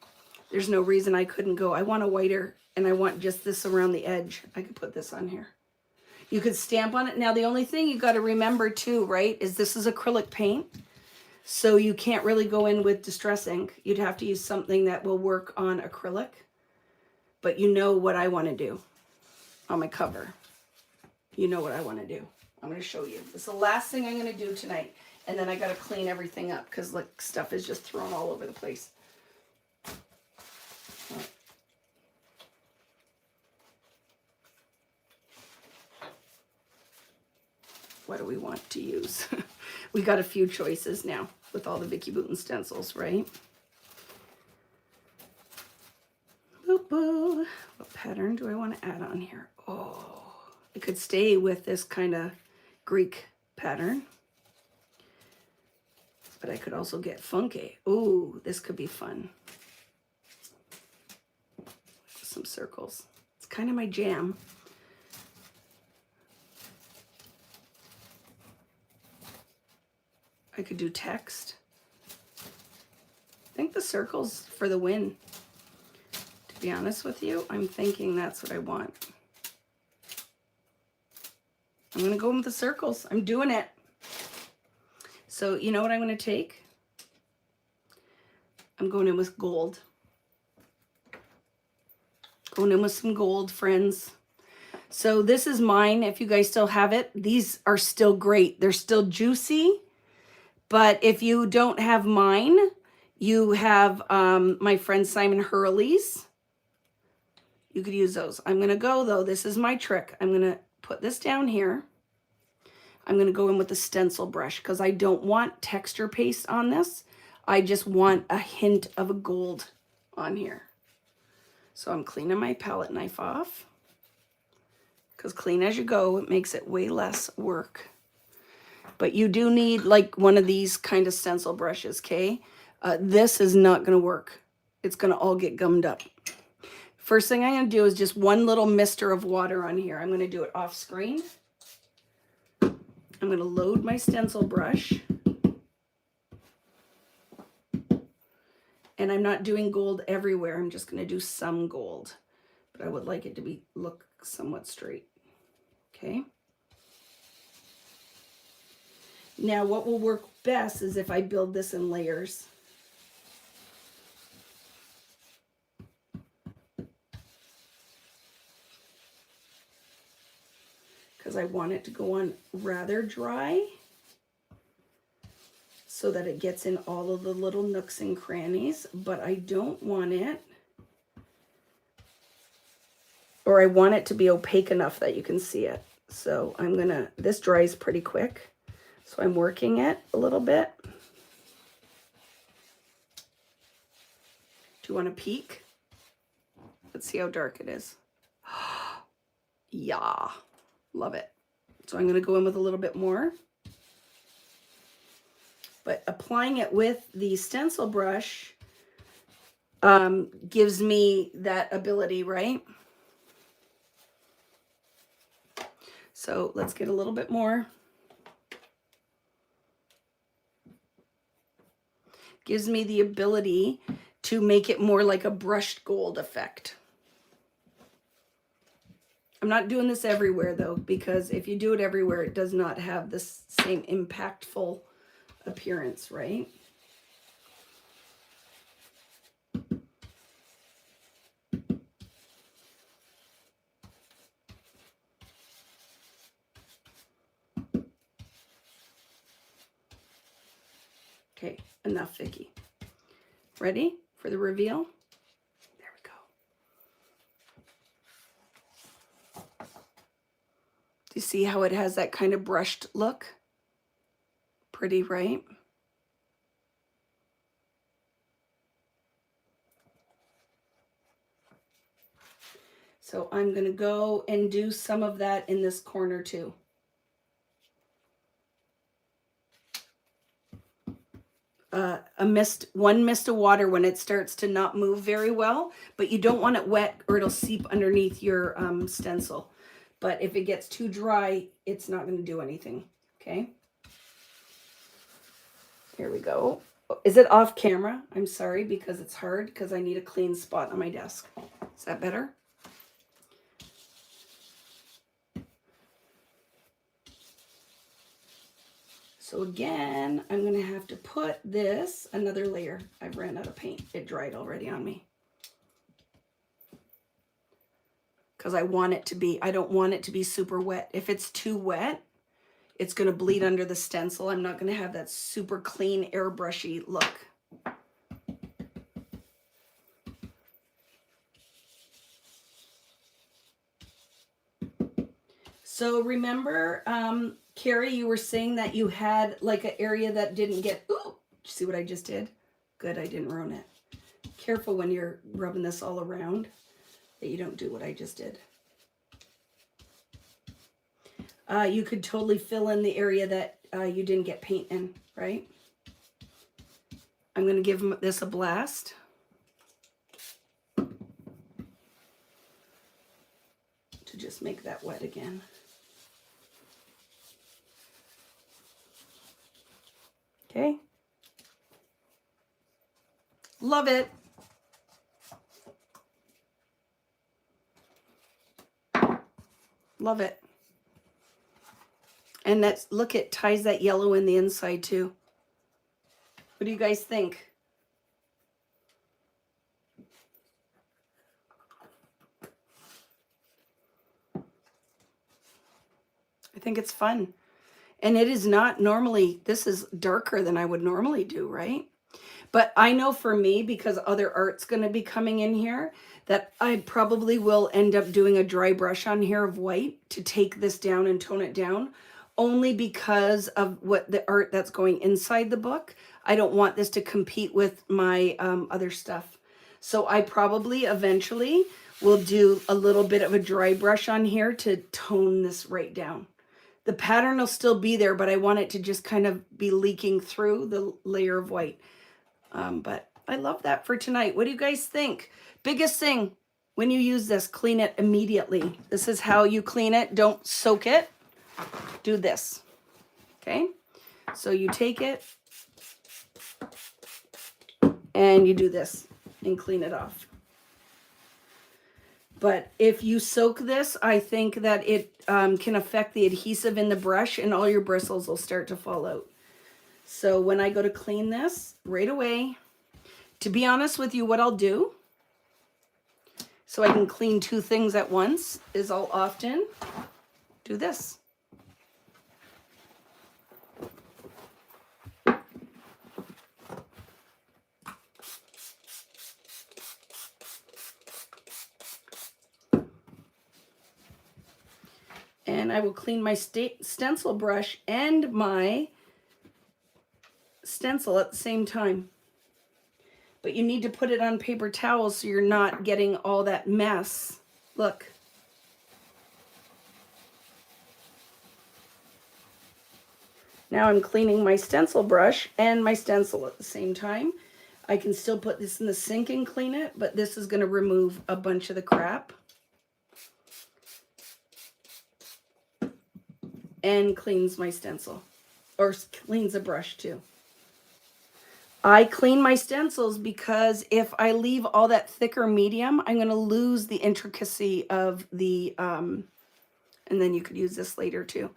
There's no reason I couldn't go, I want a whiter and I want just this around the edge. I could put this on here. You could stamp on it. Now, the only thing you got to remember too, right, is this is acrylic paint. So you can't really go in with distress ink. You'd have to use something that will work on acrylic. But you know what I want to do on my cover. You know what I want to do. I'm going to show you. It's the last thing I'm going to do tonight. And then I got to clean everything up because like stuff is just thrown all over the place. What do we want to use? We got a few choices now with all the Vicky Boutin stencils, right? Boop, boop. What pattern do I want to add on here? Oh, I could stay with this kind of Greek pattern, but I could also get funky. Ooh, this could be fun. Some circles. It's kind of my jam. I could do text. I think the circles for the win. To be honest with you, I'm thinking that's what I want. I'm going to go in with the circles. I'm doing it. So you know what I'm going to take? I'm going in with gold. Going in with some gold, friends. So this is mine. If you guys still have it, these are still great. They're still juicy. But if you don't have mine, you have my friend Simon Hurley's. You could use those. I'm going to go, though. This is my trick. I'm going to put this down here. I'm going to go in with the stencil brush because I don't want texture paste on this. I just want a hint of a gold on here. So I'm cleaning my palette knife off because clean as you go, it makes it way less work. But you do need like one of these kind of stencil brushes, okay? This is not going to work. It's going to all get gummed up. First thing I'm going to do is just one little mister of water on here. I'm going to do it off screen. I'm going to load my stencil brush. And I'm not doing gold everywhere. I'm just going to do some gold. But I would like it to look somewhat straight. Okay. Now what will work best is if I build this in layers. Because I want it to go on rather dry so that it gets in all of the little nooks and crannies, but I don't want it, or I want it to be opaque enough that you can see it. So I'm gonna, this dries pretty quick, so I'm working it a little bit. Do you want to peek? Let's see how dark it is. Yeah, love it. So I'm gonna go in with a little bit more. But applying it with the stencil brush gives me that ability, right? So let's get a little bit more. Gives me the ability to make it more like a brushed gold effect. I'm not doing this everywhere though, because if you do it everywhere, it does not have this same impactful appearance, right? Okay, enough, Vicky. Ready for the reveal? There we go. Do you see how it has that kind of brushed look? Pretty, right? So I'm going to go and do some of that in this corner too. One mist of water when it starts to not move very well, but you don't want it wet or it'll seep underneath your stencil. But if it gets too dry, it's not going to do anything. Okay. Here we go. Is it off camera? I'm sorry, because it's hard because I need a clean spot on my desk. Is that better? So again, I'm going to have to put this, another layer. I've ran out of paint. It dried already on me. Because I want it to be, I don't want it to be super wet. If it's too wet, it's going to bleed under the stencil. I'm not going to have that super clean airbrushy look. So remember, Carrie, you were saying that you had like an area that didn't get, ooh, did you see what I just did? Good, I didn't ruin it. Careful when you're rubbing this all around that you don't do what I just did. You could totally fill in the area that you didn't get paint in, right? I'm going to give this a blast. To just make that wet again. Okay. Love it. Love it. And that's, look, it ties that yellow in the inside too. What do you guys think? I think it's fun. And it is not normally, this is darker than I would normally do, right? But I know for me, because other art's going to be coming in here, that I probably will end up doing a dry brush on here of white to take this down and tone it down, only because of what the art that's going inside the book. I don't want this to compete with my other stuff. So I probably eventually we'll do a little bit of a dry brush on here to tone this right down. The pattern will still be there, but I want it to just kind of be leaking through the layer of white. But I love that for tonight. What do you guys think? Biggest thing, when you use this, clean it immediately. This is how you clean it. Don't soak it. Do this. Okay? So you take it and you do this and clean it off. But if you soak this, I think that it can affect the adhesive in the brush and all your bristles will start to fall out. So when I go to clean this right away, to be honest with you, what I'll do, so I can clean two things at once, is I'll often do this. And I will clean my stencil brush and my stencil at the same time. But you need to put it on paper towels so you're not getting all that mess. Look. Now I'm cleaning my stencil brush and my stencil at the same time. I can still put this in the sink and clean it, but this is going to remove a bunch of the crap. And cleans my stencil, or cleans the brush too. I clean my stencils because if I leave all that thicker medium, I'm going to lose the intricacy of the, and then you could use this later too,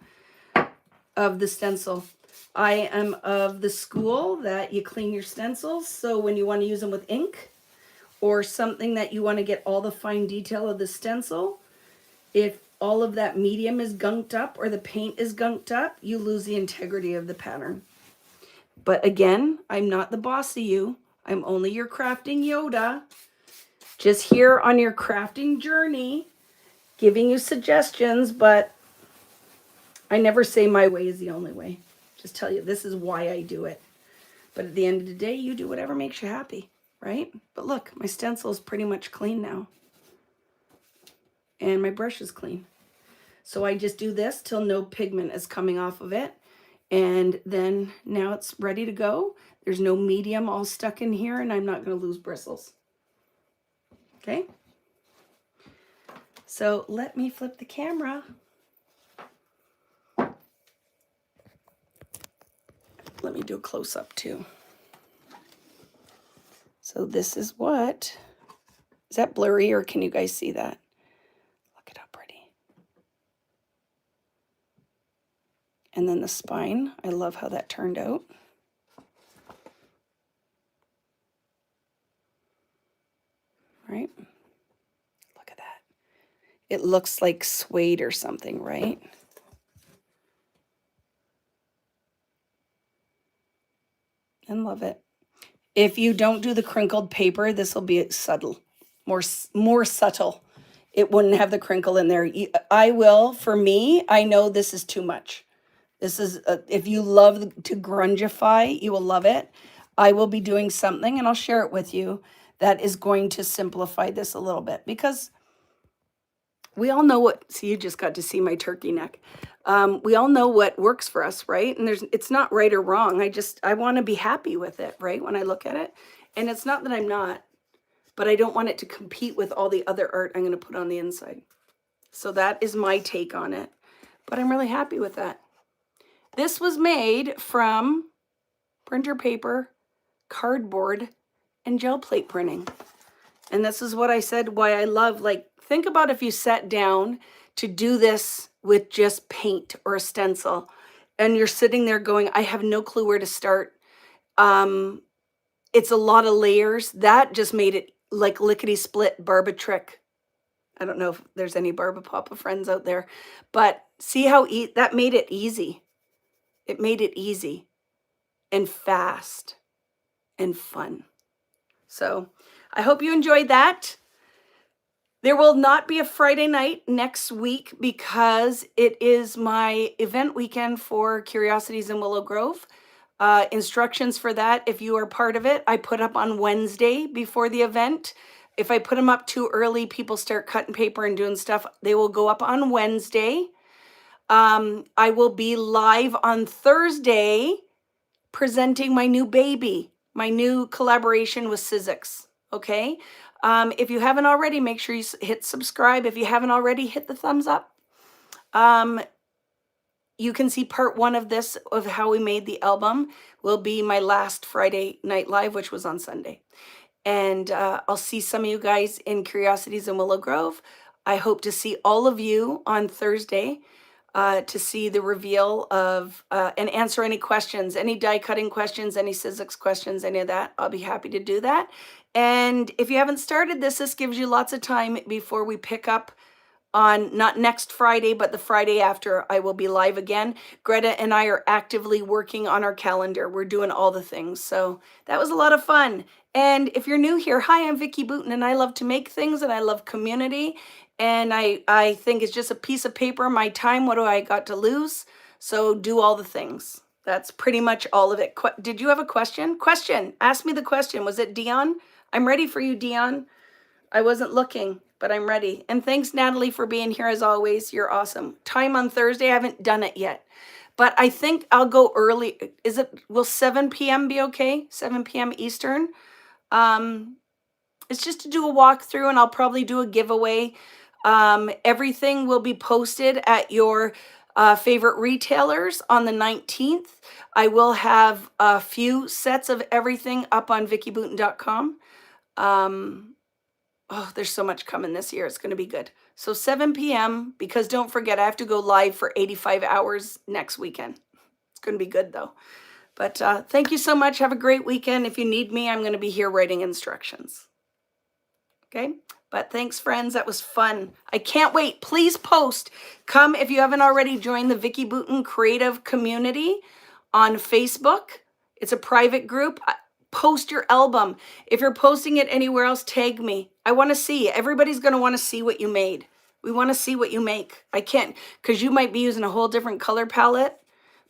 of the stencil. I am of the school that you clean your stencils, so when you want to use them with ink or something that you want to get all the fine detail of the stencil, if all of that medium is gunked up or the paint is gunked up, you lose the integrity of the pattern. But again, I'm not the boss of you. I'm only your crafting Yoda. Just here on your crafting journey, giving you suggestions, but I never say my way is the only way. Just tell you, this is why I do it. But at the end of the day, you do whatever makes you happy, right? But look, my stencil is pretty much clean now. And my brush is clean. So I just do this till no pigment is coming off of it. And then now it's ready to go. There's no medium all stuck in here and I'm not going to lose bristles. Okay. So let me flip the camera. Let me do a close up too. So this is what, is that blurry or can you guys see that? And then the spine, I love how that turned out. Right? Look at that. It looks like suede or something, right? And love it. If you don't do the crinkled paper, this will be subtle, more subtle. It wouldn't have the crinkle in there. I will, for me, I know this is too much. This is, if you love to grungify, you will love it. I will be doing something, and I'll share it with you, that is going to simplify this a little bit. Because we all know what, see, you just got to see my turkey neck. We all know what works for us, right? And it's not right or wrong. I want to be happy with it, right, when I look at it. And it's not that I'm not, but I don't want it to compete with all the other art I'm going to put on the inside. So that is my take on it. But I'm really happy with that. This was made from printer paper, cardboard, and gel plate printing. And this is what I said, why I love, like, think about if you sat down to do this with just paint or a stencil, and you're sitting there going, I have no clue where to start. It's a lot of layers. That just made it like lickety split Barba trick. I don't know if there's any Barba Papa friends out there, but see how that made it easy. It made it easy and fast and fun. So I hope you enjoyed that. There will not be a Friday night next week because it is my event weekend for Curiosities in Willow Grove. Instructions for that, if you are part of it, I put up on Wednesday before the event. if I put them up too early, people start cutting paper and doing stuff. They will go up on Wednesday. I will be live on Thursday presenting my new baby, my new collaboration with Sizzix. Okay. If you haven't already, make sure you hit subscribe. If you haven't already, hit the thumbs up. You can see part 1 of this, of how we made the album, will be my last Friday night live, which was on Sunday. And I'll see some of you guys in Curiosities in Willow Grove. I hope to see all of you on Thursday to see the reveal of, and answer any questions, any die cutting questions, any Sizzix questions, any of that. I'll be happy to do that. And if you haven't started this gives you lots of time before we pick up on, not next Friday, but the Friday after. I will be live again. Greta and I are actively working on our calendar. We're doing all the things. So that was a lot of fun. And if you're new here, hi, I'm Vicki Booten, and I love to make things, and I love community. And I think it's just a piece of paper, my time. What do I got to lose? So do all the things. That's pretty much all of it. Did you have a question? Ask me the question. Was it Dion? I'm ready for you, Dion. I wasn't looking, but I'm ready. And thanks, Natalie, for being here as always. You're awesome. Time on Thursday, I haven't done it yet, but I think I'll go early. Will 7 p.m. be okay? 7 p.m. Eastern. It's just to do a walkthrough, and I'll probably do a giveaway. Everything will be posted at your favorite retailers on the 19th. I will have a few sets of everything up on vickybooten.com. Oh, there's so much coming this year. It's going to be good. So 7 p.m. because don't forget, I have to go live for 85 hours next weekend. It's going to be good though. But thank you so much. Have a great weekend. If you need me, I'm going to be here writing instructions. Okay. But thanks, friends. That was fun. I can't wait. Please post. Come if you haven't already joined the Vicki Booten Creative Community on Facebook. It's a private group. Post your album. If you're posting it anywhere else, tag me. I want to see. Everybody's going to want to see what you made. We want to see what you make. I can't, because you might be using a whole different color palette,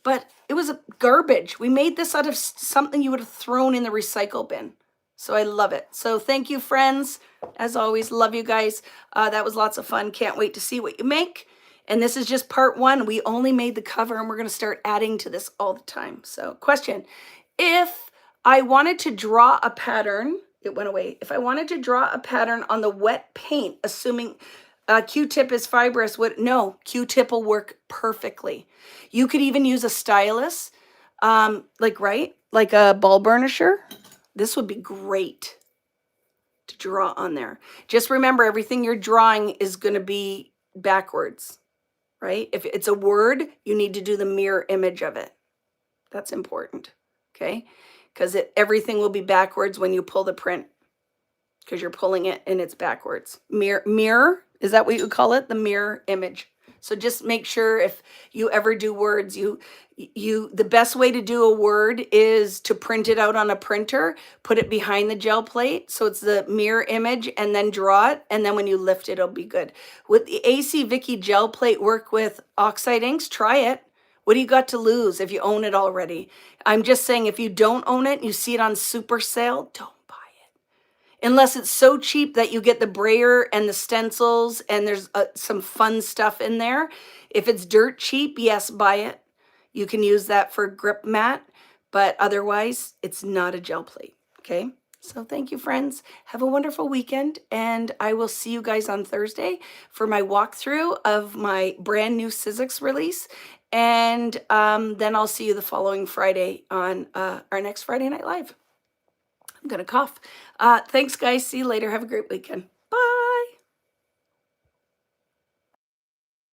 but it was garbage. We made this out of something you would have thrown in the recycle bin. So I love it. So thank you, friends. As always, love you guys. That was lots of fun. Can't wait to see what you make. And this is just part 1. We only made the cover, and we're going to start adding to this all the time. So question, if I wanted to draw a pattern, it went away. If I wanted to draw a pattern on the wet paint, assuming Q-tip is fibrous, no, Q-tip will work perfectly. You could even use a stylus, like a ball burnisher. This would be great to draw on there. Just remember, everything you're drawing is going to be backwards, right? If it's a word, you need to do the mirror image of it. That's important, okay? Because everything will be backwards when you pull the print, because you're pulling it and it's backwards. Mirror, is that what you call it? The mirror image. So just make sure if you ever do words, the best way to do a word is to print it out on a printer, put it behind the gel plate, so it's the mirror image, and then draw it, and then when you lift it, it'll be good. With the AC Vicki gel plate work with oxide inks, try it. What do you got to lose if you own it already? I'm just saying, if you don't own it, you see it on super sale, don't buy it. Unless it's so cheap that you get the brayer and the stencils and there's some fun stuff in there. If it's dirt cheap, yes, buy it. You can use that for grip mat, but otherwise it's not a gel plate, okay? So thank you, friends. Have a wonderful weekend, and I will see you guys on Thursday for my walkthrough of my brand new Sizzix release. And then I'll see you the following Friday on our next Friday Night Live. I'm going to cough. Thanks, guys. See you later. Have a great weekend.